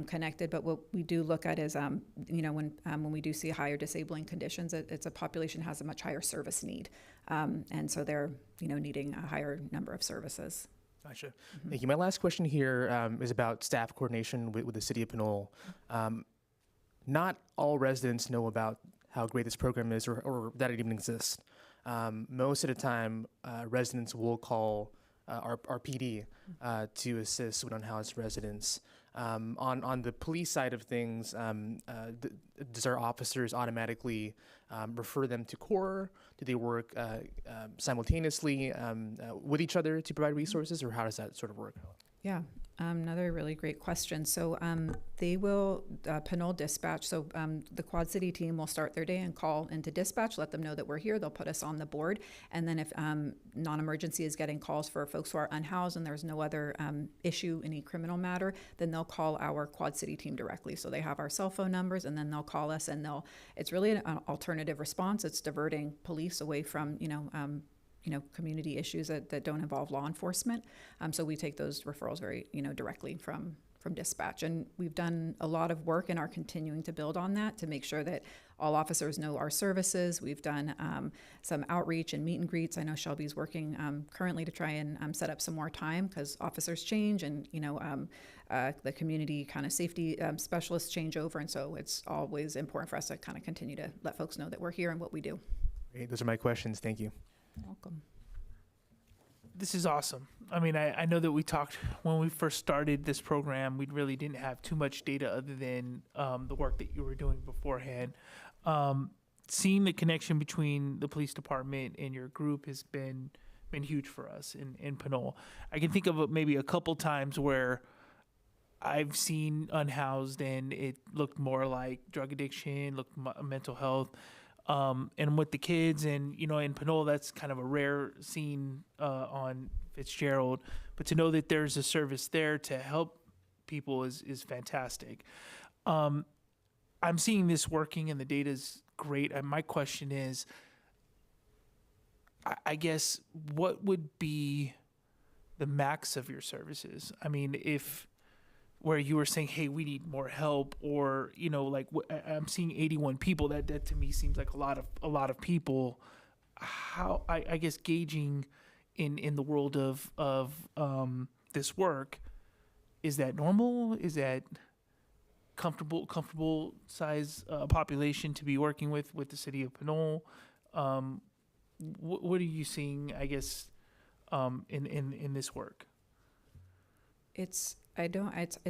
connected. But what we do look at is, when we do see higher disabling conditions, it's a population has a much higher service need. And so they're, needing a higher number of services. Gotcha. Thank you. My last question here is about staff coordination with the City of Pinole. Not all residents know about how great this program is or that it even exists. Most of the time, residents will call our PD to assist with unhoused residents. On the police side of things, does our officers automatically refer them to CORE? Do they work simultaneously with each other to provide resources, or how does that sort of work? Yeah, another really great question. So they will, Pinole Dispatch, so the Quad City team will start their day and call into dispatch, let them know that we're here. They'll put us on the board. And then if non-emergency is getting calls for folks who are unhoused and there's no other issue, any criminal matter, then they'll call our Quad City team directly. So they have our cell phone numbers, and then they'll call us, and it's really an alternative response. It's diverting police away from, community issues that don't involve law enforcement. So we take those referrals very, directly from dispatch. And we've done a lot of work and are continuing to build on that to make sure that all officers know our services. We've done some outreach and meet and greets. I know Shelby's working currently to try and set up some more time because officers change and, the community kind of safety specialists change over. And so it's always important for us to kind of continue to let folks know that we're here and what we do. Great. Those are my questions. Thank you. Welcome. This is awesome. I mean, I know that we talked when we first started this program, we really didn't have too much data other than the work that you were doing beforehand. Seeing the connection between the police department and your group has been huge for us in Pinole. I can think of maybe a couple times where I've seen unhoused and it looked more like drug addiction, looked mental health. And with the kids and, in Pinole, that's kind of a rare scene on Fitzgerald. But to know that there's a service there to help people is fantastic. I'm seeing this working and the data's great. And my question is, I guess, what would be the max of your services? I mean, where you were saying, hey, we need more help, or, I'm seeing 81 people. That to me seems like a lot of people. How, I guess, gauging in the world of this work, is that normal? Is that comfortable size population to be working with the city of Pinole? What are you seeing, I guess, in this work? It's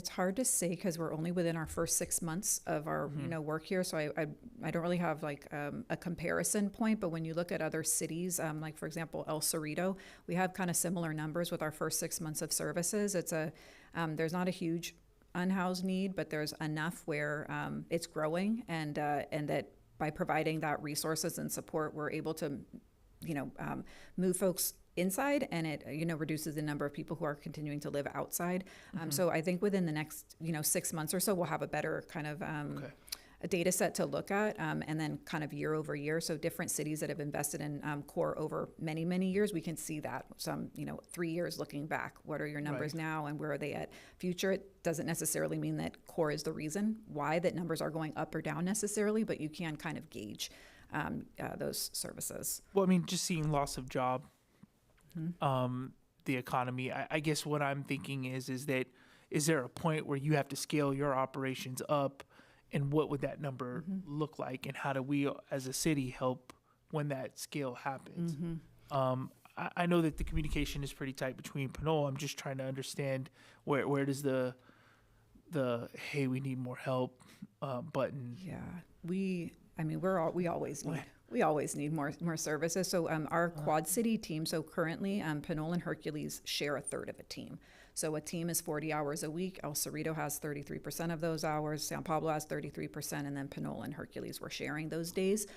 hard to say because we're only within our first 6 months of our work here, so I don't really have like a comparison point. But when you look at other cities, like for example El Cerrito, we have kind of similar numbers with our first 6 months of services. It's there's not a huge unhoused need, but there's enough where it's growing, and that by providing that resources and support, we're able to move folks inside, and it reduces the number of people who are continuing to live outside. So I think within the next 6 months or so, we'll have a better kind of a data set to look at, and then kind of year over year. So different cities that have invested in CORE over many years, we can see that some 3 years looking back. What are your numbers now, and where are they at future? It doesn't necessarily mean that CORE is the reason why that numbers are going up or down necessarily, but you can kind of gauge those services. Well, I mean, just seeing loss of job, the economy. I guess what I'm thinking is that is there a point where you have to scale your operations up, and what would that number look like, and how do we as a city help when that scale happens? I know that the communication is pretty tight between Pinole. I'm just trying to understand where does the hey, we need more help button. Yeah, we always need more services. So our Quad City team, so currently Pinole and Hercules share a third of a team. So a team is 40 hours a week. El Cerrito has 33% of those hours. San Pablo has 33%, and then Pinole and Hercules were sharing those days.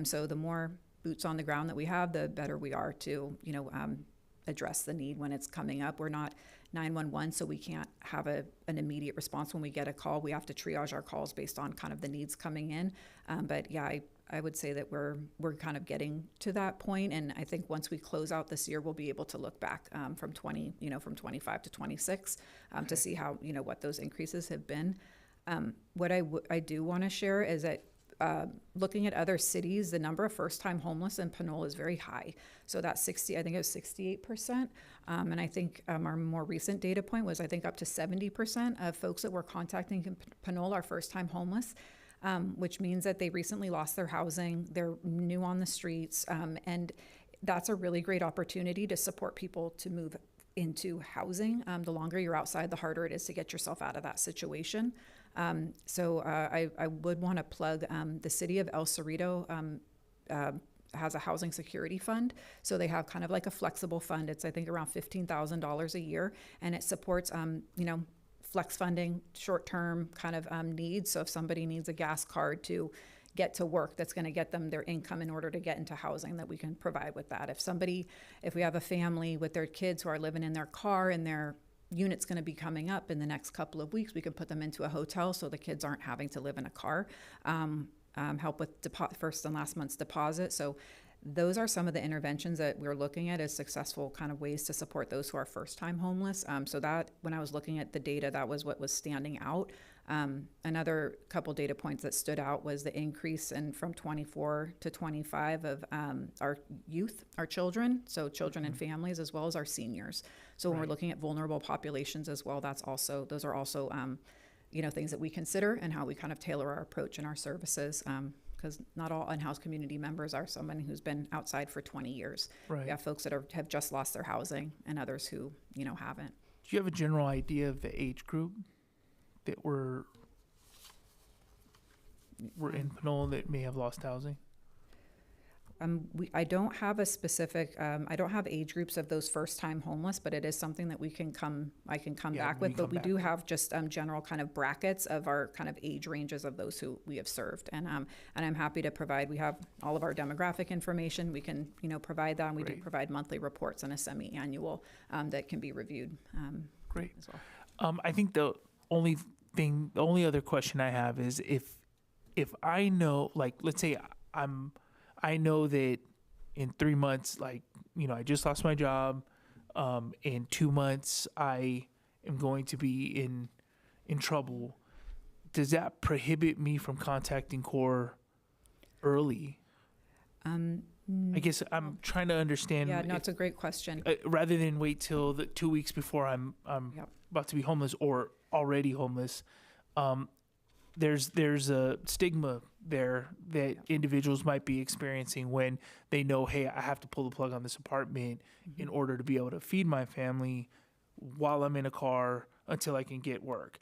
So the more boots on the ground that we have, the better we are to, address the need when it's coming up. We're not 911, so we can't have an immediate response when we get a call. We have to triage our calls based on kind of the needs coming in. But yeah, I would say that we're kind of getting to that point, and I think once we close out this year, we'll be able to look back from 25 to 26 to see how what those increases have been. What I do want to share is that looking at other cities, the number of first-time homeless in Pinole is very high. So that's 60, I think it was 68%. And I think our more recent data point was, I think, up to 70% of folks that we're contacting in Pinole are first-time homeless, which means that they recently lost their housing, they're new on the streets, and that's a really great opportunity to support people to move into housing. The longer you're outside, the harder it is to get yourself out of that situation. So I would want to plug the city of El Cerrito has a housing security fund. So they have kind of like a flexible fund. It's, I think, around $15,000 a year, and it supports, flex funding, short-term kind of needs. So if somebody needs a gas card to get to work, that's going to get them their income in order to get into housing, that we can provide with that. If we have a family with their kids who are living in their car and their unit's going to be coming up in the next couple of weeks, we can put them into a hotel so the kids aren't having to live in a car. Help with first and last month's deposit. So those are some of the interventions that we're looking at as successful kind of ways to support those who are first-time homeless. So that, when I was looking at the data, that was what was standing out. Another couple data points that stood out was the increase from 24 to 25 of our youth, our children, so children and families, as well as our seniors. So when we're looking at vulnerable populations as well, those are also things that we consider, and how we kind of tailor our approach and our services, because not all in-house community members are someone who's been outside for 20 years. Right. We have folks that have just lost their housing, and others who haven't. Do you have a general idea of the age group that were in Pinole that may have lost housing? I don't have a specific, I don't have age groups of those first-time homeless, but it is something that I can come back with. But we do have just general kind of brackets of our kind of age ranges of those who we have served. And I'm happy to provide, we have all of our demographic information. We can, provide that. And we do provide monthly reports and a semi-annual that can be reviewed. Great. As well. I think the only other question I have is if I know, like, let's say I know that in 3 months, I just lost my job. In 2 months, I am going to be in trouble. Does that prohibit me from contacting CORE early? I guess I'm trying to understand. Yeah, no, it's a great question. Rather than wait till the 2 weeks before I'm about to be homeless or already homeless, there's a stigma there that individuals might be experiencing when they know, hey, I have to pull the plug on this apartment in order to be able to feed my family while I'm in a car until I can get work.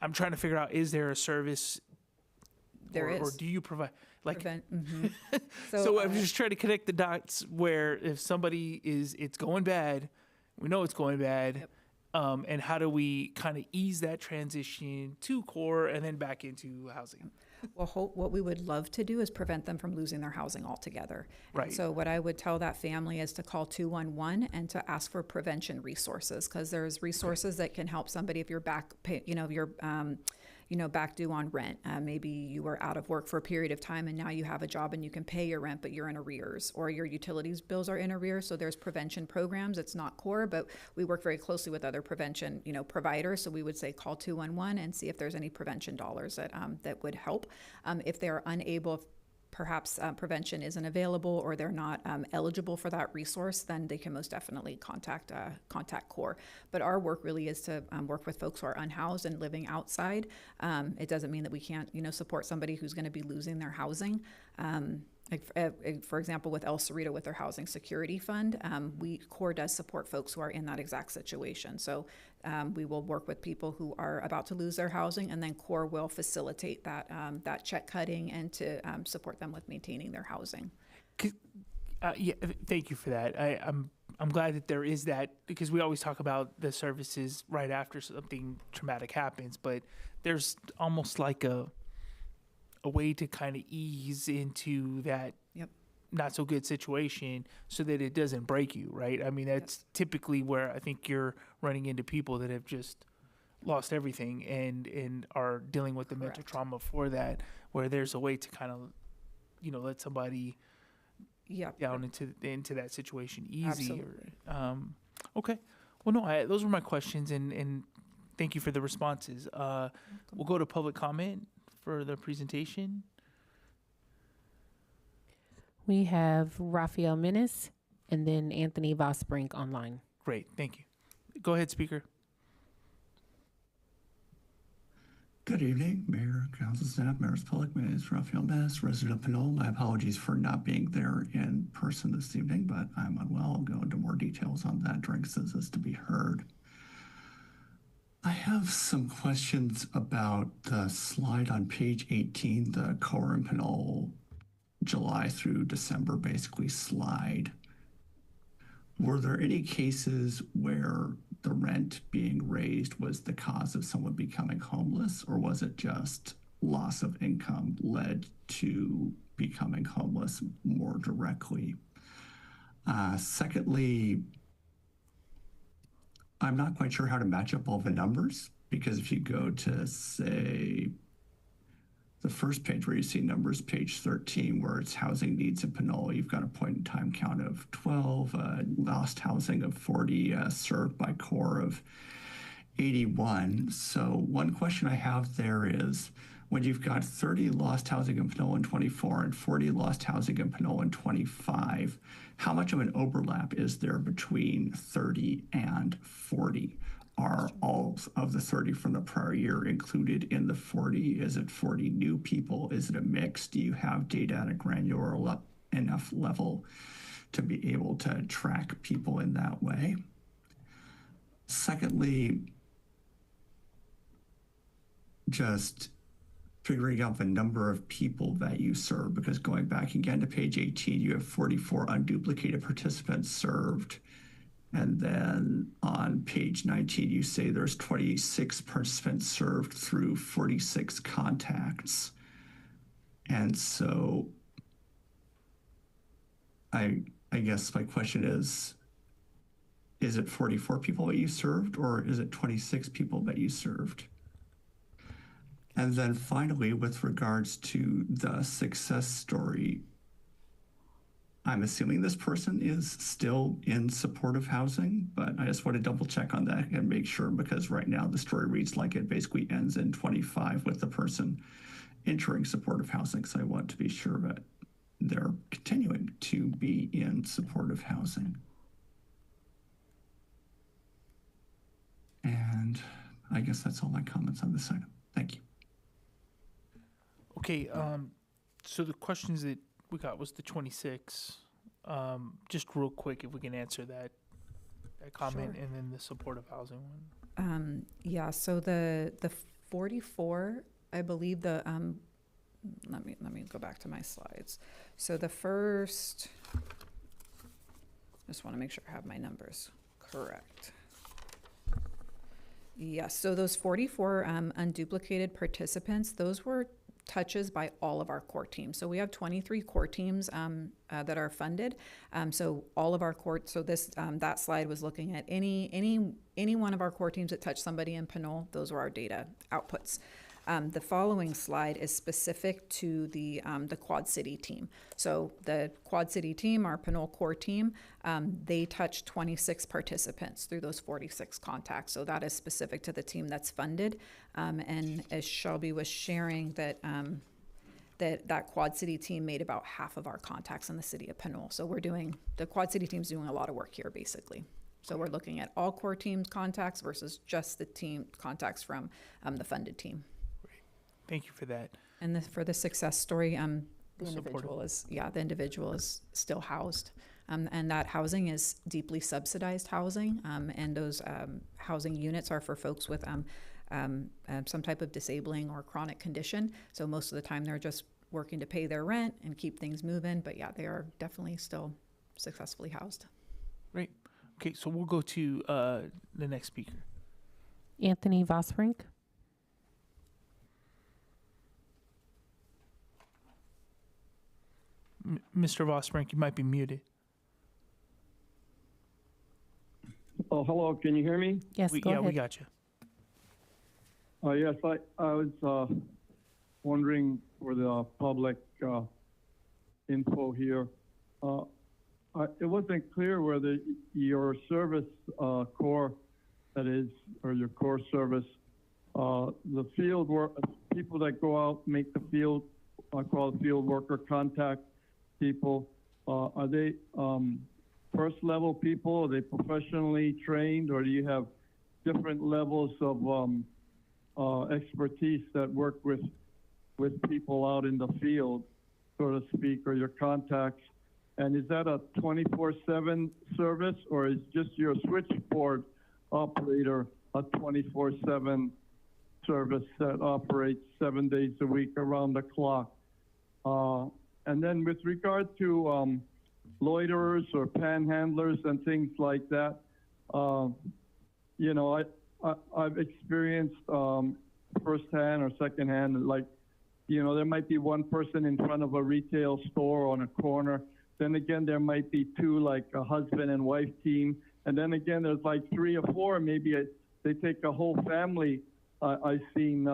I'm trying to figure out, is there a service or do you provide So I'm just trying to connect the dots where if somebody it's going bad, we know it's going bad. And how do we kind of ease that transition to CORE and then back into housing? Well, what we would love to do is prevent them from losing their housing altogether. Right. And so what I would tell that family is to call 211 and to ask for prevention resources, because there's resources that can help somebody if you're back due on rent. Maybe you were out of work for a period of time and now you have a job and you can pay your rent, but you're in arrears, or your utilities bills are in arrears. So there's prevention programs. It's not CORE, but we work very closely with other prevention, providers. So we would say call 211 and see if there's any prevention dollars that would help. If they're unable, perhaps prevention isn't available or they're not eligible for that resource, then they can most definitely contact CORE. But our work really is to work with folks who are unhoused and living outside. It doesn't mean that we can't, support somebody who's going to be losing their housing. For example, with El Cerrito, with their housing security fund, CORE does support folks who are in that exact situation. So we will work with people who are about to lose their housing, and then CORE will facilitate that check cutting and to support them with maintaining their housing. Yeah, thank you for that. I'm glad that there is that, because we always talk about the services right after something traumatic happens, but there's almost like a way to kind of ease into that not so good situation so that it doesn't break you, right? I mean, that's typically where I think you're running into people that have just lost everything and are dealing with the mental trauma for that, where there's a way to kind of, let somebody down into that situation easy. Absolutely. Okay. Well, no, those were my questions, and thank you for the responses. We'll go to public comment for the presentation. We have Rafael Menes and then Anthony Vosbrink online. Great, thank you. Go ahead, speaker. Good evening, Mayor, Council staff, members of the public. My name is Rafael Menes, resident of Pinole. My apologies for not being there in person this evening, but I'm unwell. I'll go into more details on that during census to be heard. I have some questions about the slide on page 18, the CORE and Pinole July through December basically slide. Were there any cases where the rent being raised was the cause of someone becoming homeless, or was it just loss of income led to becoming homeless more directly? Secondly, I'm not quite sure how to match up all the numbers, because if you go to, say, the first page where you see numbers, page 13, where it's housing needs in Pinole, you've got a point in time count of 12, lost housing of 40, served by CORE of 81. So one question I have there is, when you've got 30 lost housing in Pinole in 24 and 40 lost housing in Pinole in 25, how much of an overlap is there between 30 and 40? Are all of the 30 from the prior year included in the 40? Is it 40 new people? Is it a mix? Do you have data at a granular enough level to be able to track people in that way? Secondly, just figuring out the number of people that you serve, because going back again to page 18, you have 44 unduplicated participants served. And then on page 19, you say there's 26 participants served through 46 contacts. And so I guess my question is it 44 people that you served, or is it 26 people that you served? And then finally, with regards to the success story, I'm assuming this person is still in supportive housing, but I just want to double check on that and make sure, because right now the story reads like it basically ends in 25 with the person entering supportive housing. So I want to be sure that they're continuing to be in supportive housing. And I guess that's all my comments on this item. Thank you. Okay, so the questions that we got was the 26. Just real quick, if we can answer that comment, Sure. and then the supportive housing one. Yeah, so the 44, I believe let me go back to my slides. So the first, just want to make sure I have my numbers correct. Yes, so those 44 unduplicated participants, those were touches by all of our core teams. So we have 23 core teams that are funded. So all of our core, so this that slide was looking at any one of our core teams that touched somebody in Pinole. Those were our data outputs. The following slide is specific to the Quad City team. So the Quad City team, our Pinole core team, they touched 26 participants through those 46 contacts. So that is specific to the team that's funded. And as Shelby was sharing, that that Quad City team made about half of our contacts in the city of Pinole. So the Quad City team's doing a lot of work here, basically. So we're looking at all core team contacts versus just the team contacts from the funded team. Thank you for that. And for the success story, the Supportive. individual is still housed. And that housing is deeply subsidized housing. And those housing units are for folks with some type of disabling or chronic condition. So most of the time they're just working to pay their rent and keep things moving. But yeah, they are definitely still successfully housed. Great. Okay, so we'll go to the next speaker. Anthony Vosbrink. Mr. Vosbrink, you might be muted. Oh, hello. Can you hear me? Yes, go ahead. We got you. Yes, I was wondering for the public info here. It wasn't clear whether your service core, that is, or your core service, the field work, people that go out, make the field, I call it field worker contact people, are they first level people? Are they professionally trained, or do you have different levels of expertise that work with people out in the field, so to speak, or your contacts? And is that a 24/7 service, or is just your switchboard operator a 24/7 service that operates 7 days a week around the clock? And then with regard to loiterers or panhandlers and things like that, you know, I've experienced firsthand or secondhand, like, you know, there might be one person in front of a retail store on a corner. Then again, there might be two, like a husband and wife team. And then again, there's like 3 or 4, maybe they take a whole family. I've seen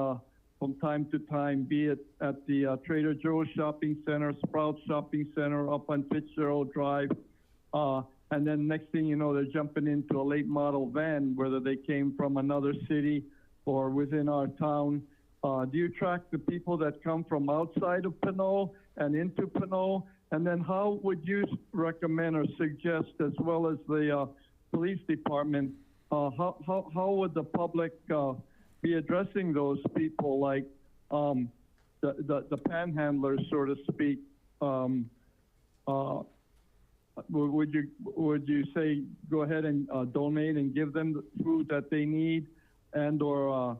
from time to time, be it at the Trader Joe's shopping center, Sprouts shopping center, up on Fitzgerald Drive. And then next thing you know, they're jumping into a late model van, whether they came from another city or within our town. Do you track the people that come from outside of Pinole and into Pinole? And then how would you recommend or suggest, as well as the police department, how would the public be addressing those people, like the panhandlers, so to speak? Would you say go ahead and donate and give them the food that they need, and or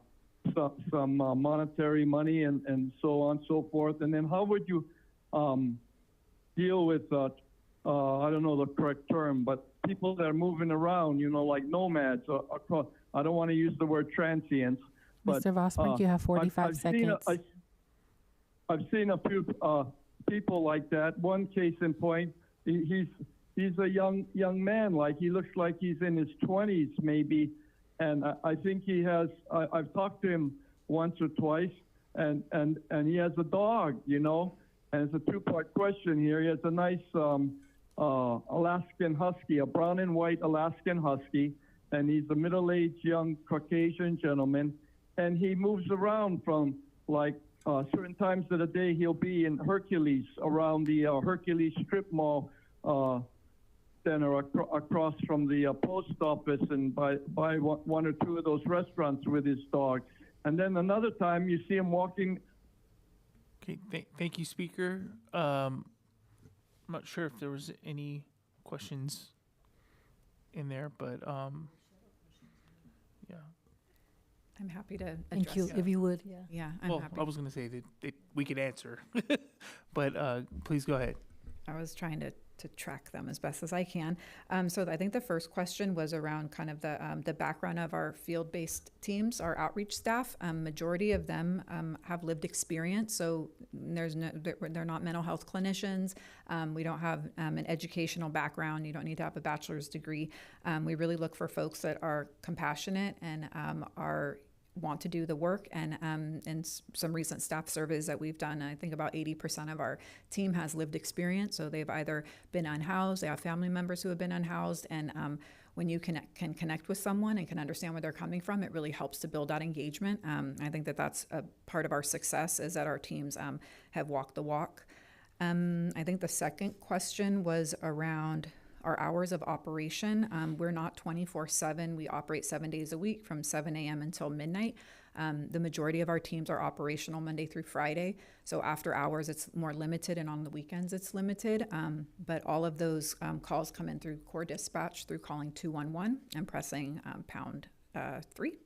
some monetary money and so on and so forth? And then how would you deal with I don't know the correct term, but people that are moving around, you know, like nomads across? I don't want to use the word transients. But, Mr. Vosbrink, you have 45 seconds. I've seen a few people like that. One case in point, he's a young man, like he looks like he's in his 20s maybe, and I think he has. I've talked to him once or twice, and he has a dog, you know. And it's a 2-part question here. He has a nice Alaskan Husky, a brown and white Alaskan Husky, and he's a middle-aged young Caucasian gentleman. And he moves around from, like, certain times of the day he'll be in Hercules, around the Hercules Strip Mall center across from the post office, and by one or two of those restaurants with his dog. And then another time you see him walking. Okay, thank you, Speaker. I'm not sure if there was any questions in there, but yeah. I'm happy to address. Thank you, if you would, yeah. Yeah, I'm Well, happy. I was going to say that we could answer, but please go ahead. I was trying to track them as best as I can. So I think the first question was around kind of the background of our field-based teams, our outreach staff. Majority of them have lived experience, so they're not mental health clinicians. We don't have an educational background. You don't need to have a bachelor's degree. We really look for folks that are compassionate and are want to do the work. And in some recent staff surveys that we've done, I think about 80% of our team has lived experience. So they've either been unhoused, they have family members who have been unhoused, and when you can connect with someone and can understand where they're coming from, it really helps to build that engagement. I think that that's a part of our success, is that our teams have walked the walk. I think the second question was around our hours of operation. We're not 24/7. We operate 7 days a week from 7 a.m. until midnight. The majority of our teams are operational Monday through Friday. So after hours, it's more limited, and on the weekends, it's limited. But all of those calls come in through core dispatch through calling 211 and pressing pound 3.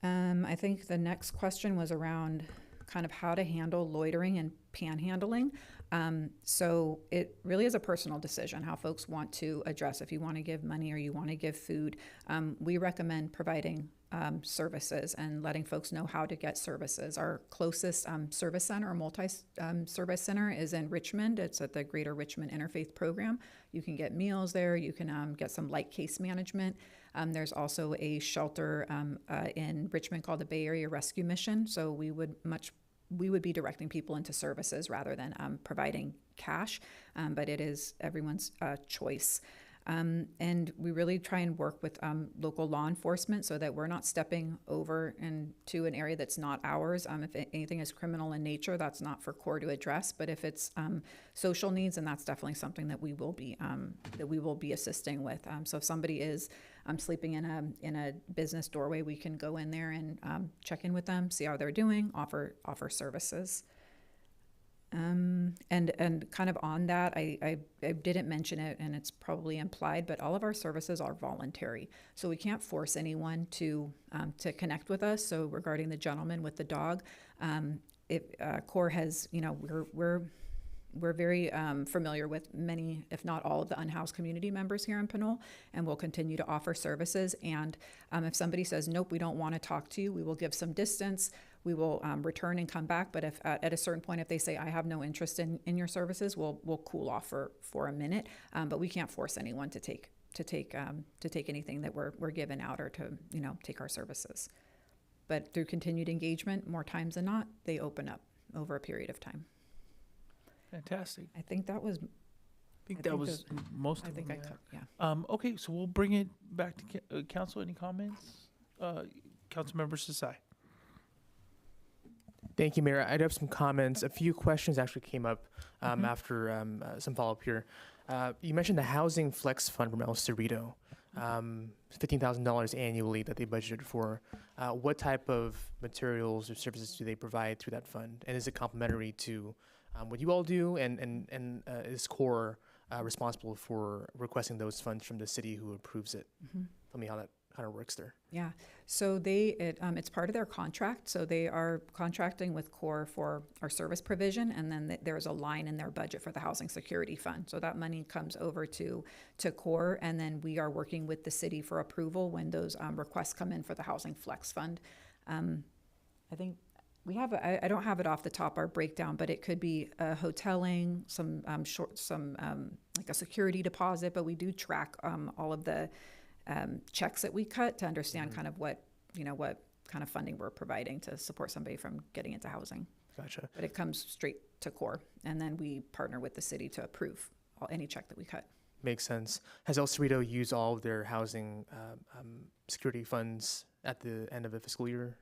I think the next question was around kind of how to handle loitering and panhandling. So it really is a personal decision how folks want to address, if you want to give money or you want to give food. We recommend providing services and letting folks know how to get services. Our closest service center or multi-service center is in Richmond. It's at the Greater Richmond Interfaith Program. You can get meals there. You can get some light case management. There's also a shelter in Richmond called the Bay Area Rescue Mission. So we would be directing people into services rather than providing cash, but it is everyone's choice. And we really try and work with local law enforcement so that we're not stepping over into an area that's not ours. If anything is criminal in nature, that's not for CORE to address. But if it's social needs, then that's definitely something that we will be assisting with. So if somebody is sleeping in a business doorway, we can go in there and check in with them, see how they're doing, offer services. And kind of on that, I didn't mention it, and it's probably implied, but all of our services are voluntary. So we can't force anyone to connect with us. So regarding the gentleman with the dog, CORE has, we're very familiar with many, if not all, of the unhoused community members here in Pinole, and we'll continue to offer services. And if somebody says, nope, we don't want to talk to you, we will give some distance. We will return and come back. But if at a certain point, if they say, I have no interest in your services, we'll cool off for a minute. But we can't force anyone to take anything that we're given out or to take our services. But through continued engagement, more times than not, they open up over a period of time. Fantastic. I think that was. Most of them. Yeah. Okay, so we'll bring it back to council. Any comments? Councilmember Sasai. Thank you, Mayor. I'd have some comments. A few questions actually came up after some follow-up here. You mentioned the Housing Flex Fund from El Cerrito, $15,000 annually that they budgeted for. What type of materials or services do they provide through that fund? And is it complementary to what you all do? And is CORE responsible for requesting those funds from the city who approves it? Tell me how that kind of works there. Yeah, so it's part of their contract. So they are contracting with CORE for our service provision, and then there's a line in their budget for the Housing Security Fund. So that money comes over to CORE, and then we are working with the city for approval when those requests come in for the Housing Flex Fund. I think we have I don't have it off the top, our breakdown, but it could be hoteling, some like a security deposit, but we do track all of the checks that we cut to understand kind of what kind of funding we're providing to support somebody from getting into housing. Gotcha. But it comes straight to CORE, and then we partner with the city to approve any check that we cut. Makes sense. Has El Cerrito used all of their housing security funds at the end of the fiscal year?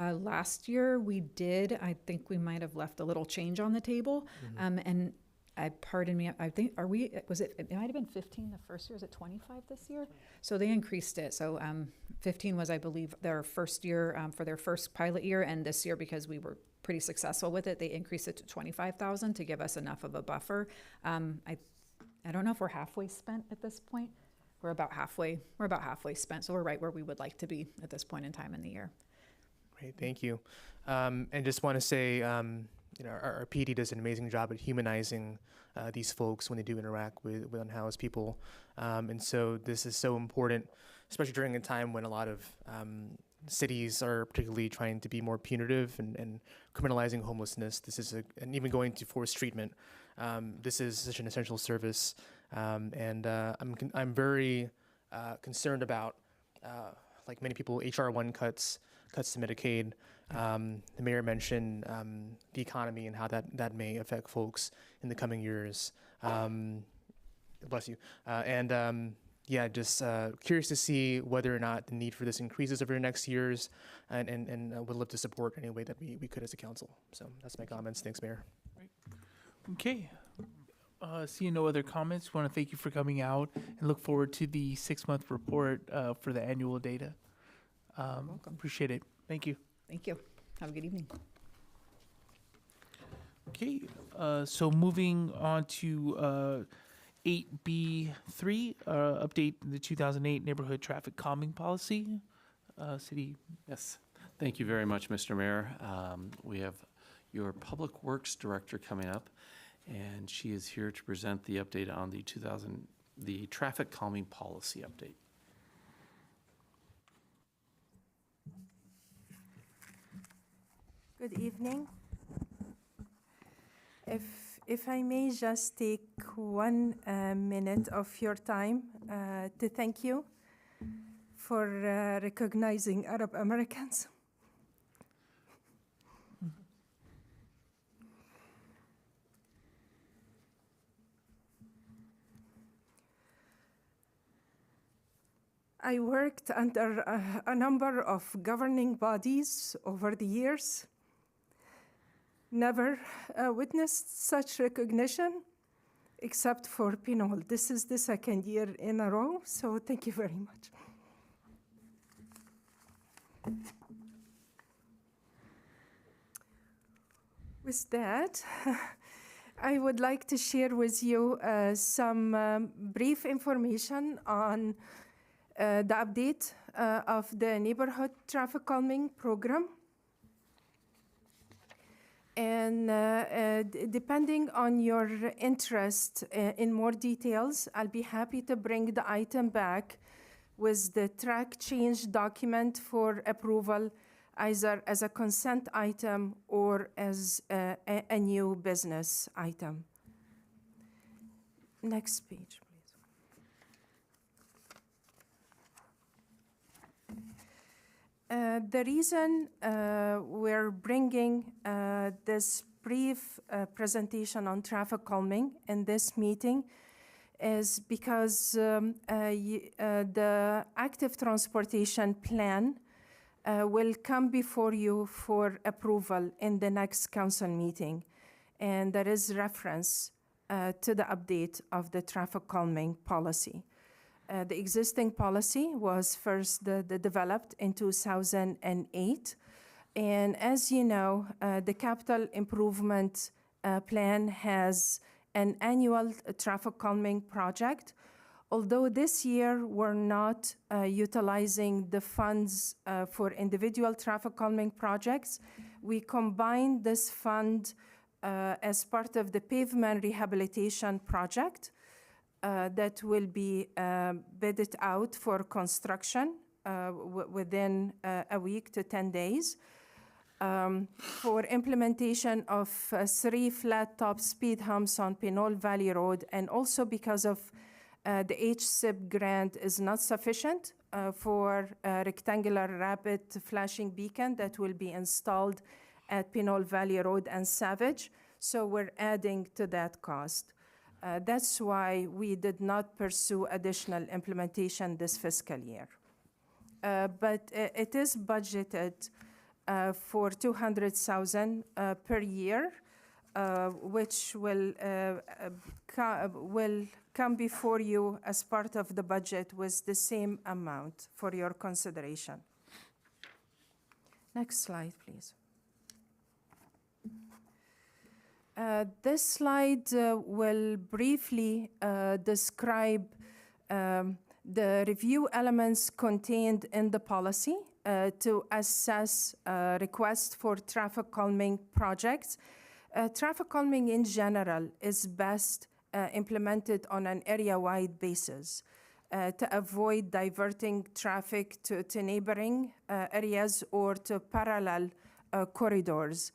Last year we did. I think we might have left a little change on the table, and pardon me, I think, it might have been 15 the first year. Is it 25 this year? So they increased it. So 15 was, I believe, their first year for their first pilot year. And this year, because we were pretty successful with it, they increased it to 25,000 to give us enough of a buffer. I don't know if we're halfway spent at this point. We're about halfway spent. So we're right where we would like to be at this point in time in the year. Great, thank you. And just want to say, our PD does an amazing job at humanizing these folks when they do interact with unhoused people. And so this is so important, especially during a time when a lot of cities are particularly trying to be more punitive and criminalizing homelessness. This is and even going to forced treatment. This is such an essential service. And I'm very concerned about like many people, HR1 cuts to Medicaid. The mayor mentioned the economy and how that may affect folks in the coming years. Bless you. Yeah, just curious to see whether or not the need for this increases over the next years, and would love to support any way that we could as a council. So that's my comments. Thanks, Mayor. Okay. Seeing no other comments, want to thank you for coming out and look forward to the 6-month report for the annual data. Welcome. Appreciate it. Thank you. Thank you. Have a good evening. Okay, so moving on to 8B3, update the 2008 Neighborhood Traffic Calming Policy. City. Yes. Thank you very much, Mr. Mayor. We have your Public Works Director coming up, and she is here to present the update on the Traffic Calming Policy update. Good evening. If I may just take 1 minute of your time to thank you for recognizing Arab Americans. I worked under a number of governing bodies over the years. Never witnessed such recognition except for Pinole. This is the 2nd year in a row, so thank you very much. With that, I would like to share with you some brief information on the update of the Neighborhood Traffic Calming Program. And depending on your interest in more details, I'll be happy to bring the item back with the track change document for approval, either as a consent item or as a new business item. Next page, please. The reason we're bringing this brief presentation on traffic calming in this meeting is because the active transportation plan will come before you for approval in the next council meeting. And there is reference to the update of the traffic calming policy. The existing policy was first developed in 2008. And as you know, the capital improvement plan has an annual traffic calming project. Although this year we're not utilizing the funds for individual traffic calming projects, we combined this fund as part of the pavement rehabilitation project that will be bidded out for construction within a week to 10 days. For implementation of 3 flat top speed humps on Pinole Valley Road, and also because of the HSIP grant is not sufficient for a rectangular rapid flashing beacon that will be installed at Pinole Valley Road and Savage. So we're adding to that cost. That's why we did not pursue additional implementation this fiscal year. But it is budgeted for $200,000 per year, which will come before you as part of the budget with the same amount for your consideration. Next slide, please. This slide will briefly describe the review elements contained in the policy to assess requests for traffic calming projects. Traffic calming in general is best implemented on an area-wide basis to avoid diverting traffic to neighboring areas or to parallel corridors.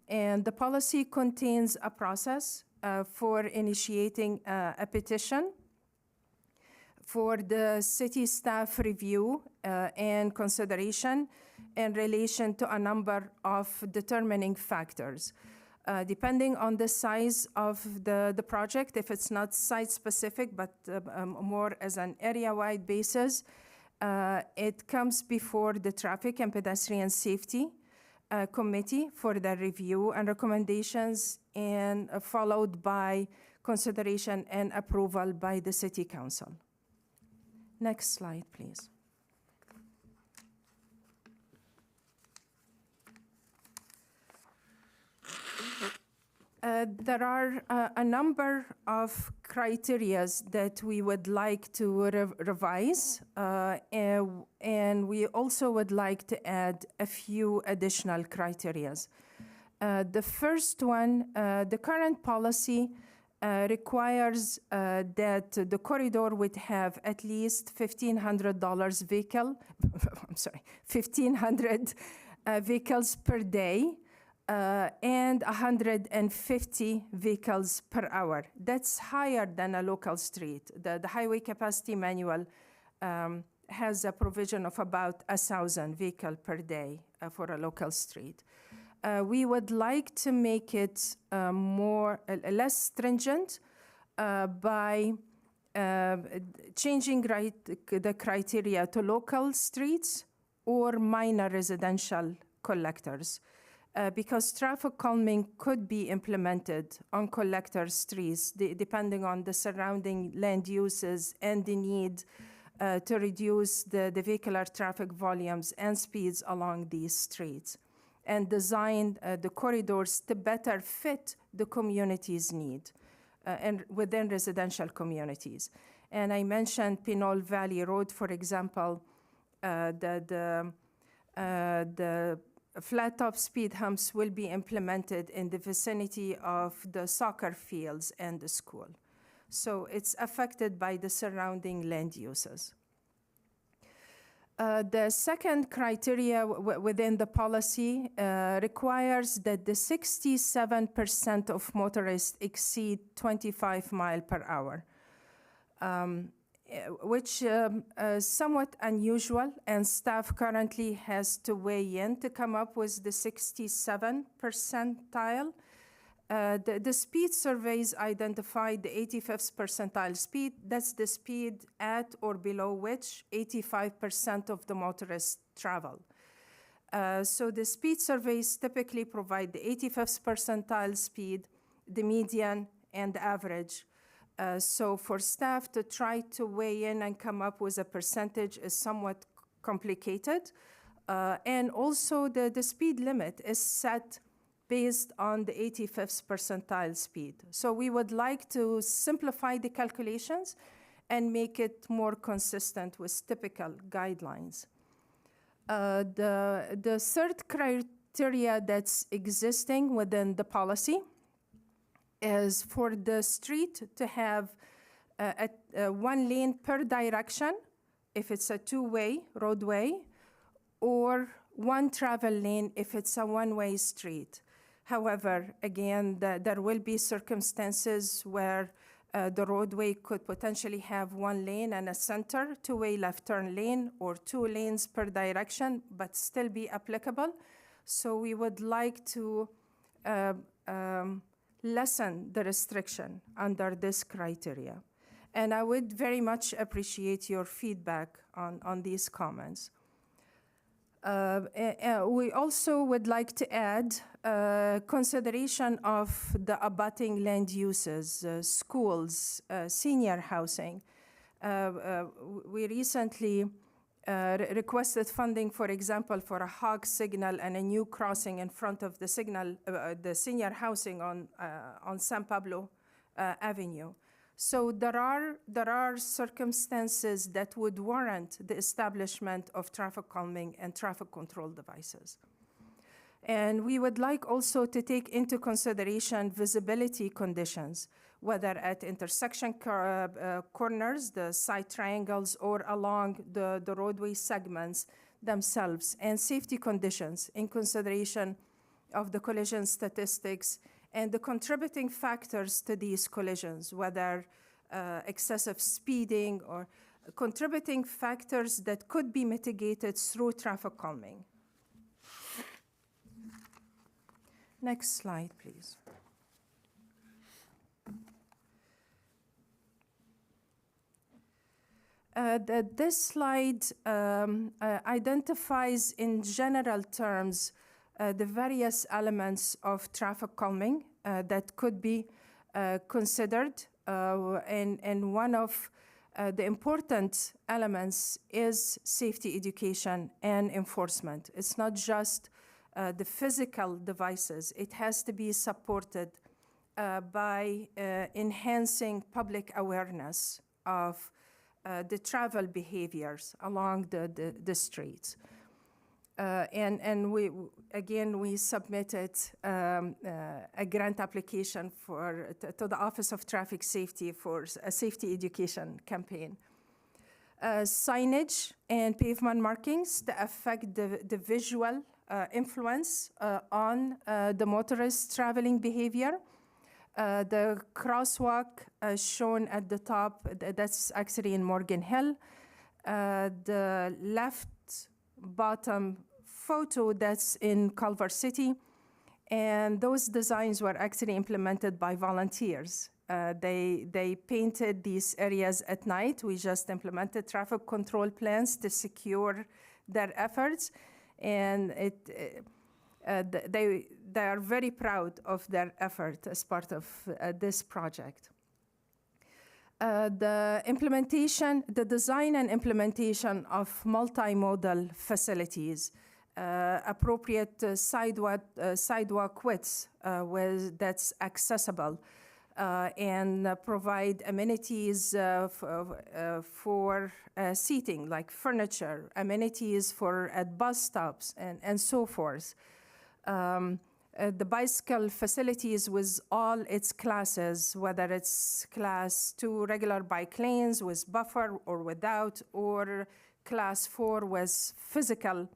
And the policy contains a process for initiating a petition for the city staff review and consideration in relation to a number of determining factors. Depending on the size of the project, if it's not site-specific, but more as an area-wide basis, it comes before the Traffic and Pedestrian Safety Committee for the review and recommendations, and followed by consideration and approval by the City Council. Next slide, please. There are a number of criteria that we would like to revise, and we also would like to add a few additional criteria. The first one, the current policy requires that the corridor would have at least $1,500 vehicle, I'm sorry, 1,500 vehicles per day. And 150 vehicles per hour. That's higher than a local street. The highway capacity manual has a provision of about 1,000 vehicles per day for a local street. We would like to make it less stringent by changing the criteria to local streets or minor residential collectors. Because traffic calming could be implemented on collector streets, depending on the surrounding land uses and the need to reduce the vehicular traffic volumes and speeds along these streets, and design the corridors to better fit the community's need and within residential communities. And I mentioned Pinole Valley Road, for example, the flat top speed humps will be implemented in the vicinity of the soccer fields and the school. So it's affected by the surrounding land uses. The second criteria within the policy requires that the 67% of motorists exceed 25 miles per hour. Which is somewhat unusual, and staff currently has to weigh in to come up with the 67 percentile. The speed surveys identified the 85th percentile speed. That's the speed at or below which 85% of the motorists travel. So the speed surveys typically provide the 85th percentile speed, the median, and the average. So for staff to try to weigh in and come up with a percentage is somewhat complicated. And also the speed limit is set based on the 85th percentile speed. So we would like to simplify the calculations and make it more consistent with typical guidelines. The third criteria that's existing within the policy is for the street to have one lane per direction if it's a two-way roadway, or one travel lane if it's a one-way street. However, again, there will be circumstances where the roadway could potentially have one lane and a center two-way left turn lane, or two lanes per direction, but still be applicable. So we would like to lessen the restriction under this criteria. And I would very much appreciate your feedback on these comments. We also would like to add consideration of the abutting land uses, schools, senior housing. We recently requested funding, for example, for a hog signal and a new crossing in front of the signal, the senior housing on San Pablo Avenue. So there are circumstances that would warrant the establishment of traffic calming and traffic control devices. And we would like also to take into consideration visibility conditions, whether at intersection corners, the side triangles, or along the roadway segments themselves, and safety conditions in consideration of the collision statistics and the contributing factors to these collisions, whether excessive speeding or contributing factors that could be mitigated through traffic calming. Next slide, please. This slide identifies in general terms the various elements of traffic calming that could be considered. And one of the important elements is safety education and enforcement. It's not just the physical devices. It has to be supported by enhancing public awareness of the travel behaviors along the streets. And we submitted a grant application to the Office of Traffic Safety for a safety education campaign. Signage and pavement markings that affect the visual influence on the motorist traveling behavior. The crosswalk shown at the top, that's actually in Morgan Hill. The left bottom photo, that's in Culver City. And those designs were actually implemented by volunteers. They painted these areas at night. We just implemented traffic control plans to secure their efforts. And they are very proud of their effort as part of this project. The design and implementation of multimodal facilities, appropriate sidewalk widths that's accessible, and provide amenities for seating, like furniture, amenities at bus stops, and so forth. The bicycle facilities with all its classes, whether it's class 2 regular bike lanes with buffer or without, or class 4 with physical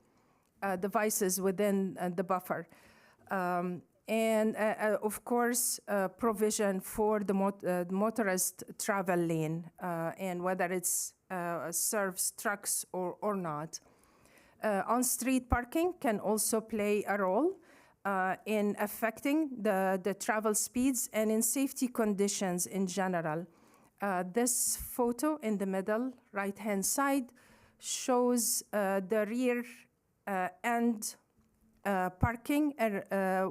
devices within the buffer. And of course, provision for the motorist travel lane, and whether it's serves trucks or not. On-street parking can also play a role in affecting the travel speeds and in safety conditions in general. This photo in the middle right-hand side shows the rear end parking,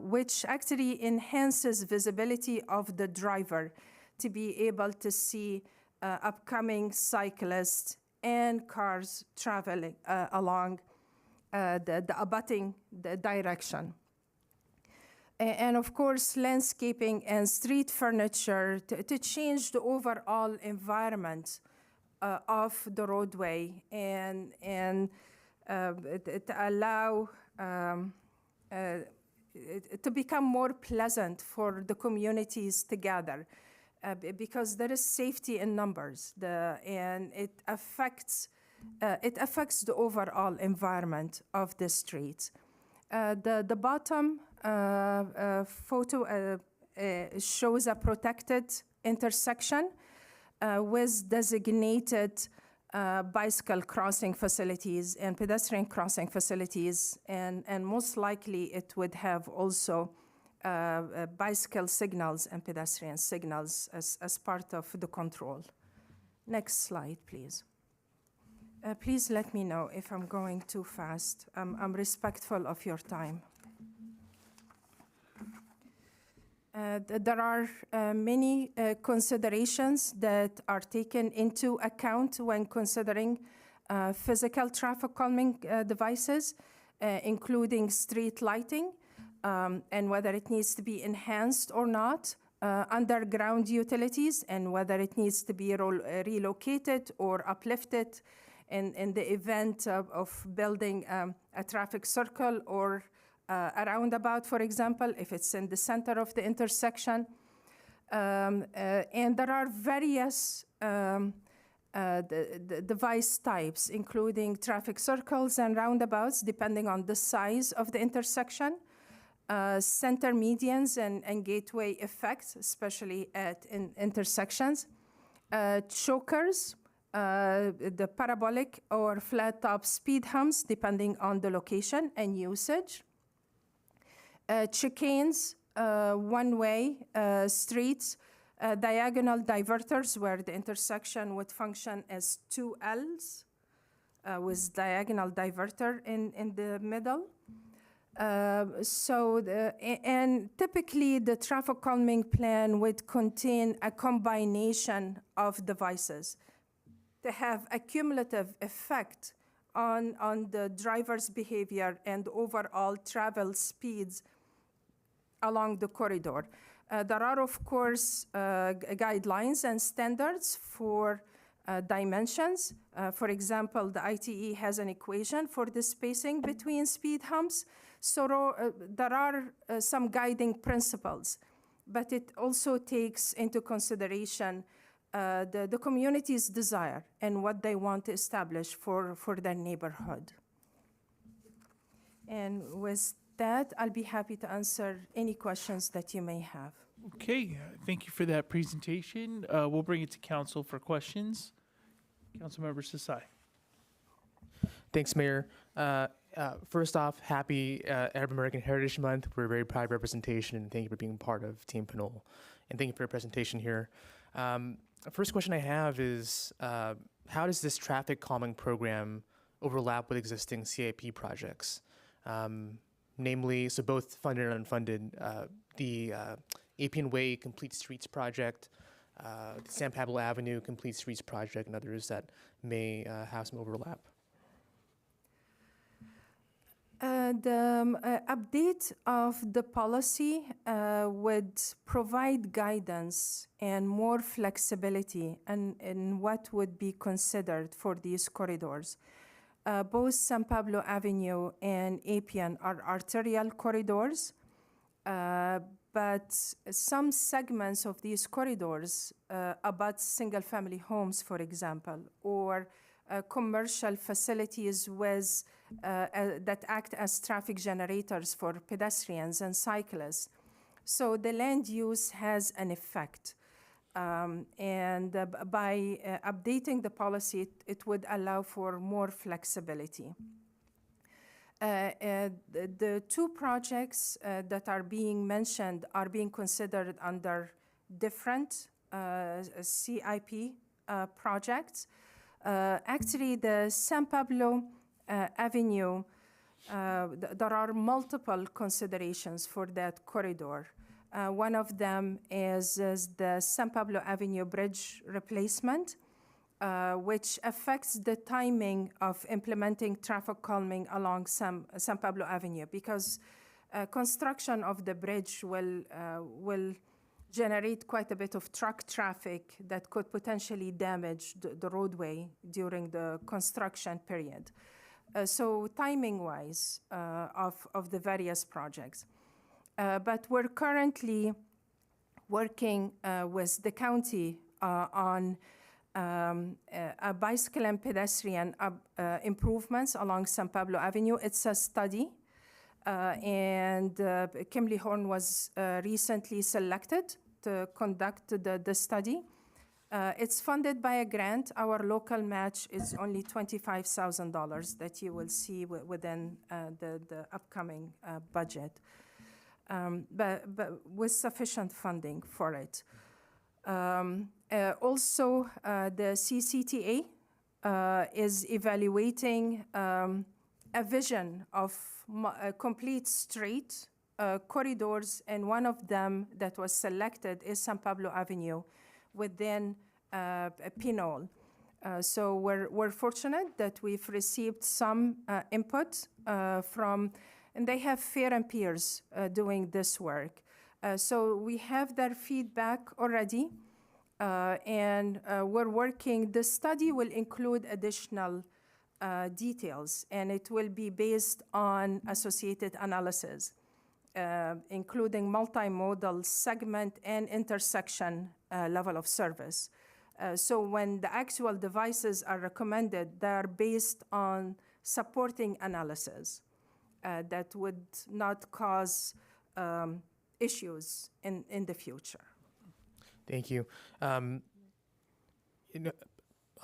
which actually enhances visibility of the driver to be able to see upcoming cyclists and cars traveling along the abutting direction. And of course, landscaping and street furniture to change the overall environment of the roadway and to allow to become more pleasant for the communities to gather, because there is safety in numbers, and it affects the overall environment of the streets. The bottom photo shows a protected intersection with designated bicycle crossing facilities and pedestrian crossing facilities, and most likely it would have also bicycle signals and pedestrian signals as part of the control. Next slide, please. Please let me know if I'm going too fast. I'm respectful of your time. There are many considerations that are taken into account when considering physical traffic calming devices, including street lighting, and whether it needs to be enhanced or not, underground utilities, and whether it needs to be relocated or uplifted in the event of building a traffic circle or a roundabout, for example, if it's in the center of the intersection. And there are various the device types, including traffic circles and roundabouts, depending on the size of the intersection, center medians and gateway effects, especially at intersections, chokers, the parabolic or flat top speed humps depending on the location and usage. Chicanes, one-way streets, diagonal diverters where the intersection would function as two L's with diagonal diverter in the middle. And typically the traffic calming plan would contain a combination of devices to have a cumulative effect on the driver's behavior and overall travel speeds along the corridor. There are, of course, guidelines and standards for dimensions. For example, the ITE has an equation for the spacing between speed humps. So there are some guiding principles, but it also takes into consideration the community's desire and what they want to establish for their neighborhood. And with that, I'll be happy to answer any questions that you may have. Okay, thank you for that presentation. We'll bring it to council for questions. Councilmember Sasai. Thanks, Mayor. First off, happy Arab American Heritage Month. We're very proud of representation, and thank you for being part of Team Pinole. And thank you for your presentation here. First question I have is, how does this traffic calming program overlap with existing CIP projects? Namely, so both funded and unfunded, the Appian Way Complete Streets Project, the San Pablo Avenue Complete Streets Project, and others that may have some overlap. The update of the policy would provide guidance and more flexibility in what would be considered for these corridors. Both San Pablo Avenue and Appian are arterial corridors, but some segments of these corridors abut single-family homes, for example, or commercial facilities with, that act as traffic generators for pedestrians and cyclists. So the land use has an effect. And by updating the policy, it would allow for more flexibility. The two projects that are being mentioned are being considered under different CIP projects. Actually, the San Pablo Avenue, there are multiple considerations for that corridor. One of them is the San Pablo Avenue Bridge replacement, which affects the timing of implementing traffic calming along San Pablo Avenue, because construction of the bridge will generate quite a bit of truck traffic that could potentially damage the roadway during the construction period. So timing-wise of the various projects. But we're currently working with the county on a bicycle and pedestrian improvements along San Pablo Avenue. It's a study, and Kimley Horn was recently selected to conduct the study. It's funded by a grant. Our local match is only $25,000 that you will see within the upcoming budget. But with sufficient funding for it. Also, the CCTA is evaluating a vision of complete street corridors, and one of them that was selected is San Pablo Avenue within Pinole. So we're fortunate that we've received some input from, and they have Fair and Peers doing this work. So we have their feedback already, and we're working. The study will include additional details, and it will be based on associated analysis, including multimodal segment and intersection level of service. So when the actual devices are recommended, they are based on supporting analysis that would not cause issues in the future. Thank you.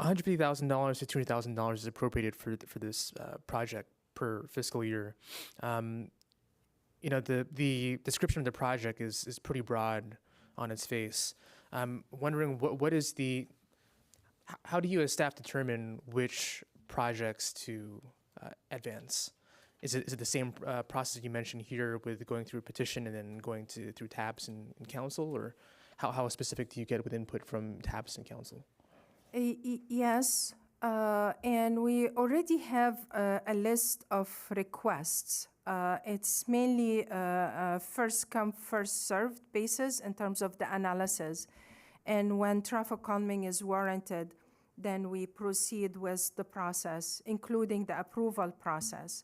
$150,000 to $200,000 is appropriated for this project per fiscal year. The description of the project is pretty broad on its face. I'm wondering how do you as staff determine which projects to advance? Is it the same process you mentioned here with going through a petition and then going through TAPS and council, or how specific do you get with input from TAPS and council? Yes, and we already have a list of requests. It's mainly first come, first served basis in terms of the analysis. And when traffic calming is warranted, then we proceed with the process, including the approval process.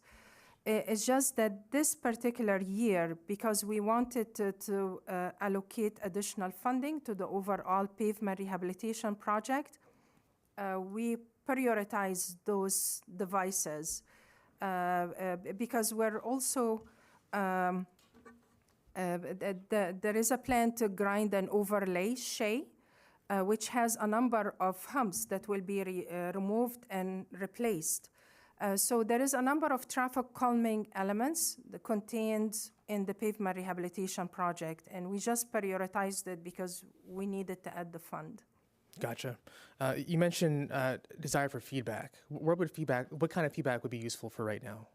It's just that this particular year, because we wanted to allocate additional funding to the overall pavement rehabilitation project, we prioritize those devices because we're also, there is a plan to grind and overlay SHE, which has a number of humps that will be removed and replaced. So there is a number of traffic calming elements contained in the pavement rehabilitation project, and we just prioritized it because we needed to add the fund. Gotcha. You mentioned desire for feedback. What kind of feedback would be useful for right now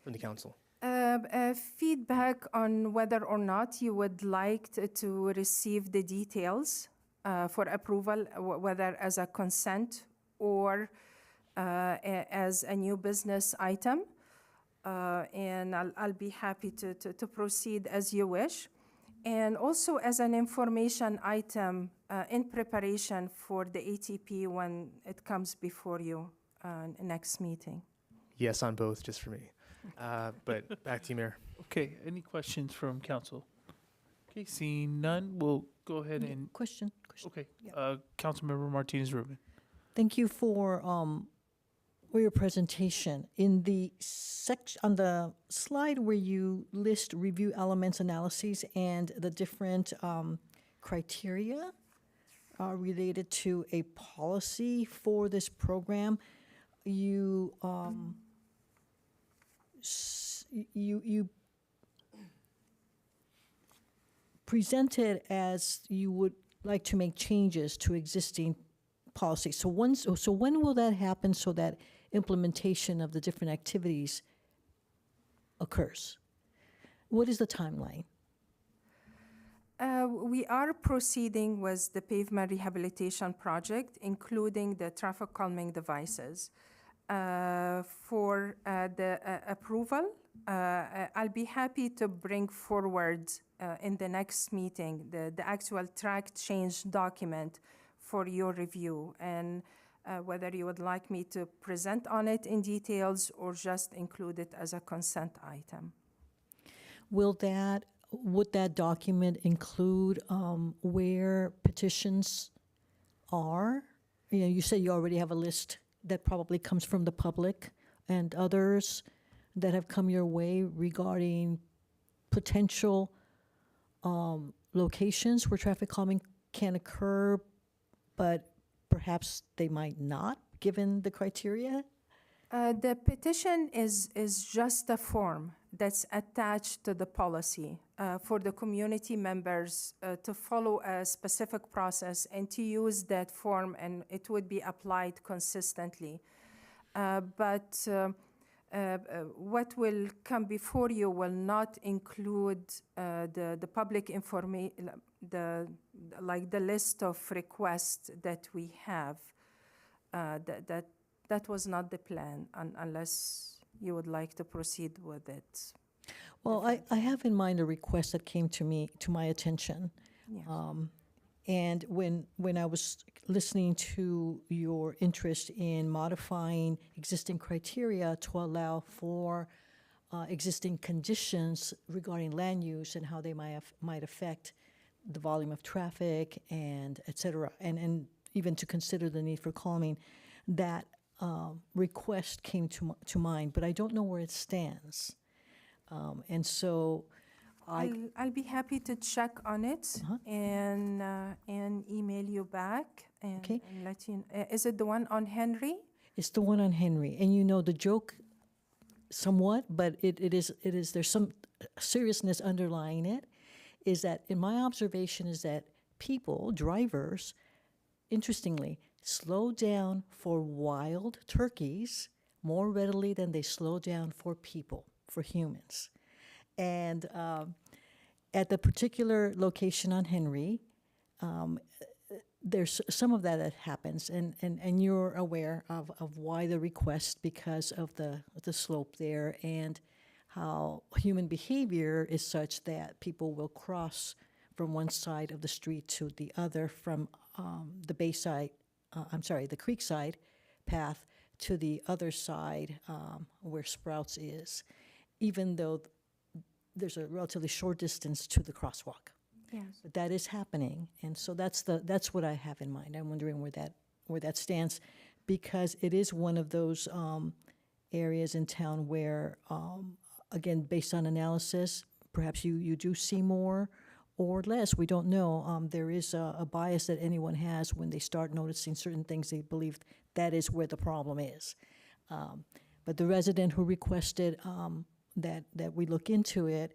from the council? Feedback on whether or not you would like to receive the details for approval, whether as a consent or as a new business item. And I'll be happy to proceed as you wish. And also as an information item in preparation for the ATP when it comes before you next meeting. Yes on both, just for me. But back to you, Mayor. Okay, any questions from council? Okay, seeing none, we'll go ahead and... Question. Okay, Councilmember Martinez-Rubin. Thank you for your presentation. In the on the slide where you list review elements, analyses, and the different criteria related to a policy for this program, you presented as you would like to make changes to existing policies. So when will that happen so that implementation of the different activities occurs? What is the timeline? We are proceeding with the pavement rehabilitation project, including the traffic calming devices. For the approval, I'll be happy to bring forward in the next meeting the actual track change document for your review, and whether you would like me to present on it in details or just include it as a consent item. Would that document include where petitions are? You say you already have a list that probably comes from the public and others that have come your way regarding potential locations where traffic calming can occur, but perhaps they might not, given the criteria? The petition is just a form that's attached to the policy for the community members to follow a specific process and to use that form, and it would be applied consistently. But what will come before you will not include the public information, the list of requests that we have. That was not the plan, unless you would like to proceed with it. Well, I have in mind a request that came to my attention. Yes. And when I was listening to your interest in modifying existing criteria to allow for existing conditions regarding land use and how they might affect the volume of traffic and et cetera, and even to consider the need for calming, that request came to mind, but I don't know where it stands. And so I'll be happy to check on it and email you back and let you. Is it the one on Henry? It's the one on Henry, and you know the joke, somewhat, but it is there's some seriousness underlying it. Is that in my observation is that people, drivers, interestingly, slow down for wild turkeys more readily than they slow down for people, for humans. And at the particular location on Henry, there's some of that happens, and you're aware of why the request, because of the slope there and how human behavior is such that people will cross from one side of the street to the other, from the bayside, the creekside path to the other side where Sprouts is, even though there's a relatively short distance to the crosswalk. Yes. But that is happening, and so that's what I have in mind. I'm wondering where that stands, because it is one of those areas in town where, again, based on analysis, perhaps you do see more or less. We don't know. There is a bias that anyone has when they start noticing certain things. They believe that is where the problem is. But the resident who requested that we look into it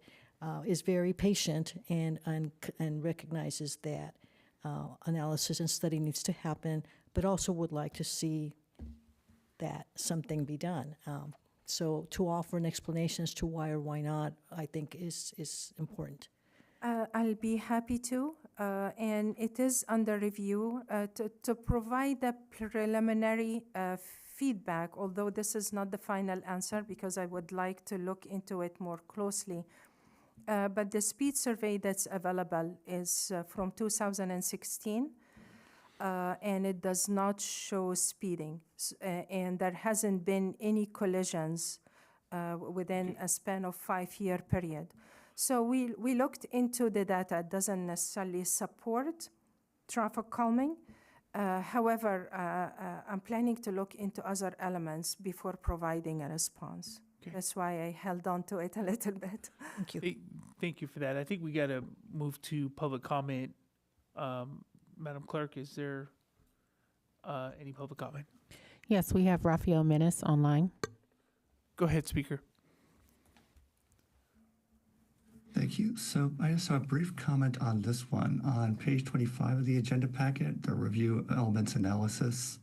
is very patient and recognizes that analysis and study needs to happen, but also would like to see that something be done. So to offer an explanation as to why or why not, I think is important. I'll be happy to, and it is under review to provide the preliminary feedback, although this is not the final answer because I would like to look into it more closely. But the speed survey that's available is from 2016, and it does not show speeding, and there hasn't been any collisions within a span of 5-year period. So we looked into the data. It doesn't necessarily support traffic calming. However, I'm planning to look into other elements before providing a response. Okay. That's why I held on to it a little bit. Thank you. Thank you for that. I think we got to move to public comment. Madam Clerk, is there any public comment? Yes, we have Rafael Menace online. Go ahead, speaker. Thank you. So I just have a brief comment on this one. On page 25 of the agenda packet, the review elements analysis,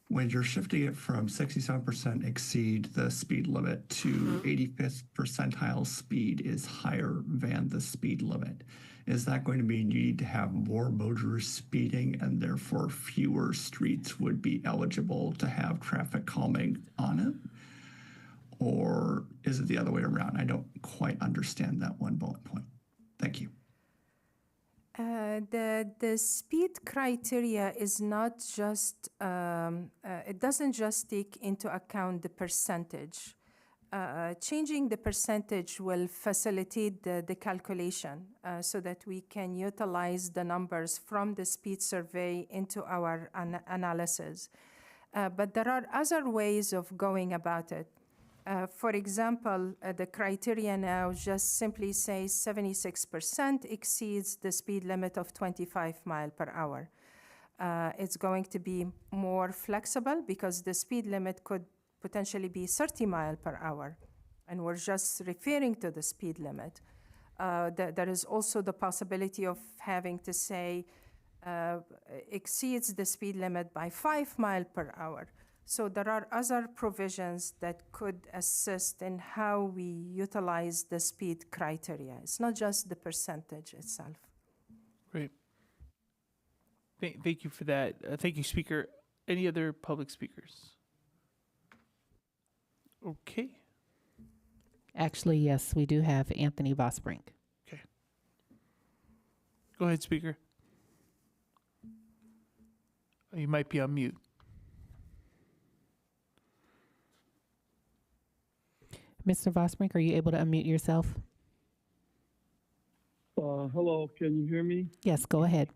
when you're shifting it from 67% exceed the speed limit to 85th percentile speed is higher than the speed limit, is that going to mean you need to have more motorists speeding and therefore fewer streets would be eligible to have traffic calming on it? Or is it the other way around? I don't quite understand that one bullet point. Thank you. The speed criteria is not just, it doesn't just take into account the percentage. Changing the percentage will facilitate the calculation so that we can utilize the numbers from the speed survey into our analysis. But there are other ways of going about it. For example, the criteria now just simply says 76% exceeds the speed limit of 25 miles per hour. It's going to be more flexible because the speed limit could potentially be 30 miles per hour, and we're just referring to the speed limit. There is also the possibility of having to say exceeds the speed limit by 5 miles per hour. So there are other provisions that could assist in how we utilize the speed criteria. It's not just the percentage itself. Great. Thank you for that. Thank you, Speaker. Any other public speakers? Okay. Actually, yes, we do have Anthony Vosbrink. Okay. Go ahead, Speaker. Oh, you might be on mute. Mr. Vosbrink, are you able to unmute yourself? Hello, can you hear me? Yes, go ahead.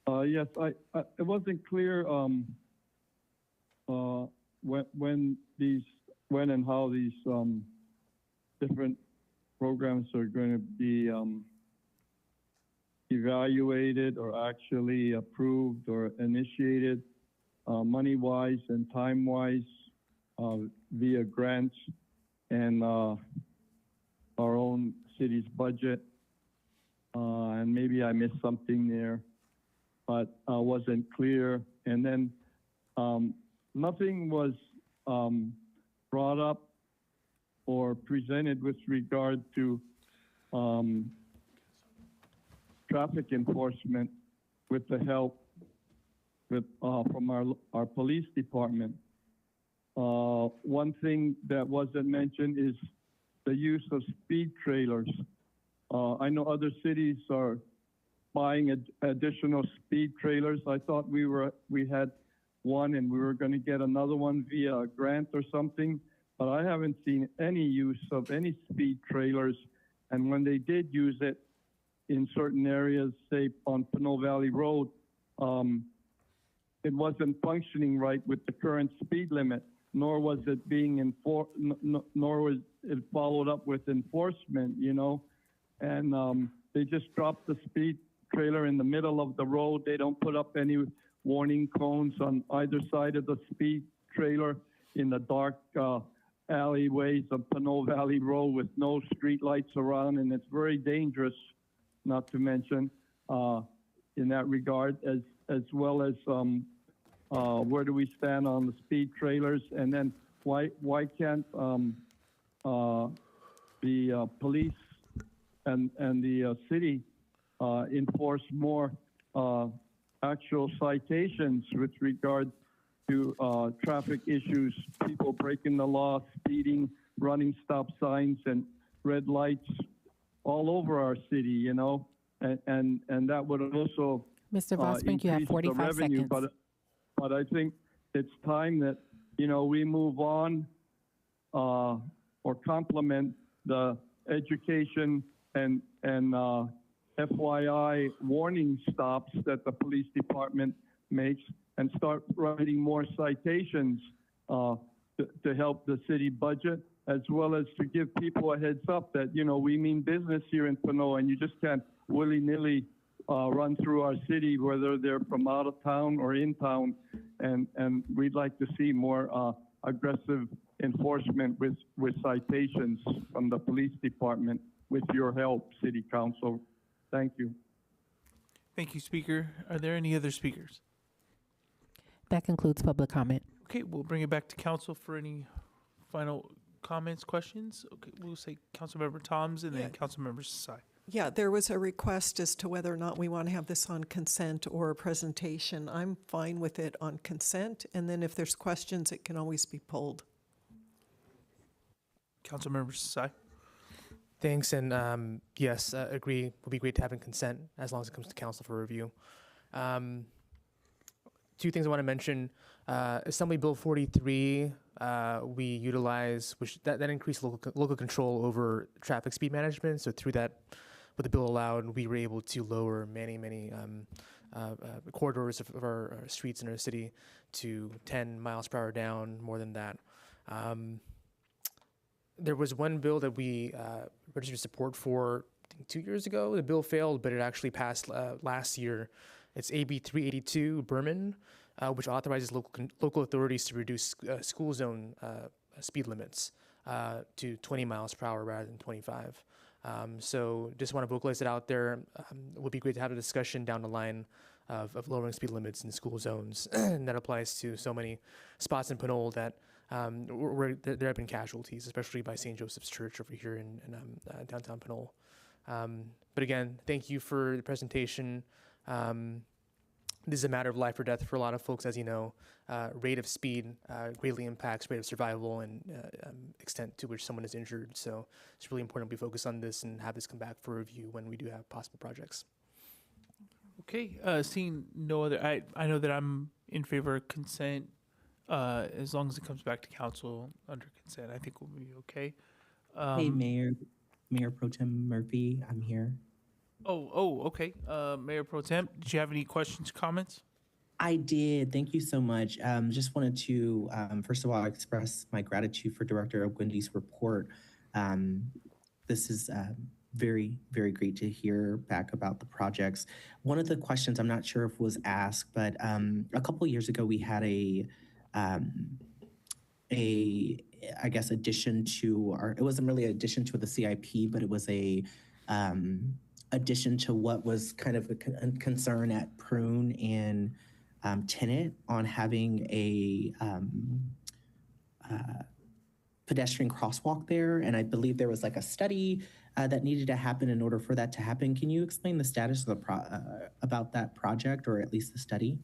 Yes, it wasn't clear when and how these different programs are going to be evaluated or actually approved or initiated money-wise and time-wise via grants and our own city's budget. And maybe I missed something there, but wasn't clear. And then nothing was brought up or presented with regard to traffic enforcement with the help from our police department. One thing that wasn't mentioned is the use of speed trailers. I know other cities are buying additional speed trailers. I thought we had one and we were going to get another one via a grant or something, but I haven't seen any use of any speed trailers. And when they did use it in certain areas, say on Pinole Valley Road, it wasn't functioning right with the current speed limit, nor was it being enforced, nor was it followed up with enforcement, you know. And they just dropped the speed trailer in the middle of the road. They don't put up any warning cones on either side of the speed trailer in the dark alleyways of Pinole Valley Road with no street lights around, and it's very dangerous, not to mention, in that regard, as well as where do we stand on the speed trailers, and then why can't the police and the city enforce more actual citations with regard to traffic issues, people breaking the law, speeding, running stop signs and red lights all over our city, you know, and that would also Mr. Vosbrink, you have increase 45 the revenue, seconds. But I think it's time that, you know, we move on or complement the education and FYI warning stops that the police department makes and start writing more citations to help the city budget, as well as to give people a heads up that, you know, we mean business here in Pinole, and you just can't willy-nilly run through our city, whether they're from out of town or in town, and we'd like to see more aggressive enforcement with citations from the police department with your help, City Council. Thank you. Thank you, Speaker. Are there any other speakers? That concludes public comment. Okay, we'll bring it back to council for any final comments, questions. Okay, we'll say Councilmember Toms and then Councilmember Sai. Yeah, there was a request as to whether or not we want to have this on consent or a presentation. I'm fine with it on consent, and then if there's questions, it can always be pulled. Councilmember Sai. Thanks, and yes, agree. It would be great to have in consent as long as it comes to council for review. Two things I want to mention. Assembly Bill 43, we utilize, which that increased local control over traffic speed management. So through that, what the bill allowed, we were able to lower many corridors of our streets in our city to 10 miles per hour down, more than that. There was one bill that we registered support for, I think 2 years ago. The bill failed, but it actually passed last year. It's AB 382 Berman, which authorizes local authorities to reduce school zone speed limits to 20 miles per hour rather than 25. So just want to vocalize it out there. It would be great to have a discussion down the line of lowering speed limits in school zones. And that applies to so many spots in Pinole that where there have been casualties, especially by St. Joseph's Church over here in downtown Pinole. But again, thank you for the presentation. This is a matter of life or death for a lot of folks, as you know. Rate of speed greatly impacts rate of survival and extent to which someone is injured. So it's really important we focus on this and have this come back for review when we do have possible projects. Okay, seeing no other, I know that I'm in favor of consent. As long as it comes back to council under consent, I think we'll be okay. Hey, Mayor Pro Tem Murphy, I'm here. Okay. Mayor Pro Tem, did you have any questions, comments? I did. Thank you so much. Just wanted to, first of all, express my gratitude for Director Ogwindy's report. This is very, very great to hear back about the projects. One of the questions, I'm not sure if was asked, but a couple years ago we had I guess, addition to our, it wasn't really an addition to the CIP, but it was a addition to what was kind of a concern at Prune and Tenant on having a pedestrian crosswalk there. And I believe there was like a study that needed to happen in order for that to happen. Can you explain the status of the about that project, or at least the study?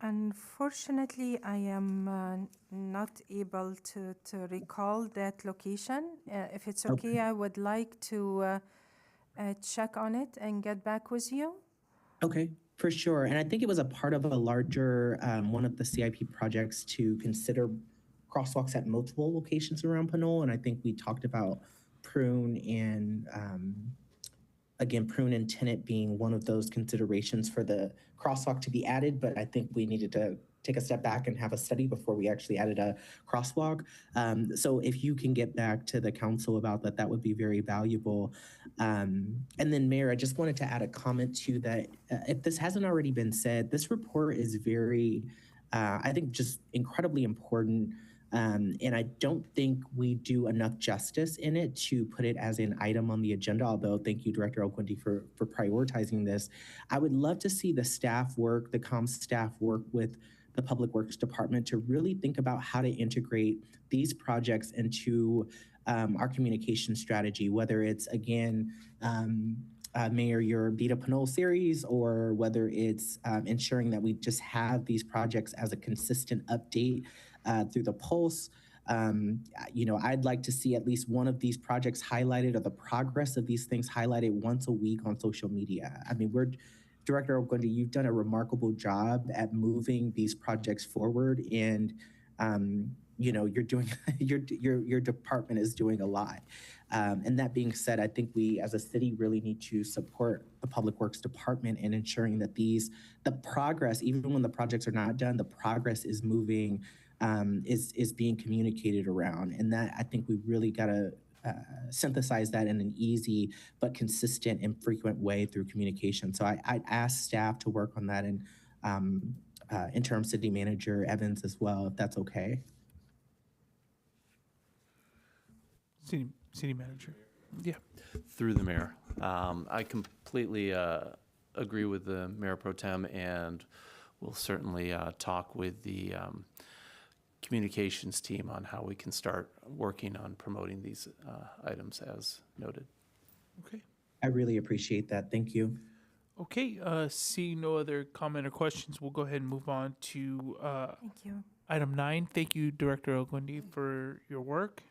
Unfortunately, I am not able to recall that location. If it's okay, I would like to check on it and get back with you. Okay, for sure. And I think it was a part of a larger, one of the CIP projects to consider crosswalks at multiple locations around Pinole. And I think we talked about Prune and, again, Prune and Tenant being one of those considerations for the crosswalk to be added. But I think we needed to take a step back and have a study before we actually added a crosswalk. So if you can get back to the council about that, that would be very valuable. And then Mayor, I just wanted to add a comment to that. If this hasn't already been said, this report is very, I think, just incredibly important. And I don't think we do enough justice in it to put it as an item on the agenda, although thank you, Director Okwinti, for prioritizing this. I would love to see the staff work, the comms staff work with the Public Works Department to really think about how to integrate these projects into our communication strategy, whether it's, again, Mayor, your Vida Pinole series, or whether it's ensuring that we just have these projects as a consistent update through the Pulse. You know, I'd like to see at least one of these projects highlighted, or the progress of these things highlighted once a week on social media. I mean, Director Okwinti, you've done a remarkable job at moving these projects forward, and you know, you're doing your department is doing a lot. And that being said, I think we as a city really need to support the Public Works Department in ensuring that the progress, even when the projects are not done, the progress is moving, is being communicated around. And that, I think we really got to synthesize that in an easy but consistent and frequent way through communication. So I'd ask staff to work on that, and Interim City Manager Evans as well, if that's okay. City Manager. Yeah. Through the mayor. I completely agree with the Mayor Pro Tem, and we'll certainly talk with the communications team on how we can start working on promoting these items as noted. Okay. I really appreciate that. Thank you. Okay. Seeing no other comment or questions, we'll go ahead and move on to Thank you. item 9. Thank you, Director Okwinti, for your work.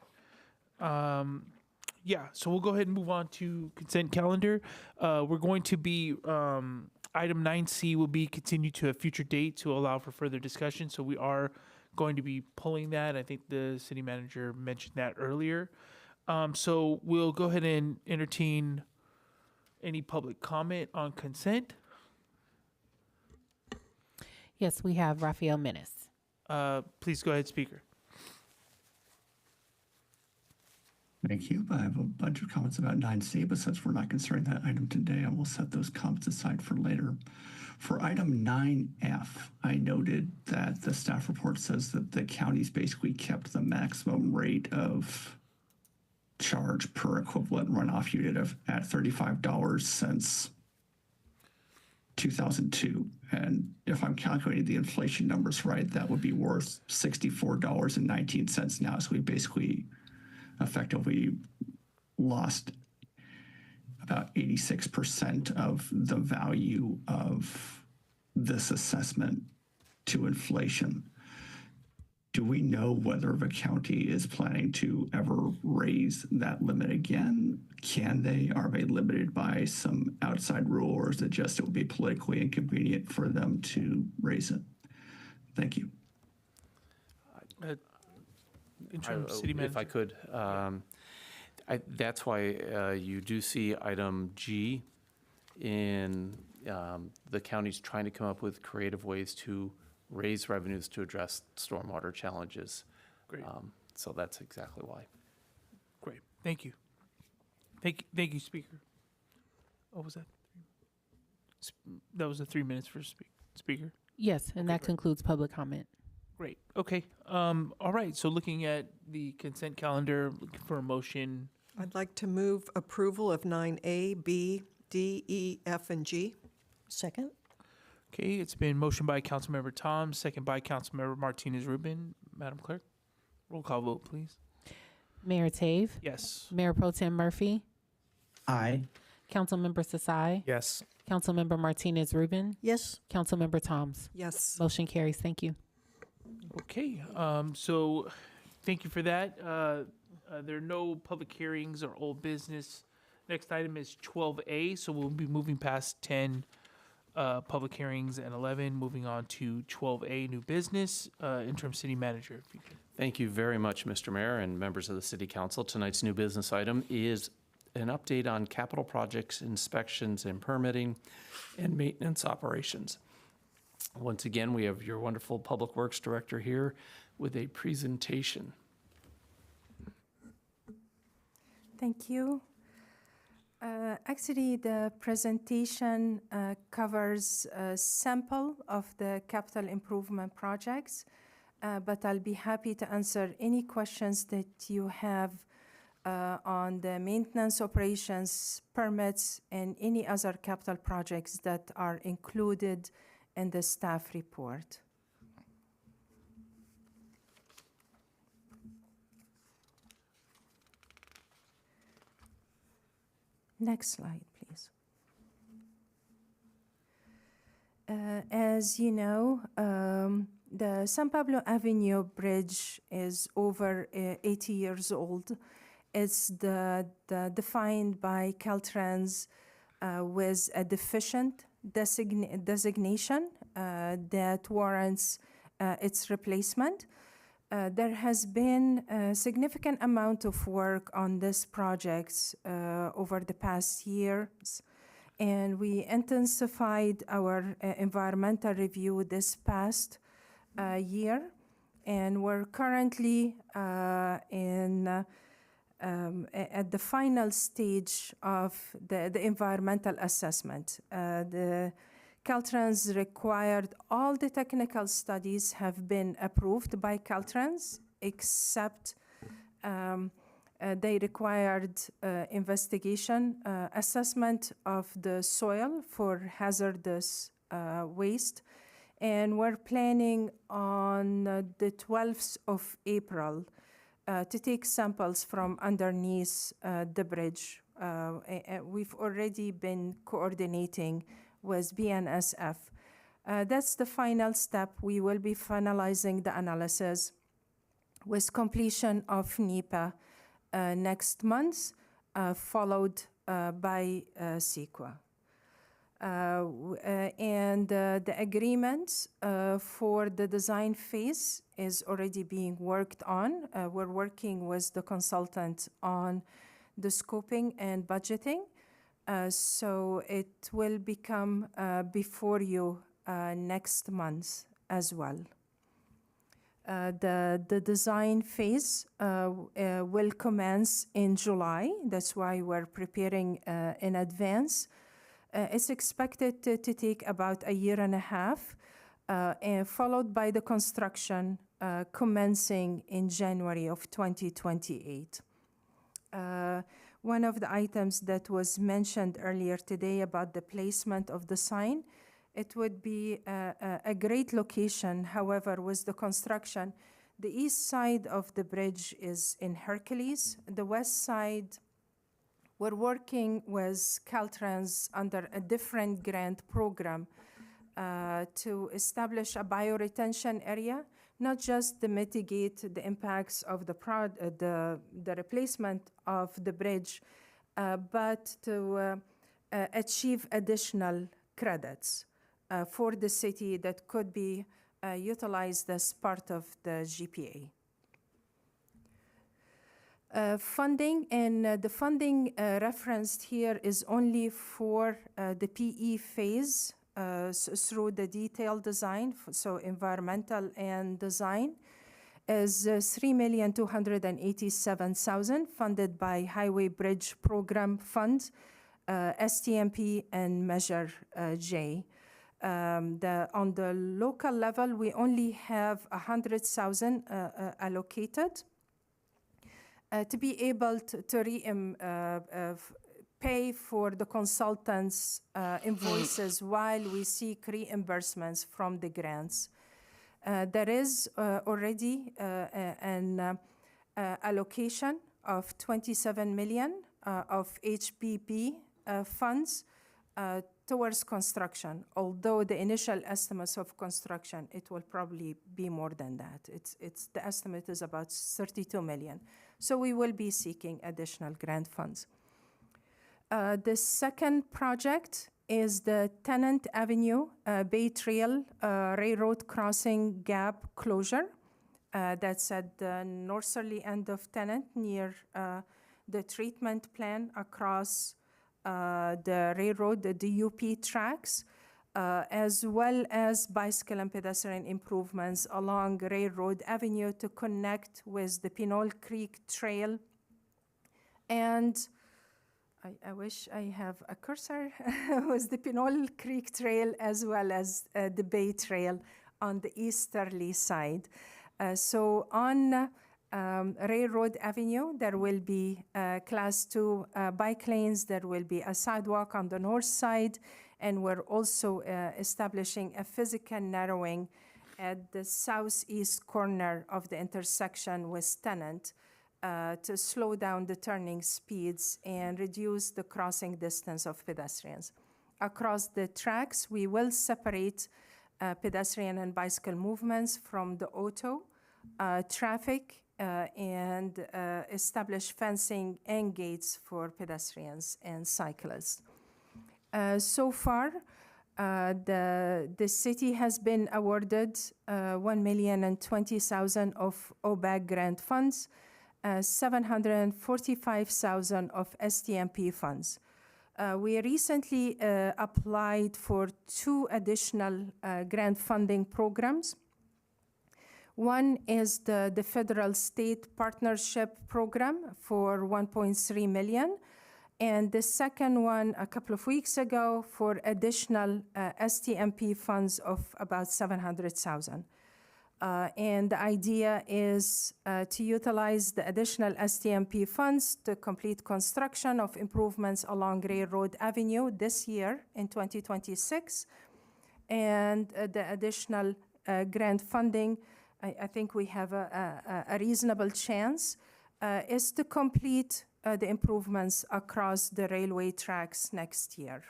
Yeah, so we'll go ahead and move on to consent calendar. We're going to be, item 9C will be continued to a future date to allow for further discussion. So we are going to be pulling that. I think the city manager mentioned that earlier. So we'll go ahead and entertain any public comment on consent. Yes, we have Rafael Menace. Please go ahead, speaker. Thank you. I have a bunch of comments about 9C, but since we're not considering that item today, I will set those comments aside for later. For item 9F, I noted that the staff report says that the county's basically kept the maximum rate of charge per equivalent runoff unit at $35 since 2002. And if I'm calculating the inflation numbers right, that would be worth $64.19 now. So we basically effectively lost about 86% of the value of this assessment to inflation. Do we know whether the county is planning to ever raise that limit again? Can they? Are they limited by some outside rule, or is it just it would be politically inconvenient for them to raise it? Thank you. Interim City Manager. If I could, that's why you do see item G in the county's trying to come up with creative ways to raise revenues to address stormwater challenges. Great. So that's exactly why. Great. Thank you. Thank you, Speaker. What was that? That was the 3 minutes for speaker. Yes, and that concludes public comment. Great. Okay. All right. So looking at the consent calendar, looking for a motion. I'd like to move approval of 9A, B, D, E, F, and G. Second? Okay. It's been motioned by Councilmember Tom, second by Councilmember Martinez Rubin. Madam Clerk, roll call vote, please. Mayor Tave? Yes. Mayor Pro Tem Murphy? Aye. Councilmember Sasai? Yes. Councilmember Martinez Rubin? Yes. Councilmember Toms? Yes. Motion carries. Thank you. Okay. So thank you for that. There are no public hearings or old business. Next item is 12A. So we'll be moving past 10 public hearings and 11, moving on to 12A, new business. Interim City Manager, if you could. Thank you very much, Mr. Mayor and members of the City Council. Tonight's new business item is an update on capital projects, inspections and permitting, and maintenance operations. Once again, we have your wonderful Public Works Director here with a presentation. Thank you. Actually, the presentation covers a sample of the capital improvement projects, but I'll be happy to answer any questions that you have on the maintenance operations, permits, and any other capital projects that are included in the staff report. Next slide, please. As you know, the San Pablo Avenue Bridge is over 80 years old. It's defined by Caltrans with a deficient designation that warrants its replacement. There has been a significant amount of work on this project over the past years, and we intensified our environmental review this past year, and we're currently at the final stage of the environmental assessment. The Caltrans required all the technical studies have been approved by Caltrans, except they required investigation, assessment of the soil for hazardous waste. And we're planning on the 12th of April to take samples from underneath the bridge. We've already been coordinating with BNSF. That's the final step. We will be finalizing the analysis with completion of NEPA next month, followed by CEQA. And the agreement for the design phase is already being worked on. We're working with the consultant on the scoping and budgeting. So it will become before you next month as well. The design phase will commence in July. That's why we're preparing in advance. It's expected to take about a year and a half, and followed by the construction commencing in January of 2028. One of the items that was mentioned earlier today about the placement of the sign, it would be a great location. However, with the construction, the east side of the bridge is in Hercules. The west side, we're working with Caltrans under a different grant program to establish a bioretention area, not just to mitigate the impacts of the replacement of the bridge, but to achieve additional credits for the city that could be utilized as part of the GPA. Funding, and the funding referenced here is only for the PE phase through the detailed design, so environmental and design. is $3,287,000 funded by Highway Bridge Program Fund, STMP, and Measure J. On the local level, we only have 100,000 allocated to be able to pay for the consultants' invoices while we seek reimbursements from the grants. There is already an allocation of 27 million of HPP funds towards construction. Although the initial estimates of construction, it will probably be more than that. The estimate is about 32 million. So we will be seeking additional grant funds. The second project is the Tennant Avenue Bay Trail Railroad Crossing Gap closure. That's at the northerly end of Tennant near the treatment plant across the railroad, the DUP tracks, as well as bicycle and pedestrian improvements along Railroad Avenue to connect with the Pinole Creek Trail. And I wish I have a cursor with the Pinole Creek Trail as well as the Bay Trail on the easterly side. So on Railroad Avenue, there will be class 2 bike lanes. There will be a sidewalk on the north side, and we're also establishing a physical narrowing at the southeast corner of the intersection with Tennant to slow down the turning speeds and reduce the crossing distance of pedestrians. Across the tracks, we will separate pedestrian and bicycle movements from the auto traffic and establish fencing and gates for pedestrians and cyclists. So far, the city has been awarded $1,020,000 of OBAG grant funds, $745,000 of STMP funds. We recently applied for 2 additional grant funding programs. One is the Federal State Partnership Program for $1.3 million. And the second one, a couple of weeks ago, for additional STMP funds of about $700,000. And the idea is to utilize the additional STMP funds to complete construction of improvements along Railroad Avenue this year in 2026. And the additional grant funding, I think we have a reasonable chance, is to complete the improvements across the railway tracks next year.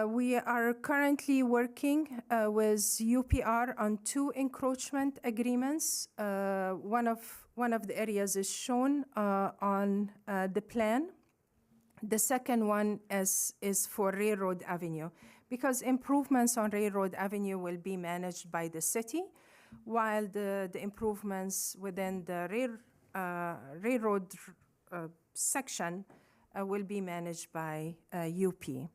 We are currently working with UPR on 2 encroachment agreements. One of the areas is shown on the plan. The second one is for Railroad Avenue, because improvements on Railroad Avenue will be managed by the city, while the improvements within the railroad section will be managed by UP.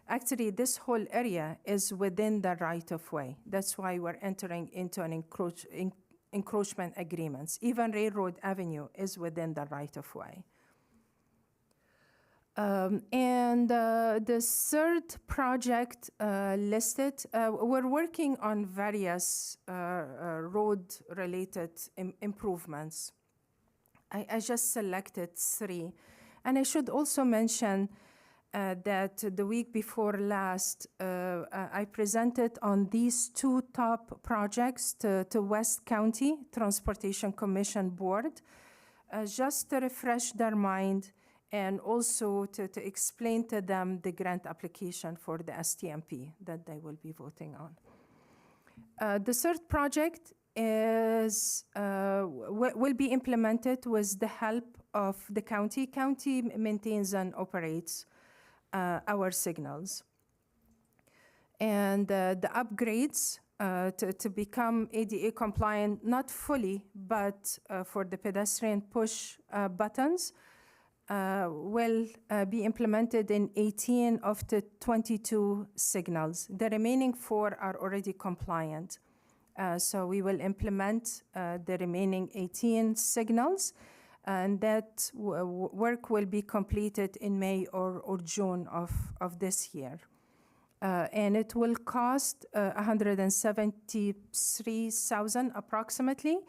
Actually, this whole area is within the right-of-way. That's why we're entering into an encroachment agreements. Even Railroad Avenue is within the right-of-way. And the third project listed, we're working on various road-related improvements. I just selected 3. And I should also mention that the week before last, I presented on these 2 top projects to West County Transportation Commission Board, just to refresh their mind and also to explain to them the grant application for the STMP that they will be voting on. The third project will be implemented with the help of the county. County maintains and operates our signals. And the upgrades to become ADA compliant, not fully, but for the pedestrian push buttons, will be implemented in 18 of the 22 signals. The remaining 4 are already compliant. So we will implement the remaining 18 signals, and that work will be completed in May or June of this year. And it will cost $173,000 approximately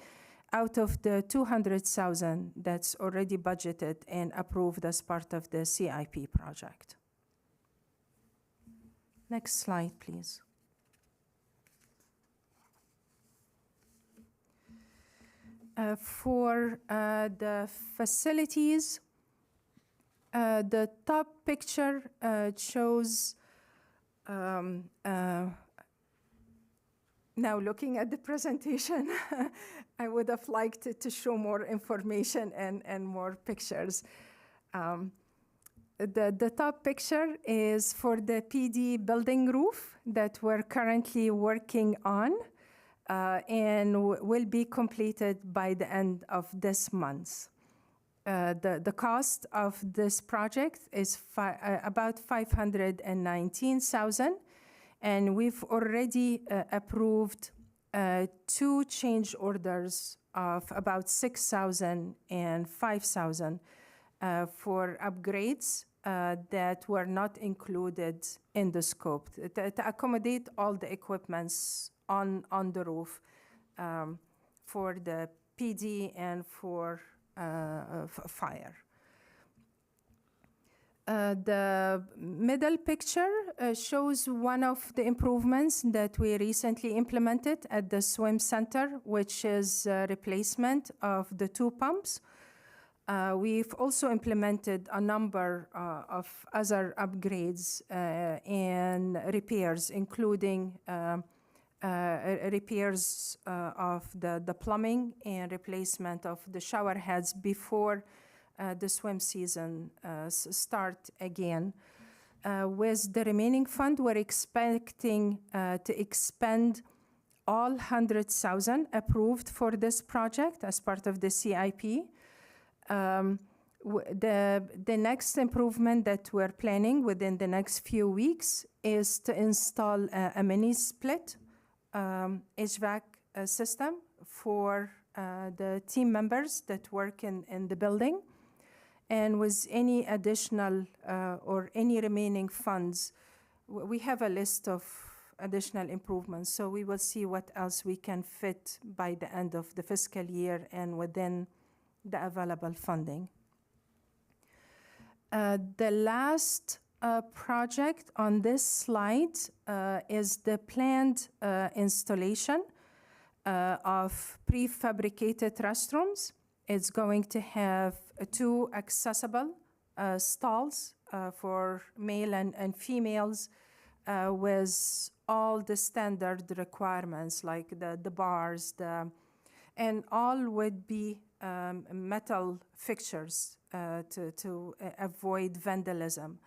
out of the $200,000 that's already budgeted and approved as part of the CIP project. Next slide, please. For the facilities, the top picture shows, now looking at the presentation, I would have liked to show more information and more pictures. The top picture is for the PD building roof that we're currently working on and will be completed by the end of this month. The cost of this project is about $519,000, and we've already approved 2 change orders of about $6,000 and $5,000 for upgrades that were not included in the scope to accommodate all the equipments on the roof for the PD and for fire. The middle picture shows one of the improvements that we recently implemented at the swim center, which is replacement of the 2 pumps. We've also implemented a number of other upgrades and repairs, including repairs of the plumbing and replacement of the shower heads before the swim season start again. With the remaining fund, we're expecting to expend all $100,000 approved for this project as part of the CIP. The next improvement that we're planning within the next few weeks is to install a mini split HVAC system for the team members that work in the building. And with any additional or any remaining funds, we have a list of additional improvements. So we will see what else we can fit by the end of the fiscal year and within the available funding. The last project on this slide is the planned installation of prefabricated restrooms. It's going to have 2 accessible stalls for male and females with all the standard requirements like the bars, and all would be metal fixtures to avoid vandalism.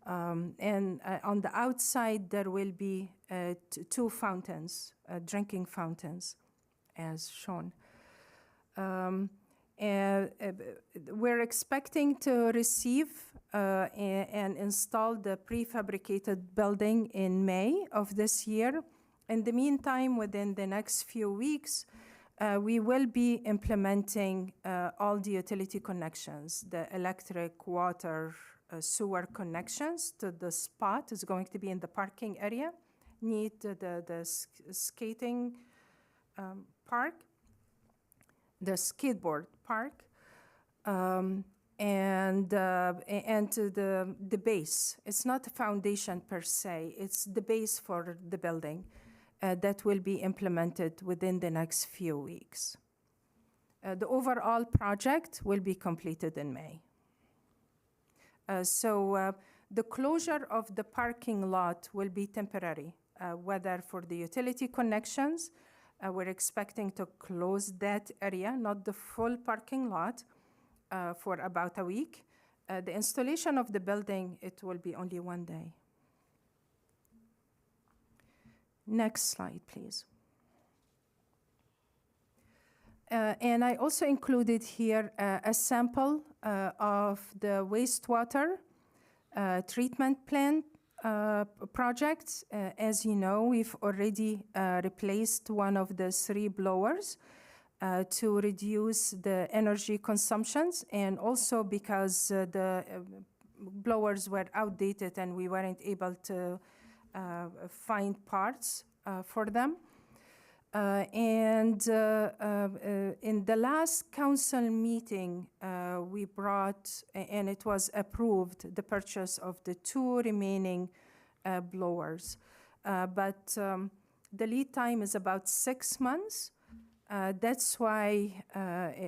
And on the outside, there will be 2 fountains, drinking fountains, as shown. We're expecting to receive and install the prefabricated building in May of this year. In the meantime, within the next few weeks, we will be implementing all the utility connections, the electric, water, sewer connections to the spot. It's going to be in the parking area, near the skating park, the skateboard park, and to the base. It's not a foundation per se, it's the base for the building that will be implemented within the next few weeks. The overall project will be completed in May. So the closure of the parking lot will be temporary, whether for the utility connections, we're expecting to close that area, not the full parking lot, for about a week. The installation of the building, it will be only 1 day. Next slide, please. And I also included here a sample of the wastewater treatment plant projects. As you know, we've already replaced one of the 3 blowers to reduce the energy consumptions, and also because the blowers were outdated and we weren't able to find parts for them. In the last council meeting, we brought, and it was approved, the purchase of the 2 remaining blowers. But the lead time is about 6 months. That's why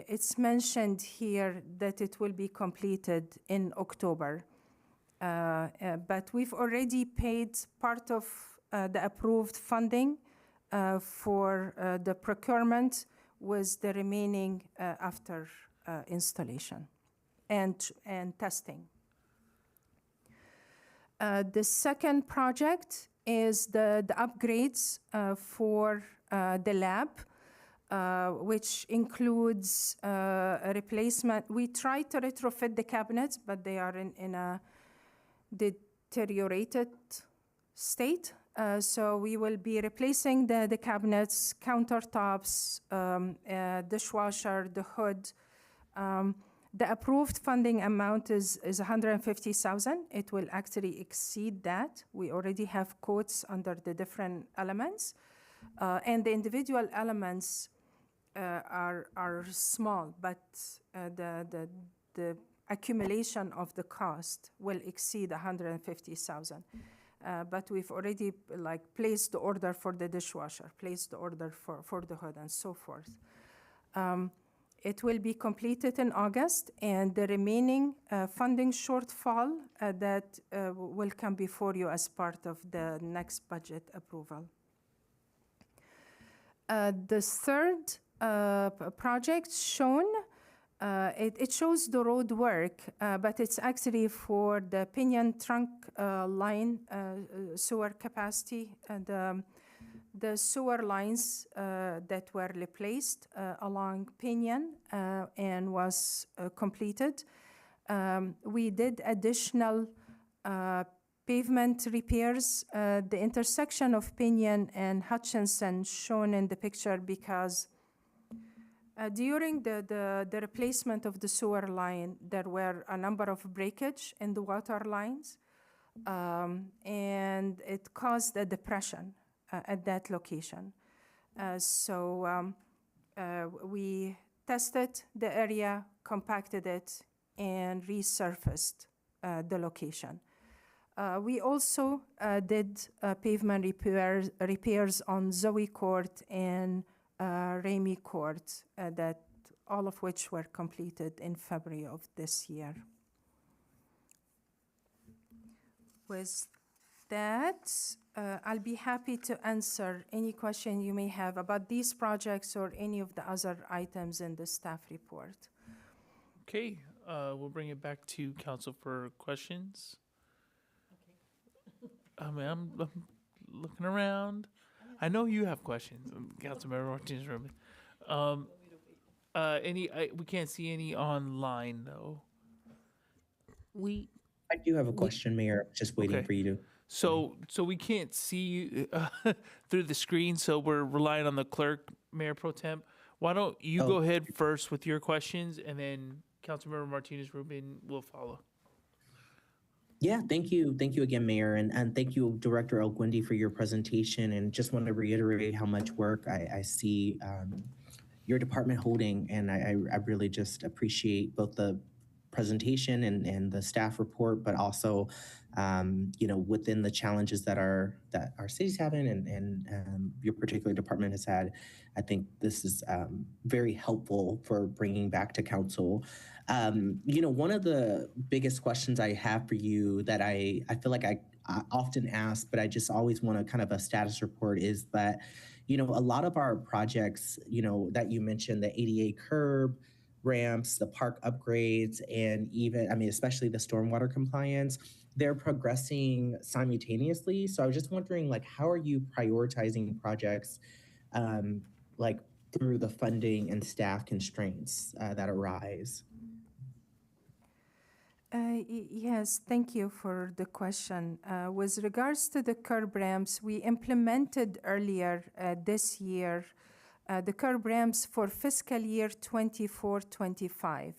it's mentioned here that it will be completed in October. But we've already paid part of the approved funding for the procurement, with the remaining after installation and testing. The second project is the upgrades for the lab, which includes a replacement. We tried to retrofit the cabinets, but they are in a deteriorated state. So we will be replacing the cabinets, countertops, dishwasher, the hood. The approved funding amount is $150,000. It will actually exceed that. We already have quotes under the different elements. And the individual elements are small, but the accumulation of the cost will exceed $150,000. But we've already placed the order for the dishwasher, placed the order for the hood, and so forth. It will be completed in August, and the remaining funding shortfall that will come before you as part of the next budget approval. The third project shown, it shows the road work, but it's actually for the Pinion Trunk line sewer capacity. The sewer lines that were replaced along Pinion and was completed. We did additional pavement repairs. The intersection of Pinion and Hutchinson shown in the picture because during the replacement of the sewer line, there were a number of breakage in the water lines, and it caused a depression at that location. So we tested the area, compacted it, and resurfaced the location. We also did pavement repairs on Zoe Court and Ramey Court, that all of which were completed in February of this year. With that, I'll be happy to answer any question you may have about these projects or any of the other items in the staff report. Okay, we'll bring it back to council for questions. I mean, I'm looking around. I know you have questions, Councilmember Martinez-Rubin. We can't see any online though. I do have a question, Mayor. Just waiting for you to. So we can't see you through the screen, so we're relying on the clerk, Mayor Pro Tem. Why don't you go ahead first with your questions, and then Councilmember Martinez-Rubin will follow. Yeah, thank you. Thank you again, Mayor. And thank you, Director Elguindi, for your presentation. And just want to reiterate how much work I see your department holding. And I really just appreciate both the presentation and the staff report, but also, within the challenges that our city's having and your particular department has had. I think this is very helpful for bringing back to council. One of the biggest questions I have for you that I feel like I often ask, but I just always want a kind of a status report is that, a lot of our projects, that you mentioned, the ADA curb, ramps, the park upgrades, and even, especially the stormwater compliance, they're progressing simultaneously. So I was just wondering, how are you prioritizing projects, through the funding and staff constraints that arise? Yes, thank you for the question. With regards to the curb ramps, we implemented earlier this year the curb ramps for fiscal year 24-25.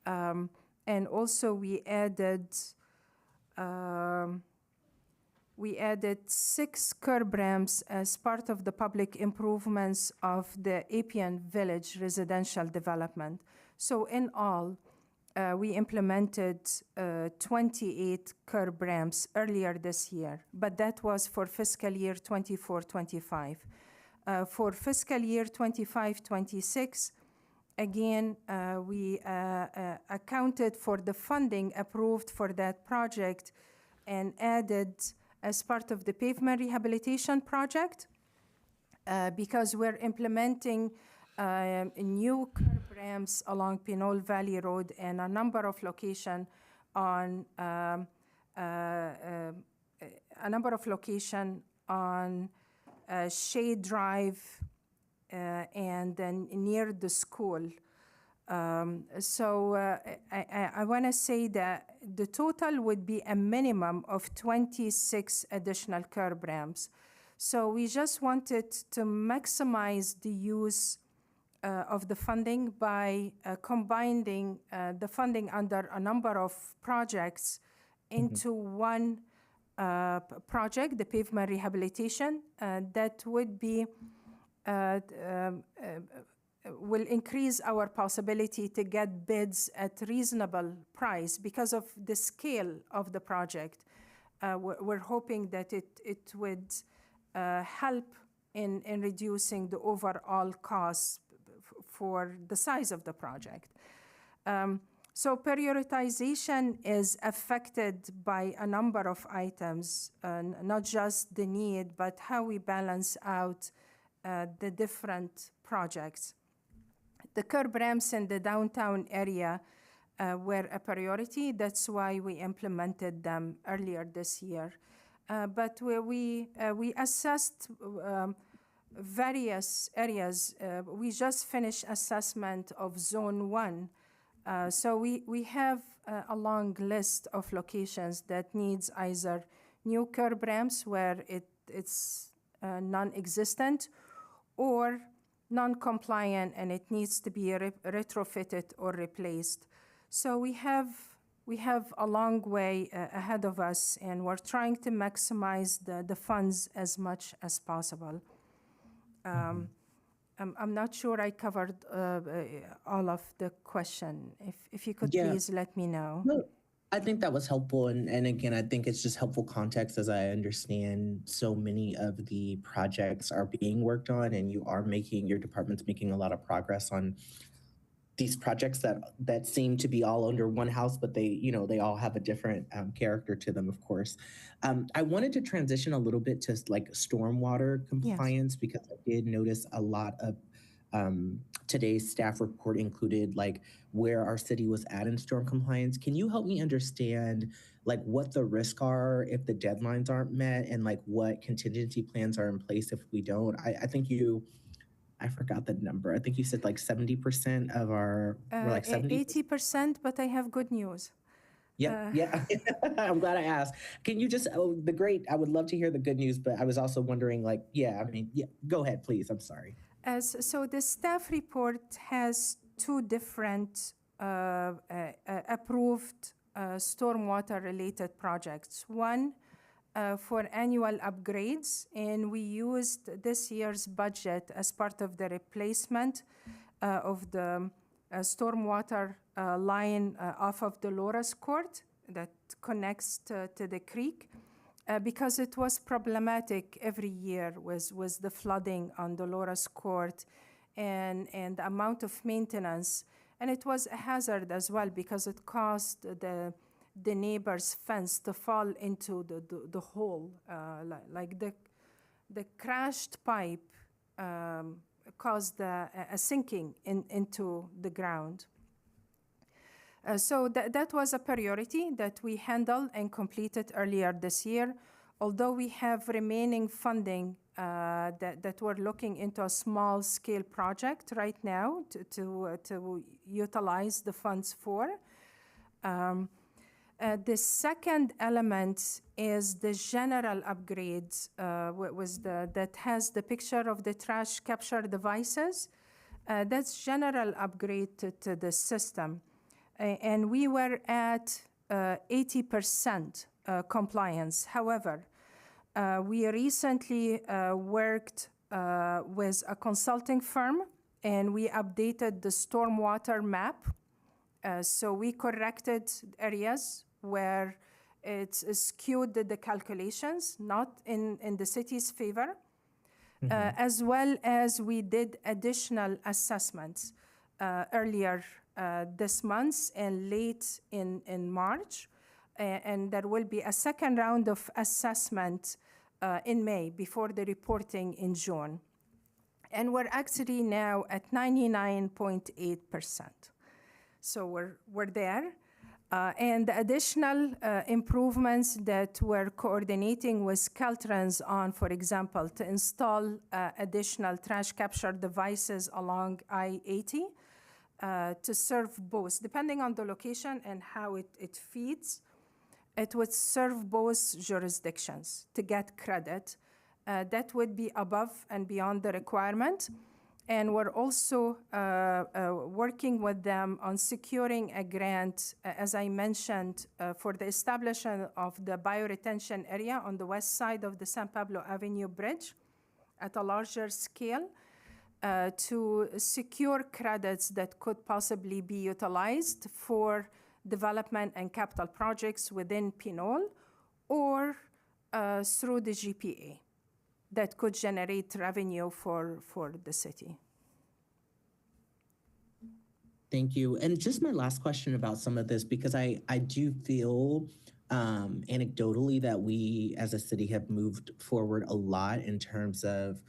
And also we added 6 curb ramps as part of the public improvements of the Appian Village residential development. So in all, we implemented 28 curb ramps earlier this year, but that was for fiscal year 24-25. For fiscal year 25-26, again, we accounted for the funding approved for that project and added as part of the pavement rehabilitation project, because we're implementing new curb ramps along Pinole Valley Road and a number of locations on Shade Drive and then near the school. I want to say that the total would be a minimum of 26 additional curb ramps. So we just wanted to maximize the use of the funding by combining the funding under a number of projects into one project, the pavement rehabilitation, that would be will increase our possibility to get bids at reasonable price because of the scale of the project. We're hoping that it would help in reducing the overall cost for the size of the project. So prioritization is affected by a number of items, not just the need, but how we balance out the different projects. The curb ramps in the downtown area were a priority. That's why we implemented them earlier this year. But we assessed various areas. We just finished assessment of Zone 1. So we have a long list of locations that needs either new curb ramps where it's non-existent or non-compliant and it needs to be retrofitted or replaced. So we have a long way ahead of us, and we're trying to maximize the funds as much as possible. I'm not sure I covered all of the question. If you could please let me know. No, I think that was helpful. And again, I think it's just helpful context as I understand so many of the projects are being worked on and your department's making a lot of progress on these projects that seem to be all under one house, but they all have a different character to them, of course. I wanted to transition a little bit to like stormwater compliance, because I did notice a lot of today's staff report included like where our city was at in storm compliance. Can you help me understand like what the risks are if the deadlines aren't met, and like what contingency plans are in place if we don't? I forgot the number. I think you said like 70% of our, we're like 70? 80%, but I have good news. Yeah. I'm glad I asked. Can you just, I would love to hear the good news, but I was also wondering like, go ahead, please. I'm sorry. So the staff report has 2 different approved stormwater-related projects. One for annual upgrades, and we used this year's budget as part of the replacement of the stormwater line off of Dolores Court that connects to the creek. Because it was problematic every year was the flooding on Dolores Court and the amount of maintenance. And it was a hazard as well because it caused the neighbor's fence to fall into the hole. Like the crashed pipe caused a sinking into the ground. So that was a priority that we handled and completed earlier this year. Although we have remaining funding that we're looking into a small-scale project right now to utilize the funds for. The second element is the general upgrade, that has the picture of the trash capture devices. That's general upgrade to the system. And we were at 80% compliance. However, we recently worked with a consulting firm, and we updated the stormwater map. So we corrected areas where it's skewed the calculations, not in the city's favor, as well as we did additional assessments earlier this month and late in March. And there will be a second round of assessment in May before the reporting in June. And we're actually now at 99.8%. So we're there. And the additional improvements that we're coordinating with Caltrans on, for example, to install additional trash capture devices along I-80 to serve both, depending on the location and how it feeds, it would serve both jurisdictions to get credit. That would be above and beyond the requirement. And we're also working with them on securing a grant, as I mentioned, for the establishment of the bioretention area on the west side of the San Pablo Avenue Bridge at a larger scale to secure credits that could possibly be utilized for development and capital projects within Pinole or through the GPA that could generate revenue for the city. Thank you. And just my last question about some of this, because I do feel anecdotally that we as a city have moved forward a lot in terms of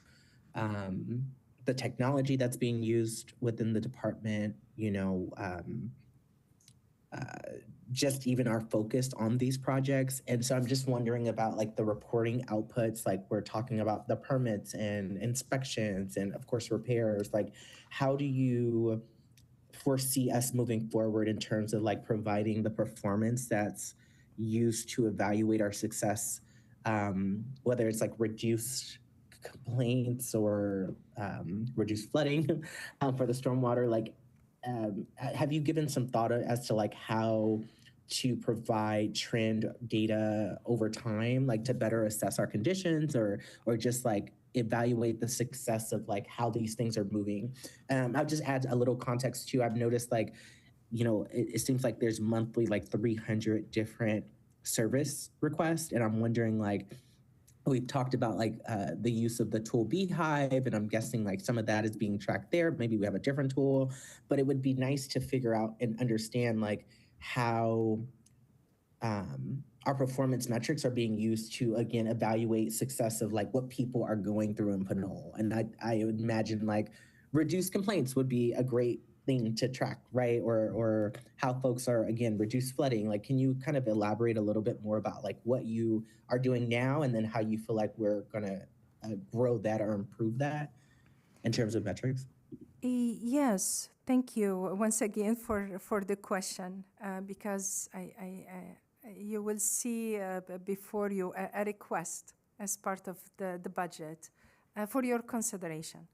the technology that's being used within the department, just even our focus on these projects. And so I'm just wondering about like the reporting outputs, like we're talking about the permits and inspections and of course repairs, like how do you foresee us moving forward in terms of like providing the performance that's used to evaluate our success, whether it's like reduced complaints or reduced flooding for the stormwater, like have you given some thought as to like how to provide trend data over time, like to better assess our conditions or just like evaluate the success of like how these things are moving? I'll just add a little context too. I've noticed like, it seems like there's monthly like 300 different service requests. And I'm wondering like, we've talked about like the use of the tool Beehive, and I'm guessing like some of that is being tracked there. Maybe we have a different tool, but it would be nice to figure out and understand like how our performance metrics are being used to, again, evaluate success of like what people are going through in Pinole. And I would imagine like reduced complaints would be a great thing to track, right? Or how folks are, again, reduced flooding. Like, can you kind of elaborate a little bit more about like what you are doing now and then how you feel like we're gonna grow that or improve that in terms of metrics? Yes, thank you once again for the question, because you will see before you a request as part of the budget for your consideration.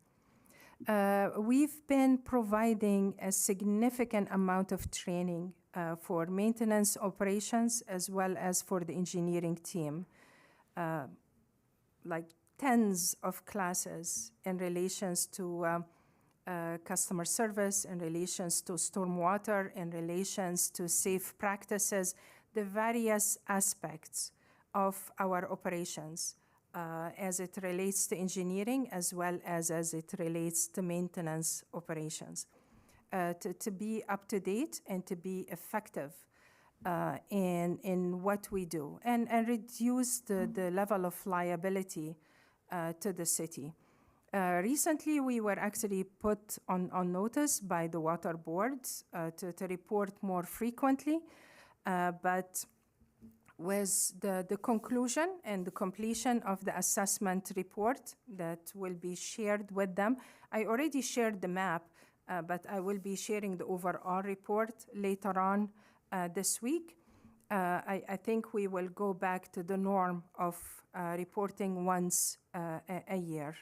We've been providing a significant amount of training for maintenance operations as well as for the engineering team, like tens of classes in relations to customer service, in relations to stormwater, in relations to safe practices, the various aspects of our operations as it relates to engineering as well as it relates to maintenance operations, to be up to date and to be effective in what we do and reduce the level of liability to the city. Recently, we were actually put on notice by the water boards to report more frequently, but with the conclusion and the completion of the assessment report that will be shared with them. I already shared the map, but I will be sharing the overall report later on this week. I think we will go back to the norm of reporting once a year.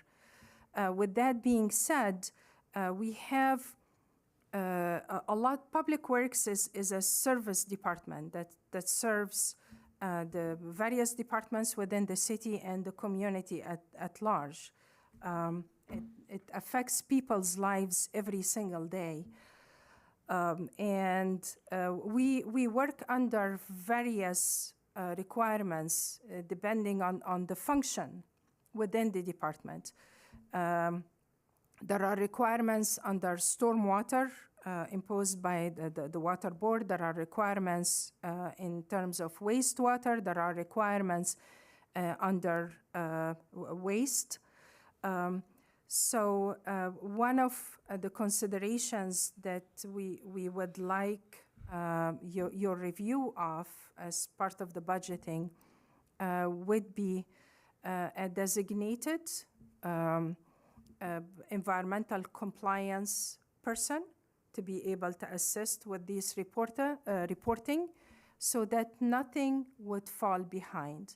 With that being said, we have a lot. Public Works is a service department that serves the various departments within the city and the community at large. It affects people's lives every single day. We work under various requirements depending on the function within the department. There are requirements under stormwater imposed by the water board. There are requirements in terms of wastewater. There are requirements under waste. So one of the considerations that we would like your review of as part of the budgeting would be a designated environmental compliance person to be able to assist with this reporting so that nothing would fall behind.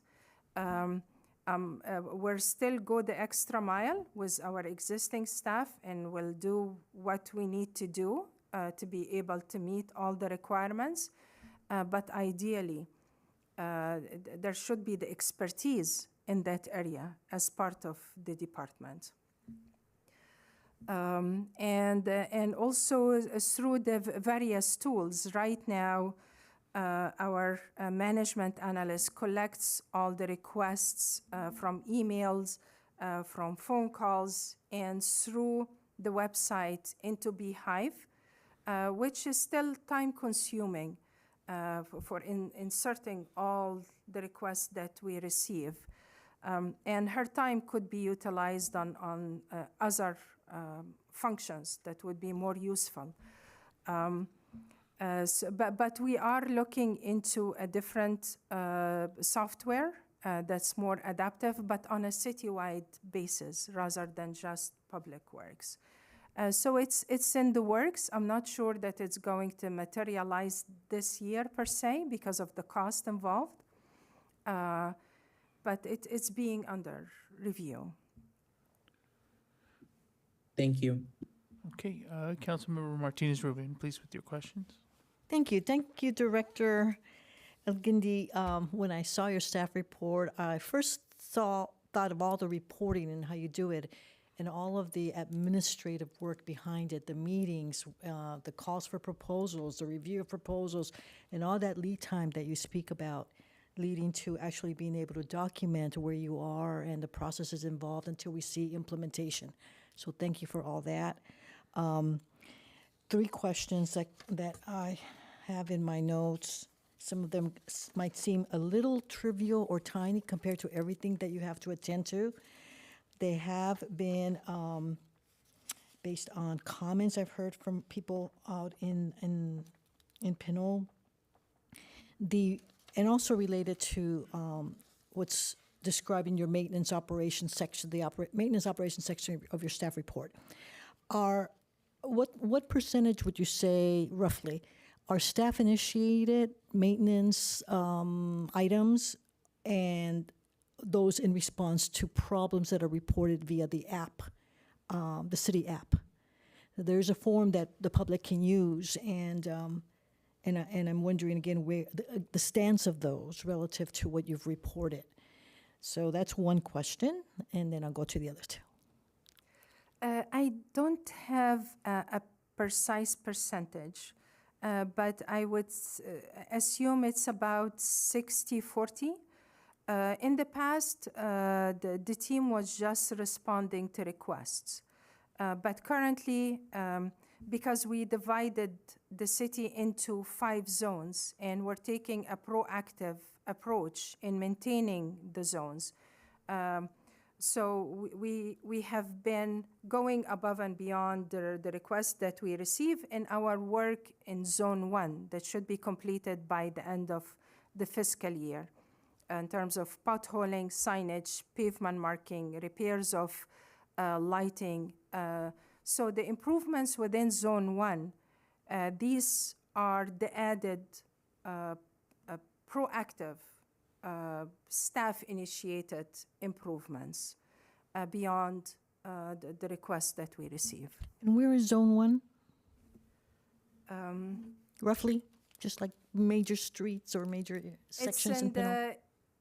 We'll still go the extra mile with our existing staff and we'll do what we need to do to be able to meet all the requirements. But ideally, there should be the expertise in that area as part of the department. And also through the various tools. Right now, our management analyst collects all the requests from emails, from phone calls, and through the website into Beehive, which is still time-consuming for inserting all the requests that we receive. And her time could be utilized on other functions that would be more useful. But we are looking into a different software that's more adaptive, but on a citywide basis rather than just Public Works. So it's in the works. I'm not sure that it's going to materialize this year per se because of the cost involved, but it's being under review. Thank you. Okay, Councilmember Martinez-Rubin, please with your questions. Thank you. Thank you, Director El-Guindi. When I saw your staff report, I first thought of all the reporting and how you do it and all of the administrative work behind it, the meetings, the calls for proposals, the review of proposals, and all that lead time that you speak about, leading to actually being able to document where you are and the processes involved until we see implementation. So thank you for all that. 3 questions that I have in my notes. Some of them might seem a little trivial or tiny compared to everything that you have to attend to. They have been based on comments I've heard from people out in Pinole. And also related to what's described in your maintenance operations section, the maintenance operations section of your staff report. What percentage would you say, roughly, are staff-initiated maintenance items and those in response to problems that are reported via the app, the city app? There's a form that the public can use, and I'm wondering again where the stance of those relative to what you've reported. So that's one question, and then I'll go to the other 2. I don't have a precise percentage, but I would assume it's about 60-40. In the past, the team was just responding to requests. But currently, because we divided the city into 5 zones and we're taking a proactive approach in maintaining the zones, so we have been going above and beyond the requests that we receive in our work in Zone 1 that should be completed by the end of the fiscal year in terms of potholing, signage, pavement marking, repairs of lighting. So the improvements within Zone 1, these are the added proactive, staff-initiated improvements beyond the requests that we receive. And where is Zone 1? Um, Roughly, just like major streets or major sections it's in in Pinole?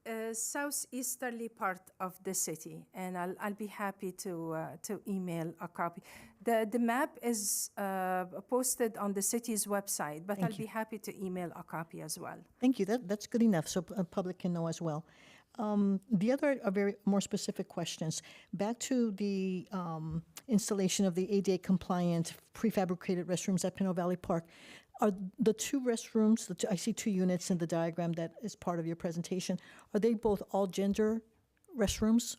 the southeasterly part of the city, and I'll be happy to email a copy. The map is posted on the city's website, but Thank I'll be happy to email a copy as well. Thank you. That's good enough, so public can know as well. The other are very more specific questions. Back to the installation of the ADA compliant prefabricated restrooms at Pinole Valley Park. Are the two restrooms, I see two units in the diagram that is part of your presentation, are they both all gender restrooms?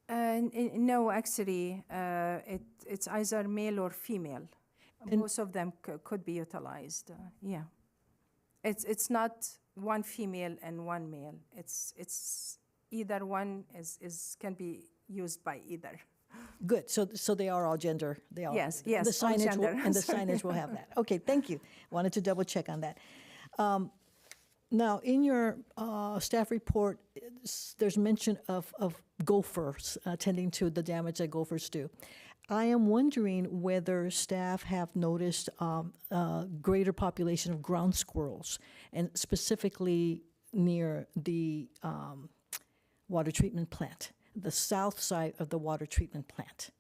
No, actually, it's either male or female. Both of them could be utilized. Yeah, it's not one female and one male. It's either one can be used by either. Good. So they are all gender. They all Yes, The all signage will, gender. and the Sorry. signage will have that. Okay, thank you. Wanted to double check on that. Now, in your staff report, there's mention of gophers, tending to the damage that gophers do. I am wondering whether staff have noticed greater population of ground squirrels, and specifically near the water treatment plant, the south side of the water treatment plant.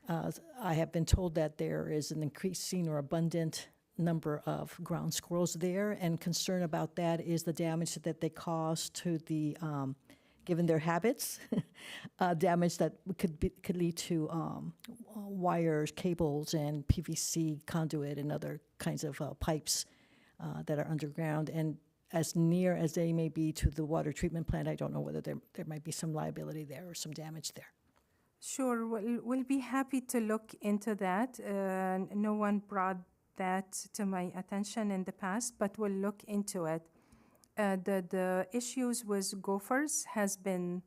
I have been told that there is an increasing or abundant number of ground squirrels there, and concern about that is the damage that they cause to the, given their habits, damage that could lead to wires, cables, and PVC conduit and other kinds of pipes that are underground. And as near as they may be to the water treatment plant, I don't know whether there might be some liability there or some damage there. Sure, we'll be happy to look into that. No one brought that to my attention in the past, but we'll look into it. The issues with gophers has been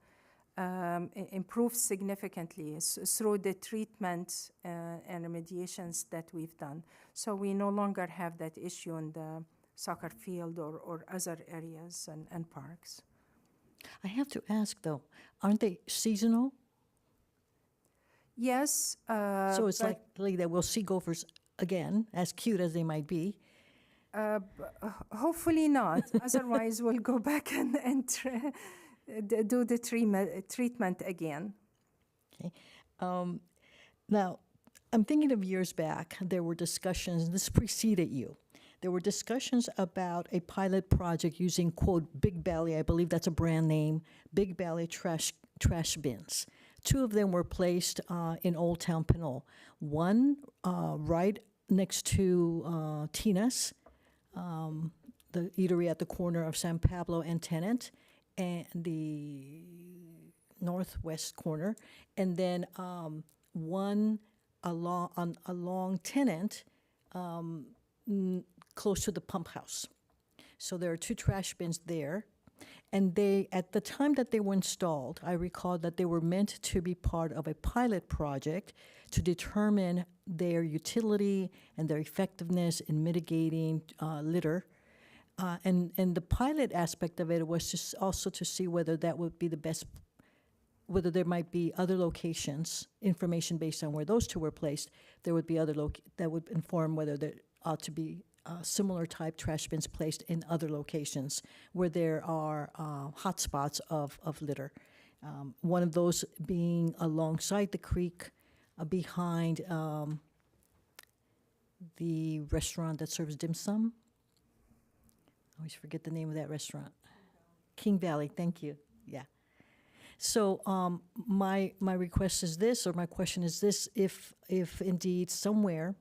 improved significantly through the treatment and remediations that we've done. So we no longer have that issue in the soccer field or other areas and parks. I have to ask though, aren't they seasonal? Yes. So it's but likely that we'll see gophers again, as cute as they might be. Hopefully not. Otherwise, we'll go back and do the treatment again. Okay. Now, I'm thinking of years back, there were discussions, this preceded you. There were discussions about a pilot project using, quote, Big Belly, I believe that's a brand name, Big Belly trash bins. Two of them were placed in Old Town Pinole. One right next to Tina's, the eatery at the corner of San Pablo and Tenant, and the northwest corner, and then one along Tenant, close to the pump house. So there are two trash bins there. And they, at the time that they were installed, I recall that they were meant to be part of a pilot project to determine their utility and their effectiveness in mitigating litter. And the pilot aspect of it was just also to see whether that would be the best, whether there might be other locations, information based on where those two were placed, there would be other that would inform whether there ought to be similar type trash bins placed in other locations where there are hot spots of litter. One of those being alongside the creek behind the restaurant that serves dim sum. I always forget the name of that restaurant. King Valley, thank you. Yeah. So my request is this, or my question is this: if indeed somewhere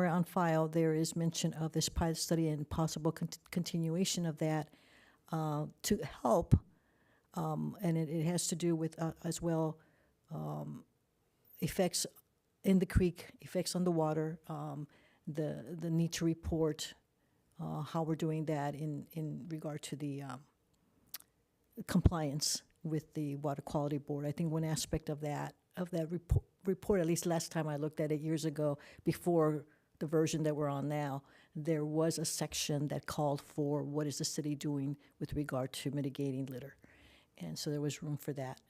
on file there is mention of this pilot study and possible continuation of that to help, and it has to do with as well effects in the creek, effects on the water, the need to report how we're doing that in regard to the compliance with the Water Quality Board. I think one aspect of that report, at least last time I looked at it years ago, before the version that we're on now, there was a section that called for what is the city doing with regard to mitigating litter. And so there was room for that.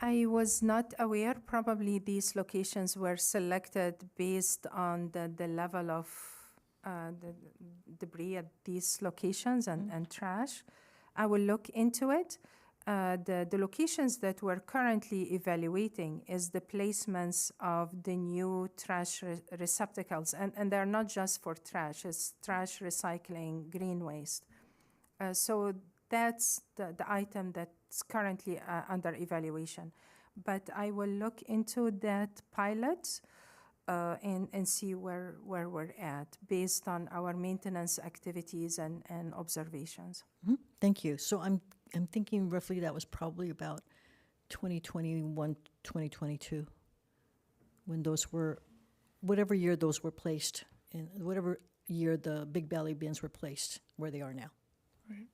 I was not aware. Probably these locations were selected based on the level of the debris at these locations and trash. I will look into it. The locations that we're currently evaluating is the placements of the new trash receptacles. And they're not just for trash, it's trash, recycling, green waste. So that's the item that's currently under evaluation. But I will look into that pilot and see where we're at based on our maintenance activities and observations. Mhm. Thank you. So I'm thinking roughly that was probably about 2021, 2022, when those were, whatever year those were placed, in whatever year the Big Valley bins were placed where they are now. Right.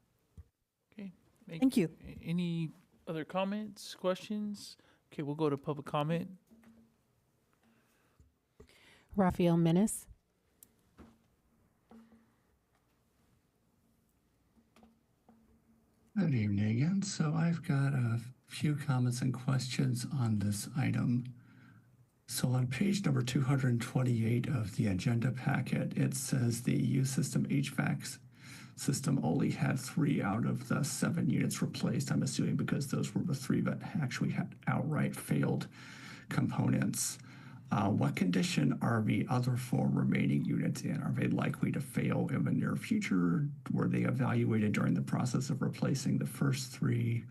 Okay. Thank you. Any other comments, questions? Okay, we'll go to public comment. Rafael Menace. Good evening again. So I've got a few comments and questions on this item. So on page number 228 of the agenda packet, it says the U system HVAC system only had 3 out of the 7 units replaced. I'm assuming because those were the 3 that actually had outright failed components. What condition are the other 4 remaining units in? Are they likely to fail in the near future? Were they evaluated during the process of replacing the first 3?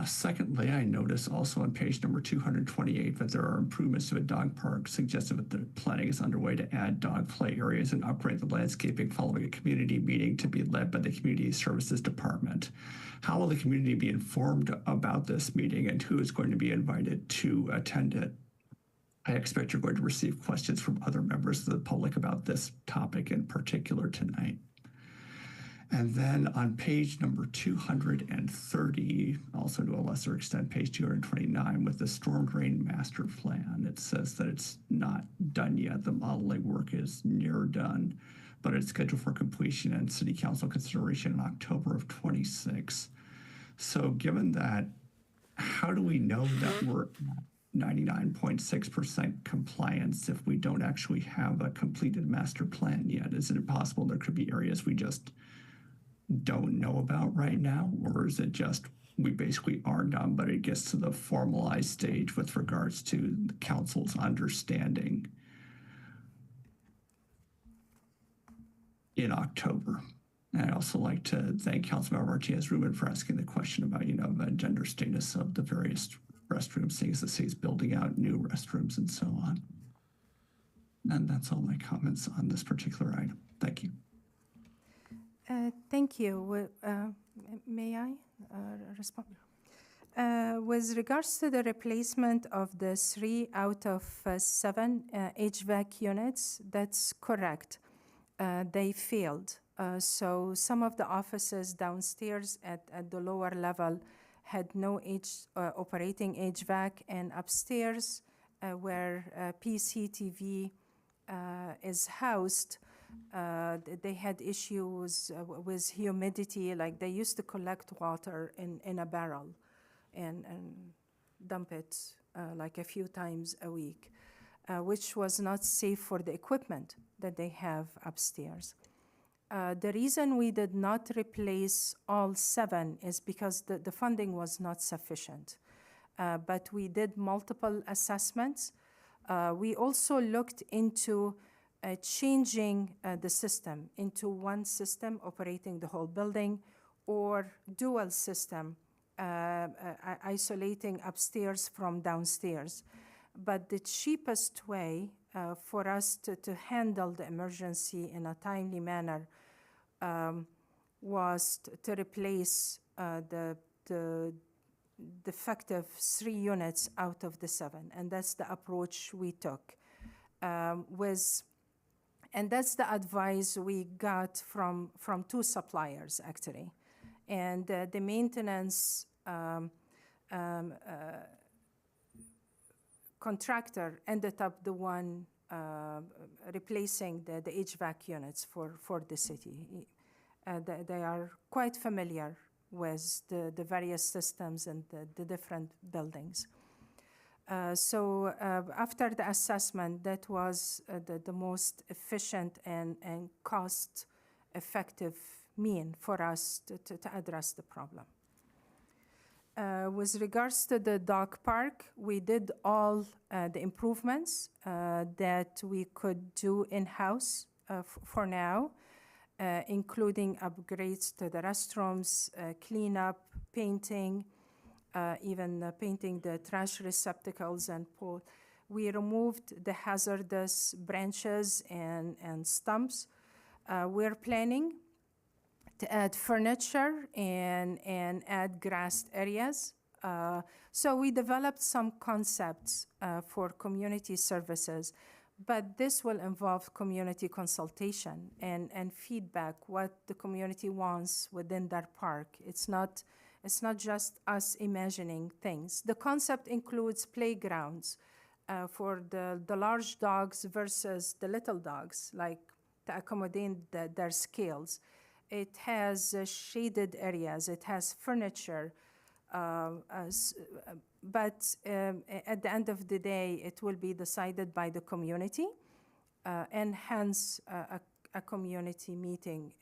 Secondly, I notice also on page number 228 that there are improvements to the dog park, suggesting that the planning is underway to add dog play areas and upgrade the landscaping following a community meeting to be led by the Community Services Department. How will the community be informed about this meeting, and who is going to be invited to attend it? I expect you're going to receive questions from other members of the public about this topic in particular tonight. And then on page number 230, also to a lesser extent, page 229, with the storm drain master plan, it says that it's not done yet. The modeling work is near done, but it's scheduled for completion and city council consideration in October of 26. So given that, how do we know that we're 99.6% compliance if we don't actually have a completed master plan yet? Is it possible there could be areas we just don't know about right now? Or is it just we basically are done, but it gets to the formalized stage with regards to the council's understanding in October? And I'd also like to thank Councilmember Martinez-Rubin for asking the question about, the gender status of the various restrooms, seeing as the city's building out new restrooms and so on. And that's all my comments on this particular item. Thank you. Thank you. May I respond? With regards to the replacement of the 3 out of 7 HVAC units, that's correct. They failed. So some of the offices downstairs at the lower level had no operating HVAC, and upstairs where PCTV is housed, they had issues with humidity. Like they used to collect water in a barrel and dump it like a few times a week, which was not safe for the equipment that they have upstairs. The reason we did not replace all 7 is because the funding was not sufficient. But we did multiple assessments. We also looked into changing the system into one system operating the whole building, or dual system isolating upstairs from downstairs. But the cheapest way for us to handle the emergency in a timely manner was to replace the defective 3 units out of the 7, and that's the approach we took. And that's the advice we got from 2 suppliers, actually. And the maintenance contractor ended up the one replacing the HVAC units for the city. They are quite familiar with the various systems and the different buildings. So after the assessment, that was the most efficient and cost-effective mean for us to address the problem. With regards to the dog park, we did all the improvements that we could do in-house for now, including upgrades to the restrooms, cleanup, painting, even painting the trash receptacles and pool. We removed the hazardous branches and stumps. We're planning to add furniture and add grassed areas. So we developed some concepts for community services, but this will involve community consultation and feedback, what the community wants within their park. It's not just us imagining things. The concept includes playgrounds for the large dogs versus the little dogs, like to accommodate their scales. It has shaded areas, it has furniture, but at the end of the day, it will be decided by the community, and hence a community meeting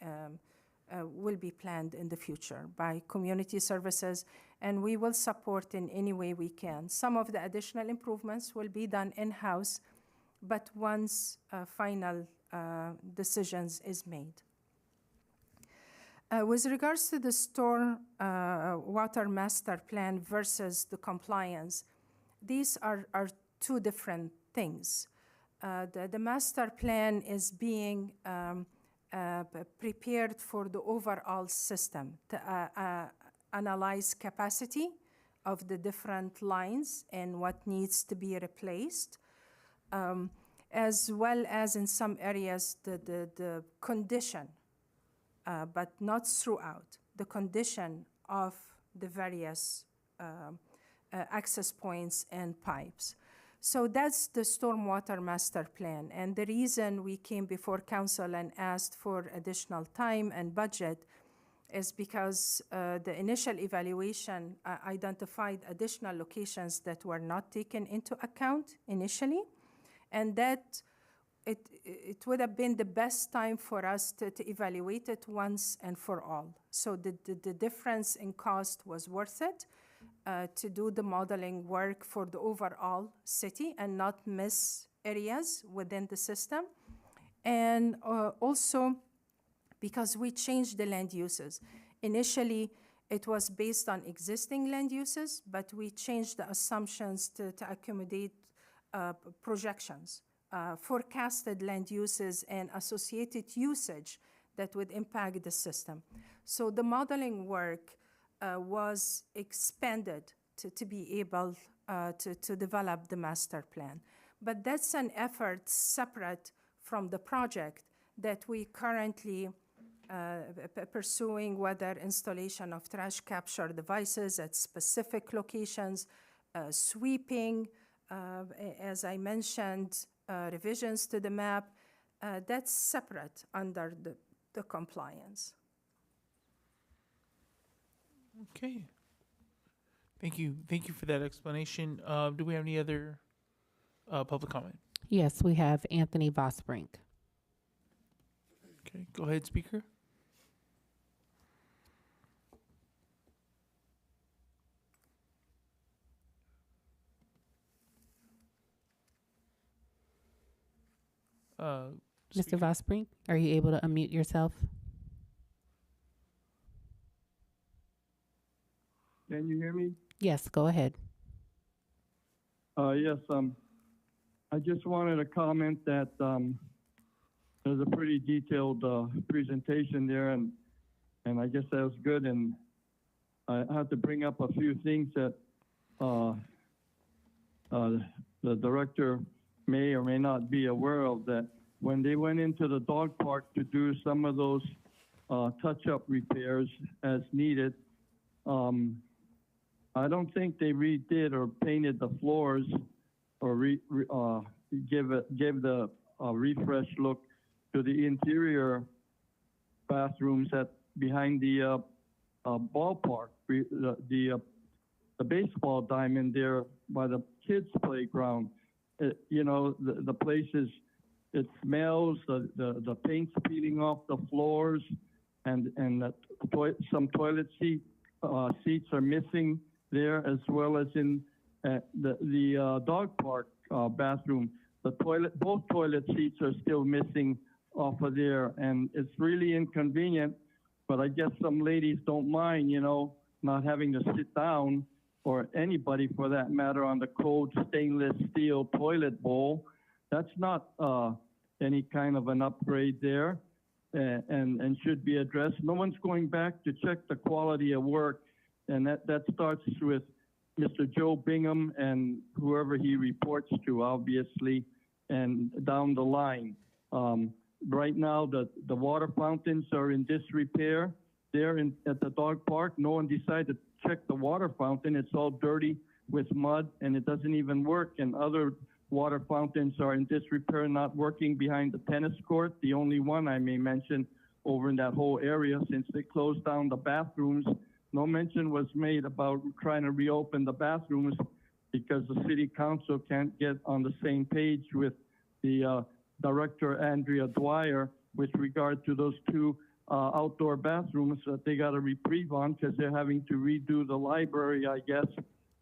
will be planned in the future by community services, and we will support in any way we can. Some of the additional improvements will be done in-house, but once final decisions is made. With regards to the storm water master plan versus the compliance, these are two different things. The master plan is being prepared for the overall system to analyze capacity of the different lines and what needs to be replaced, as well as in some areas the condition, but not throughout, the condition of the various access points and pipes. So that's the stormwater master plan. And the reason we came before council and asked for additional time and budget is because the initial evaluation identified additional locations that were not taken into account initially, and that it would have been the best time for us to evaluate it once and for all. So the difference in cost was worth it to do the modeling work for the overall city and not miss areas within the system. And also because we changed the land uses. Initially, it was based on existing land uses, but we changed the assumptions to accommodate projections. Forecasted land uses and associated usage that would impact the system. So the modeling work was expanded to be able to develop the master plan. But that's an effort separate from the project that we currently pursuing, whether installation of trash capture devices at specific locations, sweeping, as I mentioned, revisions to the map, that's separate under the compliance. Okay. Thank you. Thank you for that explanation. Do we have any other public comment? Yes, we have Anthony Vosbrink. Okay, go ahead, speaker. Mr. Vosbrink, are you able to unmute yourself? Can you hear me? Yes, go ahead. Yes. I just wanted to comment that there's a pretty detailed presentation there, and I guess that was good. And I have to bring up a few things that the director may or may not be aware of, that when they went into the dog park to do some of those touch-up repairs as needed, I don't think they redid or painted the floors or give the refresh look to the interior bathrooms behind the ballpark, the baseball diamond there by the kids' playground. The place it smells, the paint's peeling off the floors, and some toilet seats are missing there, as well as in the dog park bathroom. Both toilet seats are still missing off of there, and it's really inconvenient. But I guess some ladies don't mind, not having to sit down, or anybody for that matter, on the cold stainless steel toilet bowl. That's not any kind of an upgrade there, and should be addressed. No one's going back to check the quality of work, and that starts with Mr. Joe Bingham and whoever he reports to, obviously, and down the line. Right now, the water fountains are in disrepair there at the dog park. No one decided to check the water fountain. It's all dirty with mud, and it doesn't even work. And other water fountains are in disrepair, not working behind the tennis court. The only one I may mention over in that whole area, since they closed down the bathrooms. No mention was made about trying to reopen the bathrooms because the city council can't get on the same page with the Director Andrea Dwyer with regard to those two outdoor bathrooms that they got a reprieve on because they're having to redo the library, I guess.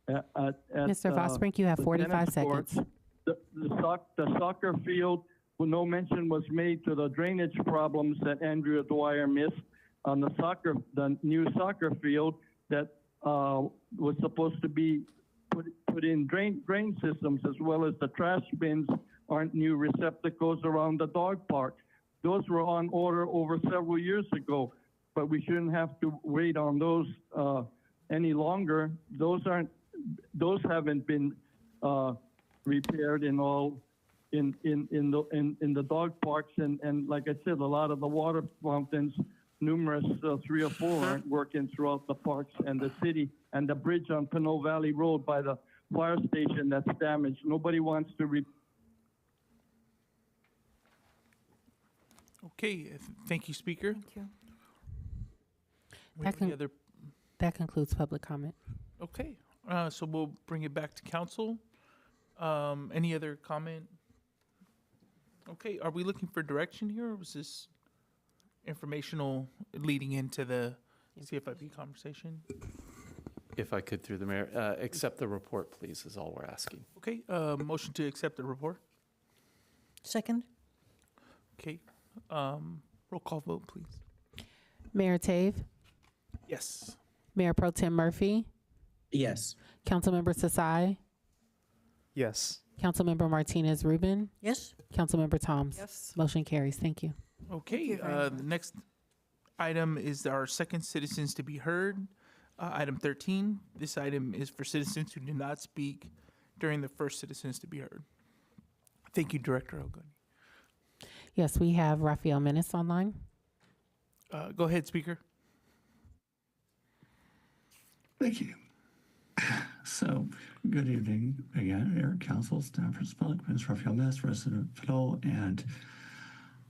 Mr. Vosbrink, you have 45 seconds. The soccer field, no mention was made to the drainage problems that Andrea Dwyer missed on the new soccer field that was supposed to be put in drain systems, as well as the trash bins aren't new receptacles around the dog park. Those were on order over several years ago, but we shouldn't have to wait on those any longer. Those haven't been repaired in the dog parks, and like I said, a lot of the water fountains, numerous 3 or 4 aren't working throughout the parks and the city, and the bridge on Pinole Valley Road by the fire station that's damaged. Nobody wants to Okay, thank you, Speaker. Thank you. That concludes public comment. Okay, so we'll bring it back to council. Any other comment? Okay, are we looking for direction here, or was this informational leading into the CFIP conversation? If I could, through the mayor, accept the report, please, is all we're asking. Okay, motion to accept the report. Second. Okay, roll call vote, please. Mayor Tave? Yes. Mayor Pro Tem Murphy? Yes. Councilmember Sasai? Yes. Councilmember Martinez Rubin? Yes. Councilmember Toms? Yes. Motion carries. Thank you. Okay, the next item is our second citizens to be heard. Item 13. This item is for citizens who did not speak during the first citizens to be heard. Thank you, Director Ogoni. Yes, we have Rafael Menace online. Go ahead, Speaker. Thank you. So, good evening again, Mayor, Council, staffers, public. My name is Rafael Menace, resident of Pinole, and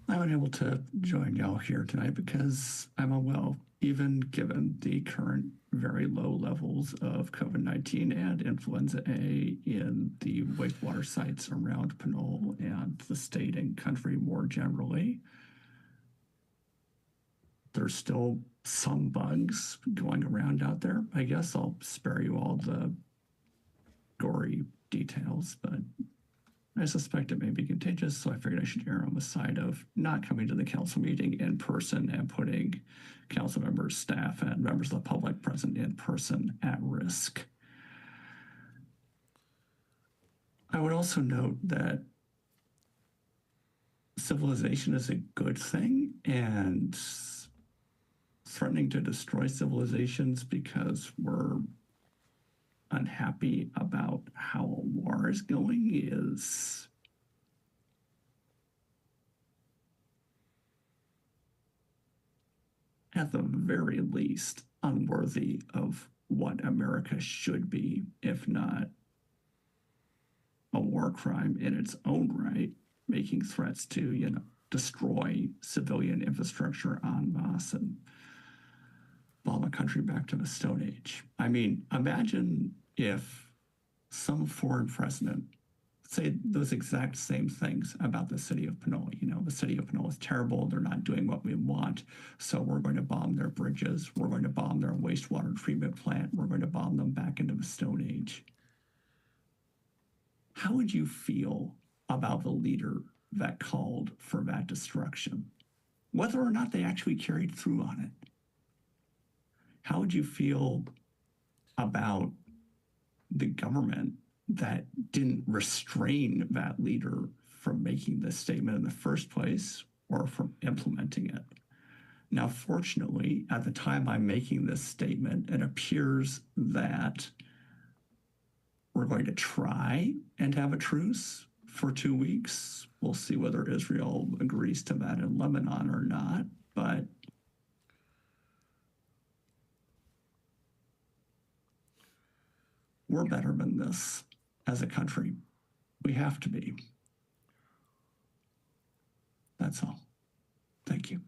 I'm unable to join y'all here tonight because I'm unwell, even given the current very low levels of COVID-19 and influenza A in the wastewater sites around Pinole and the state and country more generally. There's still some bugs going around out there. I guess I'll spare you all the gory details, but I suspect it may be contagious, so I figured I should err on the side of not coming to the council meeting in person and putting council members, staff, and members of the public present in person at risk. I would also note that civilization is a good thing, and threatening to destroy civilizations because we're unhappy about how a war is going is at the very least unworthy of what America should be, if not a war crime in its own right, making threats to, destroy civilian infrastructure en masse and bomb a country back to the Stone Age. I mean, imagine if some foreign president say those exact same things about the city of Pinole. The city of Pinole is terrible. They're not doing what we want. So we're going to bomb their bridges. We're going to bomb their wastewater treatment plant. We're going to bomb them back into the Stone Age. How would you feel about the leader that called for that destruction, whether or not they actually carried through on it? How would you feel about the government that didn't restrain that leader from making this statement in the first place or from implementing it? Now, fortunately, at the time I'm making this statement, it appears that we're going to try and have a truce for 2 weeks. We'll see whether Israel agrees to that in Lebanon or not, but we're better than this as a country. We have to be. That's all. Thank you.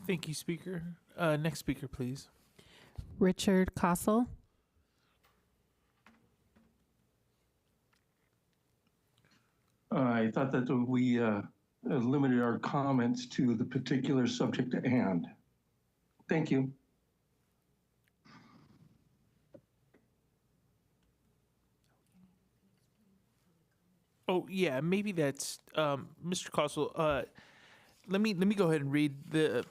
Thank you, Speaker. Next speaker, please. Richard Kossel. I thought that we limited our comments to the particular subject at hand. Thank you. Oh yeah, maybe that's Mr. Kossel. Let me go ahead and read the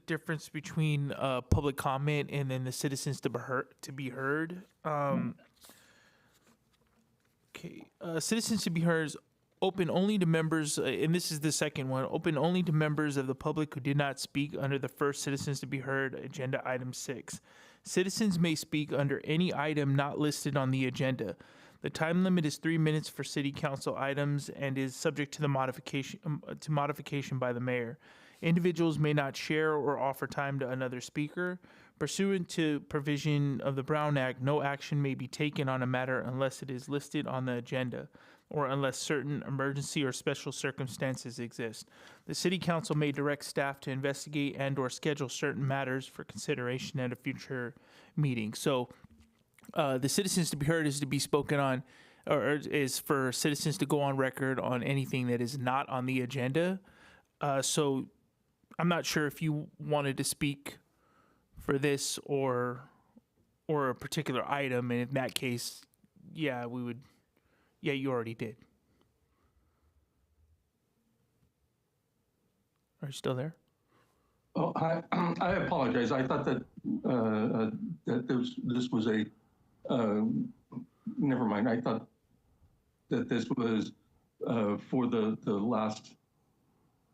difference between public comment and then the citizens to be heard. Okay, citizens to be heard is open only to members, and this is the second one. Open only to members of the public who did not speak under the first citizens to be heard agenda item 6. Citizens may speak under any item not listed on the agenda. The time limit is 3 minutes for city council items and is subject to the modification by the mayor. Individuals may not share or offer time to another speaker. Pursuant to provision of the Brown Act, no action may be taken on a matter unless it is listed on the agenda or unless certain emergency or special circumstances exist. The city council may direct staff to investigate and or schedule certain matters for consideration at a future meeting. So the citizens to be heard is to be spoken on, or is for citizens to go on record on anything that is not on the agenda. So I'm not sure if you wanted to speak for this or a particular item, and in that case, yeah, we would. Yeah, you already did. Are you still there? Oh, I apologize. I thought that that this was a. Never mind. I thought that this was for the last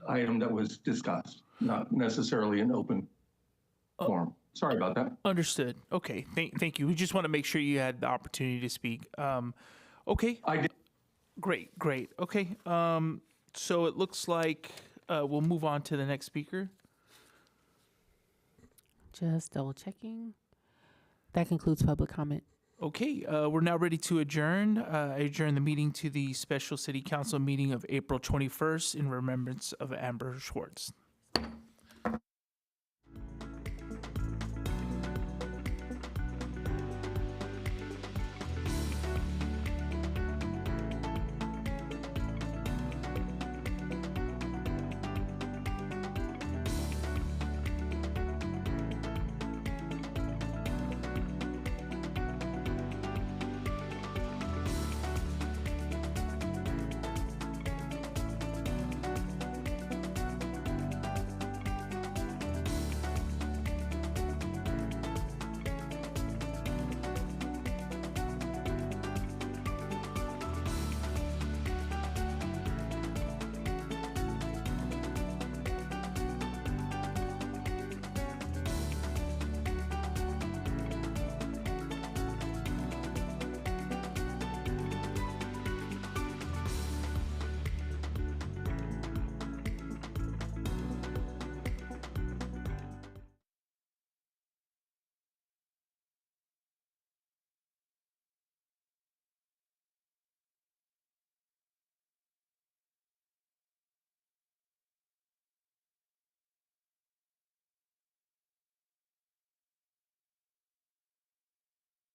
item that was discussed, not necessarily an open forum. Sorry about that. Understood. Okay. Thank you. We just want to make sure you had the opportunity to speak. Okay. I did. Great. Okay. So it looks like we'll move on to the next speaker. Just double checking. That concludes public comment. Okay, we're now ready to adjourn. I adjourn the meeting to the special city council meeting of April 21st in remembrance of Amber Schwartz.